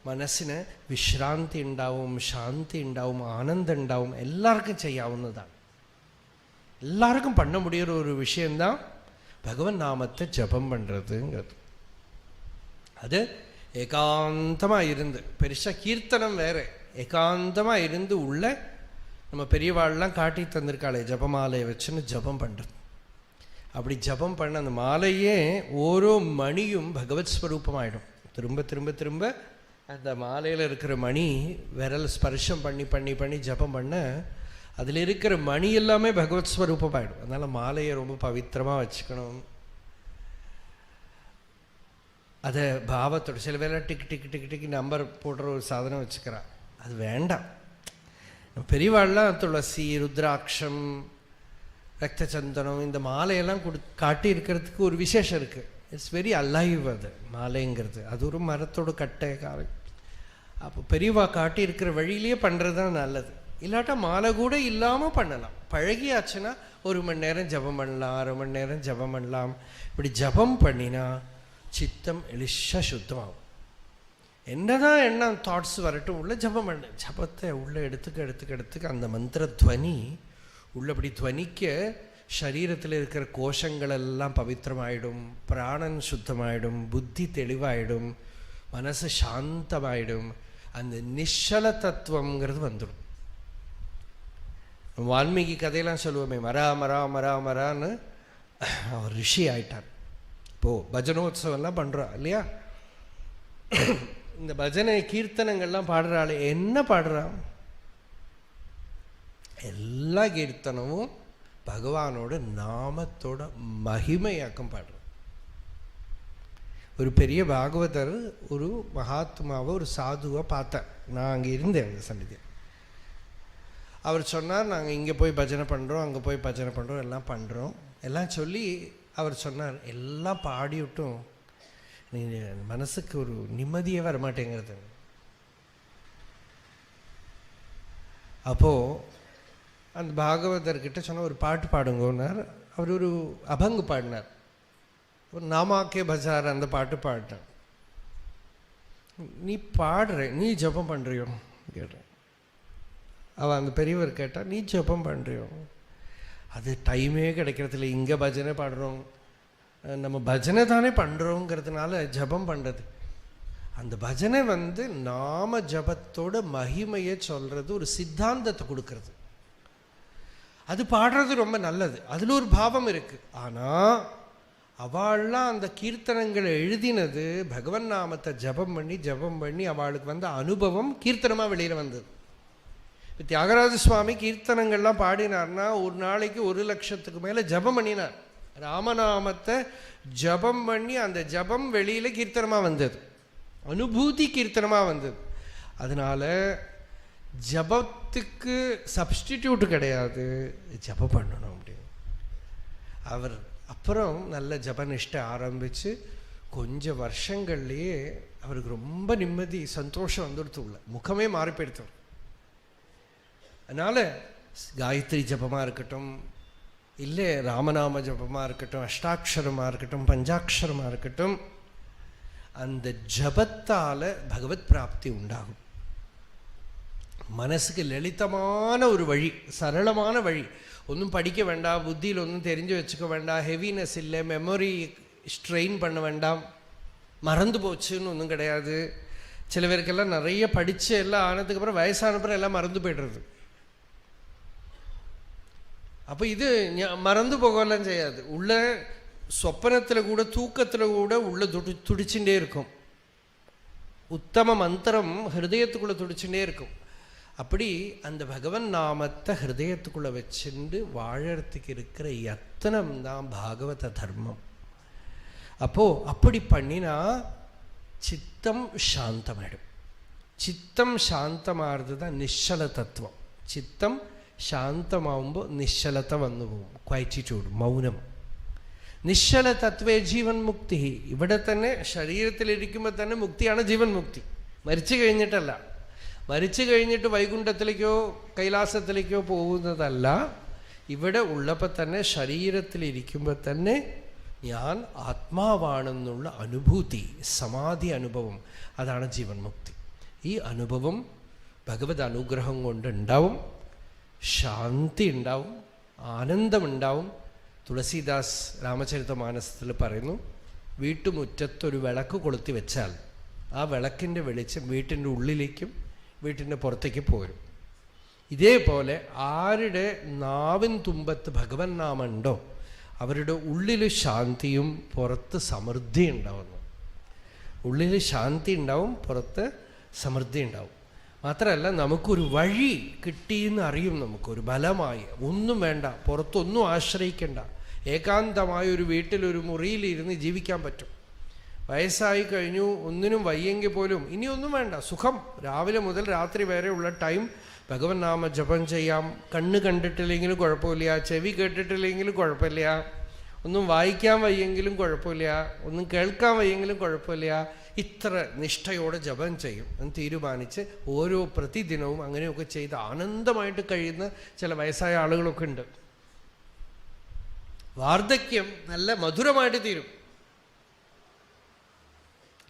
മനസ്സിന് വിശ്രാന്തി ഉണ്ടാവും, ശാന്തി ഉണ്ടാവും, ആനന്ദം ഉണ്ടാവും. എല്ലാവർക്കും ചെയ്യാവുന്നതാണ്. എല്ലാവർക്കും பண்ண முடிகிற ஒரு விஷயந்தான் பகவன் நாமத்தை ஜபம் பண்ணுறதுங்கிறது. அது ஏகாந்தமாக இருந்து, பெருசாக கீர்த்தனம் வேறு, ஏகாந்தமாக இருந்து உள்ள நம்ம பெரியவாள்லாம் காட்டி தந்திருக்காளே ஜபமாலையை வச்சுன்னு ஜபம் பண்ணுறது. அப்படி ஜபம் பண்ண அந்த மாலையே ஓரோ மணியும் பகவத் ஸ்வரூபமாயிடும். திரும்ப திரும்ப திரும்ப அந்த மாலையில் இருக்கிற மணி விரல் ஸ்பர்ஷம் பண்ணி பண்ணி பண்ணி ஜபம் பண்ண அதில் இருக்கிற மணி எல்லாமே பகவத் ஸ்வரூபமாயிடும். அதனால் மாலையை ரொம்ப பவித்திரமாக வச்சுக்கணும். அதை பாவத்தோட சில வேலை tick tick tick tick number போடுற ஒரு சாதனம் வச்சுக்கிறா. அது வேண்டாம். பெரியவாள்லாம் துளசி, ருத்ராட்சம், ரக்தச்சந்தனம் இந்த மாலையெல்லாம் காட்டி இருக்கிறதுக்கு ஒரு விசேஷம் இருக்குது. It's very alive. அது மாலைங்கிறது அது ஒரு மரத்தோட கட்டை காரை. அப்போ பெரியவா காட்டி இருக்கிற வழியிலேயே பண்ணுறது தான் நல்லது. இல்லாட்டா மாலை கூட இல்லாமல் பண்ணலாம். பழகியாச்சுன்னா 1 மணி நேரம் ஜபம் பண்ணலாம், 1/2 மணி நேரம் ஜபம் பண்ணலாம். இப்படி ஜபம் பண்ணினா சித்தம் எளிஷா சுத்தமாகும். என்னதான் எண்ணம் தாட்ஸ் வரட்டும், உள்ள ஜபம் பண்ணு. ஜபத்தை உள்ள எடுத்துக்க அந்த மந்திர துவனி உள்ளபடி துவனிக்க ശരീരത്തിൽ இருக்கிற കോശങ്ങളെല്ലാം പവിത്രമായിടും, പ്രാണൻ ശുദ്ധമായിടും, ബുദ്ധി തെളിവായിടും, മനസ്സ് ശാന്തമായിടും. அந்த நிശ്ചல தத்துவங்கிறது வந்துடும். வால்மீகி கதையெல்லாம் சொல்லுவோமே, மரா மரா மரா மரான்னு அவர் ரிஷி ஆயிட்டார். இப்போது பஜனோத்சவம்லாம் பண்ணுறோம் இல்லையா? இந்த பஜனை கீர்த்தனங்கள்லாம் பாடுறாள். என்ன பாடுறான்? எல்லா கீர்த்தனமும் ഭഗവാനോട് നാമത്തോட മഹിമയാക്കം പാടും. ஒரு பெரிய பாகவதர் ஒரு மகாத்மாவை, ஒரு சாதுவை பார்த்தேன். நான் அங்கே இருந்தேன் அந்த சன்னிதி. அவர் சொன்னார், நாங்கள் இங்கே போய் பஜனை பண்ணுறோம், அங்கே போய் பஜனை பண்ணுறோம், எல்லாம் பண்ணுறோம், எல்லாம் சொல்லி அவர் சொன்னார், எல்லாம் பாடிவிட்டும் நீ மனசுக்கு ஒரு நிம்மதியே வரமாட்டேங்கிறது. அப்போது அந்த பாகவதர்கிட்ட சொன்ன ஒரு பாட்டு பாடுங்கன்னார். அவர் ஒரு அபங்கு பாடினார், ஒரு நாமாக்கே பஜார் அந்த பாட்டு பாடினார். நீ பாடுற, நீ ஜபம் பண்ணுறியோ கேட்டேன். அவள் அந்த பெரியவர் கேட்டால், நீ ஜபம் பண்ணுறியோ? அது டைமே கிடைக்கிறதில்ல, இங்கே பஜனை பாடுறோம், நம்ம பஜனை தானே பண்ணுறோங்கிறதுனால ஜபம் பண்ணுறது. அந்த பஜனை நாம ஜபத்தோட மகிமையை சொல்கிறது, ஒரு சித்தாந்தத்தை கொடுக்கறது. அது பாடுறது ரொம்ப நல்லது, அதில் ஒரு பாவம் இருக்குது. ஆனால் அவள்லாம் அந்த கீர்த்தனங்களை எழுதினது பகவன் நாமத்தை ஜபம் பண்ணி அவளுக்கு அனுபவம் கீர்த்தனமாக வெளியில் வந்தது. இப்போ தியாகராஜ சுவாமி கீர்த்தனங்கள்லாம் பாடினார்னா ஒரு நாளைக்கு 1,00,000க்கு மேலே ஜபம் பண்ணினார். ராமநாமத்தை ஜபம் பண்ணி அந்த ஜபம் வெளியில் கீர்த்தனமாக வந்தது, அனுபூதி கீர்த்தனமாக வந்தது. அதனால் ஜபத்துக்கு சப்ஸ்டிடியூட் கிடையாது, ஜபம் பண்ணணும் அப்படின்னு. அவர் அப்புறம் நல்ல ஜபநிஷ்டை ஆரம்பித்து கொஞ்சம் வருஷங்கள்லேயே அவருக்கு ரொம்ப நிம்மதி சந்தோஷம் வந்துடுத்துள்ள, முகமே மாறி போயிடுத்து. அதனால் காயத்ரி ஜபமாக இருக்கட்டும், இல்லை ராமநாம ஜபமாக இருக்கட்டும், அஷ்டாட்சரமாக இருக்கட்டும், பஞ்சாட்சரமாக இருக்கட்டும், அந்த ஜபத்தால் பகவத் பிராப்தி உண்டாகும். மனசுக்கு லலிதமான ஒரு வழி, சரளமான வழி. ஒன்றும் படிக்க வேண்டாம், புத்தியில் ஒன்றும் தெரிஞ்சு வச்சுக்க வேண்டாம், ஹெவினஸ் இல்லை, மெமரி ஸ்ட்ரெயின் பண்ண வேண்டாம், மறந்து போச்சுன்னு ஒன்றும் கிடையாது. சில பேருக்கெல்லாம் நிறைய படித்து எல்லாம் ஆனதுக்கப்புறம் வயசானப்புறம் எல்லாம் மறந்து போய்டுறது. அப்போ இது மறந்து போகலாம் செய்யாது. உள்ள சொப்பனத்தில் கூட தூக்கத்தில் கூட உள்ள துடிச்சுட்டே இருக்கும். உத்தம மந்திரம் ஹிருதயத்துக்குள்ளே துடிச்சுட்டே இருக்கும். அப்படி அந்த பகவன் நாமத்தை ஹிருதயத்துக்குள்ளே வச்சுட்டு வாழறதுக்கு இருக்கிற யத்தனம் தான் பாகவத தர்மம். அப்போது அப்படி பண்ணினா சித்தம் சாந்தமாயிடும். சித்தம் சாந்தமாகிறது தான் நிശ്ചല தத்துவம். ചിത്തം ശാന്തമാവുമ്പോൾ നിശ്ചലത വന്നു പോകും, ക്വയറ്റിറ്റ്യൂഡ്, മൗനം. നിശ്ചല തത്വേ ജീവൻ മുക്തി. ഇവിടെ തന്നെ ശരീരത്തിലിരിക്കുമ്പോൾ തന്നെ മുക്തിയാണ് ജീവൻ മുക്തി, മരിച്ചു കഴിഞ്ഞിട്ടല്ല. മരിച്ചു കഴിഞ്ഞിട്ട് വൈകുണ്ഠത്തിലേക്കോ കൈലാസത്തിലേക്കോ പോകുന്നതല്ല. ഇവിടെ ഉള്ളപ്പോൾ തന്നെ ശരീരത്തിലിരിക്കുമ്പോൾ തന്നെ ഞാൻ ആത്മാവാണെന്നുള്ള അനുഭൂതി, സമാധി അനുഭവം, അതാണ് ജീവൻ മുക്തി. ഈ അനുഭവം ഭഗവത് അനുഗ്രഹം കൊണ്ടുണ്ടാവും, ശാന്തി ഉണ്ടാവും, ആനന്ദമുണ്ടാവും. തുളസീദാസ് രാമചരിതമാനസത്തിൽ പറയുന്നു, വീട്ടുമുറ്റത്തൊരു വിളക്ക് കൊളുത്തി വെച്ചാൽ ആ വിളക്കിൻ്റെ വെളിച്ചം വീട്ടിൻ്റെ ഉള്ളിലേക്കും വീട്ടിൻ്റെ പുറത്തേക്ക് പോരും. ഇതേപോലെ ആരുടെ നാവിൻ തുമ്പത്ത് ഭഗവൻ നാമുണ്ടോ അവരുടെ ഉള്ളിൽ ശാന്തിയും പുറത്ത് സമൃദ്ധി ഉണ്ടാവുന്നു. ഉള്ളിൽ ശാന്തി ഉണ്ടാവും, പുറത്ത് സമൃദ്ധി ഉണ്ടാവും. മാത്രമല്ല നമുക്കൊരു വഴി കിട്ടിയെന്ന് അറിയും, നമുക്കൊരു ബലമായി. ഒന്നും വേണ്ട, പുറത്തൊന്നും ആശ്രയിക്കേണ്ട, ഏകാന്തമായ ഒരു വീട്ടിലൊരു മുറിയിലിരുന്ന് ജീവിക്കാൻ പറ്റും. വയസ്സായി കഴിഞ്ഞു, ഒന്നിനും വയ്യെങ്കിൽ പോലും ഇനിയൊന്നും വേണ്ട, സുഖം. രാവിലെ മുതൽ രാത്രി വരെയുള്ള ടൈം ഭഗവൻ നാമ ജപം ചെയ്യാം. കണ്ണ് കണ്ടിട്ടില്ലെങ്കിലും കുഴപ്പമില്ല, ചെവി കേട്ടിട്ടില്ലെങ്കിലും കുഴപ്പമില്ല, ഒന്നും വായിക്കാൻ വയ്യെങ്കിലും കുഴപ്പമില്ല, ഒന്നും കേൾക്കാൻ വയ്യെങ്കിലും കുഴപ്പമില്ല. ഇത്ര നിഷ്ഠയോടെ ജപം ചെയ്യും എന്ന് തീരുമാനിച്ച് ഓരോ പ്രതിദിനവും അങ്ങനെയൊക്കെ ചെയ്ത് ആനന്ദമായിട്ട് കഴിയുന്ന ചില വയസ്സായ ആളുകളൊക്കെ ഉണ്ട്. വാർദ്ധക്യം നല്ല മധുരമായിട്ട് തീരും.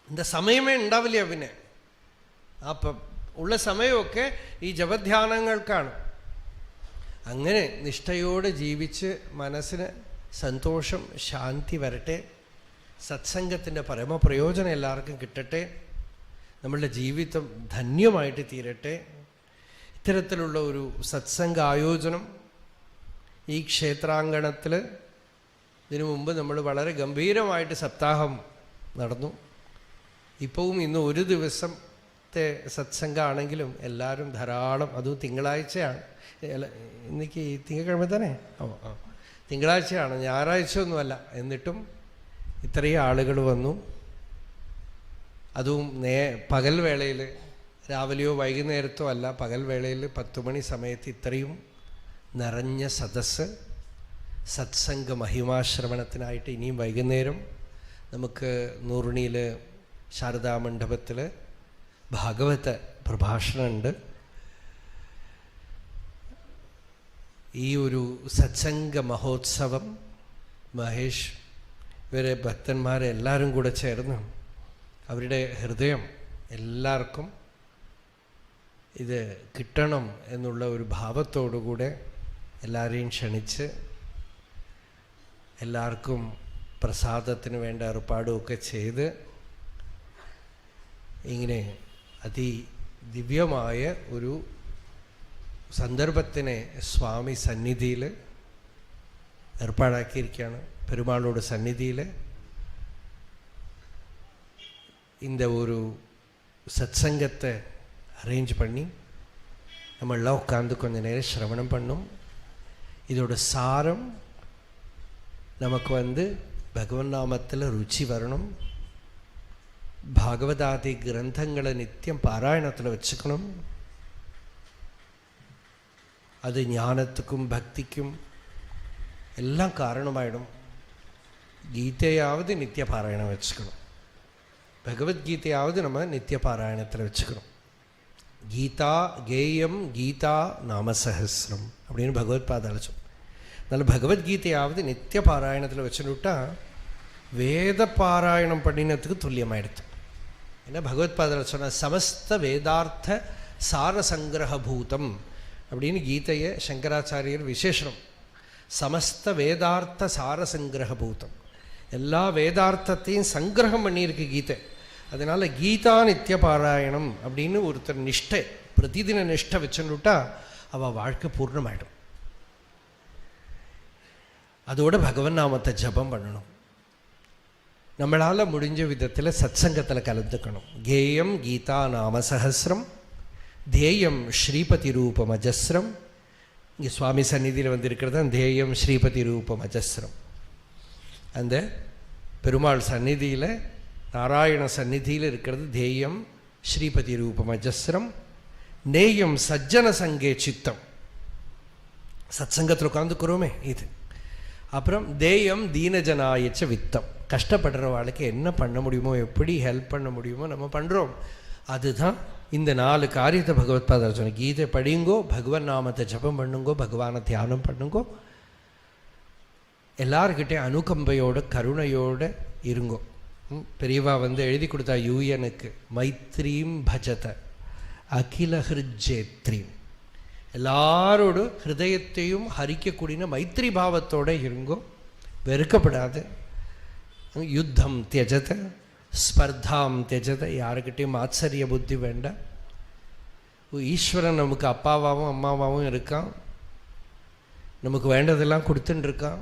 இந்த സമയമേ ഉണ്ടാവില്ല. പിന്നെ അപ്പം ഉള്ള സമയമൊക്കെ ഈ ജപധ്യാനങ്ങൾക്കാണ്. അങ്ങനെ നിഷ്ഠയോടെ ജീവിച്ച് മനസ്സിന് സന്തോഷം, ശാന്തി വരട്ടെ. സത്സംഗത്തിൻ്റെ പരമപ്രയോജനം എല്ലാവർക്കും കിട്ടട്ടെ. നമ്മളുടെ ജീവിതം ധന്യമായിട്ട് തീരട്ടെ. ഇത്തരത്തിലുള്ള ഒരു സത്സംഗ ആയോജനം ഈ ക്ഷേത്രാങ്കണത്തിൽ ഇതിനു മുമ്പ് നമ്മൾ വളരെ ഗംഭീരമായിട്ട് സപ്താഹം നടന്നു. ഇപ്പവും ഇന്ന് ഒരു ദിവസത്തെ സത്സംഗമാണെങ്കിലും എല്ലാവരും ധാരാളം, അതും തിങ്കളാഴ്ചയാണ്. ഇന്നേക്ക് തിങ്കളക്കിഴമ തന്നെ തിങ്കളാഴ്ചയാണ്, ഞായറാഴ്ച ഒന്നുമല്ല. എന്നിട്ടും ഇത്രയും ആളുകൾ വന്നു. അതും പകൽ വേളയിൽ, രാവിലെയോ വൈകുന്നേരത്തോ അല്ല, പകൽ വേളയിൽ 10 മണി സമയത്ത് ഇത്രയും നിറഞ്ഞ സദസ്സ്. സത്സംഗ മഹിമാശ്രവണത്തിനായിട്ട് ഇനിയും വൈകുന്നേരം നമുക്ക് നൂറുണിയിൽ ശാരദാ മണ്ഡപത്തിൽ ഭാഗവത പ്രഭാഷണമുണ്ട്. ഈ ഒരു സത്സംഗ മഹോത്സവം മഹേഷ് ഇവരെ ഭക്തന്മാരെ എല്ലാവരും കൂടെ ചേർന്ന് അവരുടെ ഹൃദയം എല്ലാവർക്കും ഇത് കിട്ടണം എന്നുള്ള ഒരു ഭാവത്തോടുകൂടെ എല്ലാവരെയും ക്ഷണിച്ച് എല്ലാവർക്കും പ്രസാദത്തിന് വേണ്ട ഏർപ്പാടുമൊക്കെ ചെയ്ത് ഇങ്ങനെ അതിദിവ്യമായ ഒരു സന്ദർഭത്തിനെ സ്വാമി സന്നിധിയിൽ ഏർപ്പാടാക്കിയിരിക്കുകയാണ്. പെരുമാളോട് സന്നിധിയിൽ இந்த ஒரு சத்சங்கத்தை அரேஞ்ச் பண்ணி நம்மளாம் உட்காந்து கொஞ்சம் நேரம் சிரவணம் பண்ணும். இதோட சாரம் நமக்கு பகவன் நாமத்தில் ருச்சி வரணும். ഭാഗവതാദി ഗ്രന്ഥങ്ങളെ നിത്യം പാരായണത്തിൽ വെച്ചുക്കണം. അത് ജ്ഞാനത്തിനും ഭക്തിക്കും എല്ലാം കാരണമായിടും. ഗീതയാവത് നിത്യപാരായണം വെച്ചുക്കണം. ഭഗവത്ഗീതയാവത് നമ്മൾ നിത്യപാരായണത്തിൽ വെച്ചുക്കണം. ഗീതാ ഗേയം ഗീതാ നാമസഹസ്രം அப்படின்னு பகவத் பாத அழைச்சோம். அதனால் பகவத்கீதையாவது நித்திய பாராயணத்தில் வச்சுட்டா வேத பாராயணம் பண்ணினத்துக்கு துல்லியமாயிடுது. ஏன்னா பகவத் பாதத்தில் சொன்ன சமஸ்த வேதார்த்த சாரசங்கிரக பூதம் அப்படின்னு கீதையை சங்கராச்சாரியர் விசேஷனம். சமஸ்த வேதார்த்த சாரசங்கிரக பூதம், எல்லா வேதார்த்தத்தையும் சங்கிரகம் பண்ணியிருக்கு கீதை. அதனால் கீதா நித்திய பாராயணம் அப்படின்னு ஒருத்தர் நிஷ்டை பிரதிதின நிஷ்டை வச்சுட்டா அவள் வாழ்க்கை பூர்ணமாயிடும். அதோட பகவன் நாமத்தை ஜபம் பண்ணணும். நம்மளால் முடிஞ்ச விதத்தில் சத்சங்கத்தில் கலந்துக்கணும். கேயம் கீதா நாம சஹசிரம், தேயம் ஸ்ரீபதி ரூபம் அஜஸ்ரம். இங்கே சுவாமி சந்நிதியில் வந்திருக்கிறது தான் தேயம் ஸ்ரீபதி ரூபம் அஜஸ்ரம். அந்த பெருமாள் சந்நிதியில் நாராயண சந்நிதியில் இருக்கிறது தேயம் ஸ்ரீபதி ரூபம் அஜஸ்ரம். நேயம் சஜ்ஜன சங்கே சித்தம், சத்சங்கத்தில் உட்காந்துக்கிறோமே இது. அப்புறம் தேயம் தீனஜனாயச்ச வித்தம், கஷ்டப்படுற வாழ்க்கை என்ன பண்ண முடியுமோ, எப்படி ஹெல்ப் பண்ண முடியுமோ நம்ம பண்ணுறோம். அதுதான் இந்த 4 காரியத்தை பகவத் பாதர் சொன்ன. கீதை படிங்கோ, பகவன் நாமத்தை ஜபம் பண்ணுங்கோ, பகவானை தியானம் பண்ணுங்கோ, எல்லாருக்கிட்டே அனுகம்பையோட கருணையோடு இருங்கோ. பெரியவா எழுதி கொடுத்தா யூயனுக்கு, மைத்ரீம் பஜத அகில ஹிருஜேத்ரீம், எல்லாரோட ஹிருதயத்தையும் ஹரிக்கக்கூடிய மைத்ரி பாவத்தோடு இருங்கோ, வெறுக்கப்படாது. யுத்தம் தியஜத ஸ்பர்தாம் தியஜத, யாருக்கிட்டையும் ஆச்சரிய புத்தி வேண்டாம். ஈஸ்வரன் நமக்கு அப்பாவாகவும் அம்மாவாகவும் இருக்கான், நமக்கு வேண்டதெல்லாம் கொடுத்துட்டு இருக்கான்.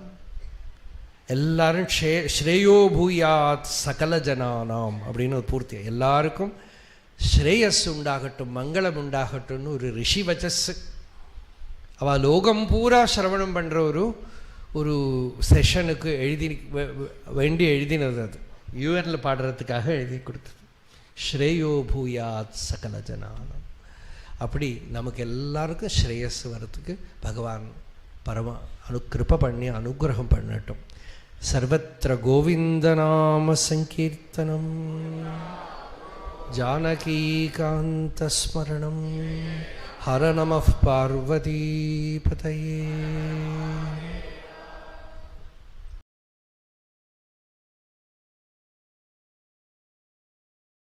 எல்லாரும் ஸ்ரேயோ பூயாத் சகல ஜனானாம் அப்படின்னு ஒரு பூர்த்தி, எல்லாருக்கும் ஸ்ரேயஸ் உண்டாகட்டும், மங்களம் உண்டாகட்டும்னு ஒரு ரிஷி வச்சஸ். அவள் லோகம் பூரா சிரவணம் பண்ணுற ஒரு செஷனுக்கு எழுதினது. அது யூஎனில் பாடுறதுக்காக எழுதி கொடுத்தது. ஸ்ரேயோ பூயாத் சகல ஜனானம். அப்படி நமக்கு எல்லாருக்கும் ஸ்ரேயஸ் வரத்துக்கு பகவான் பரம கிருபை பண்ணி அனுகிரகம் பண்ணட்டும். சர்வத்திர கோவிந்தநாம சங்கீர்த்தனம், ஜானகீகாந்தஸ்மரணம், ஹர நமः பார்வதீபதயே.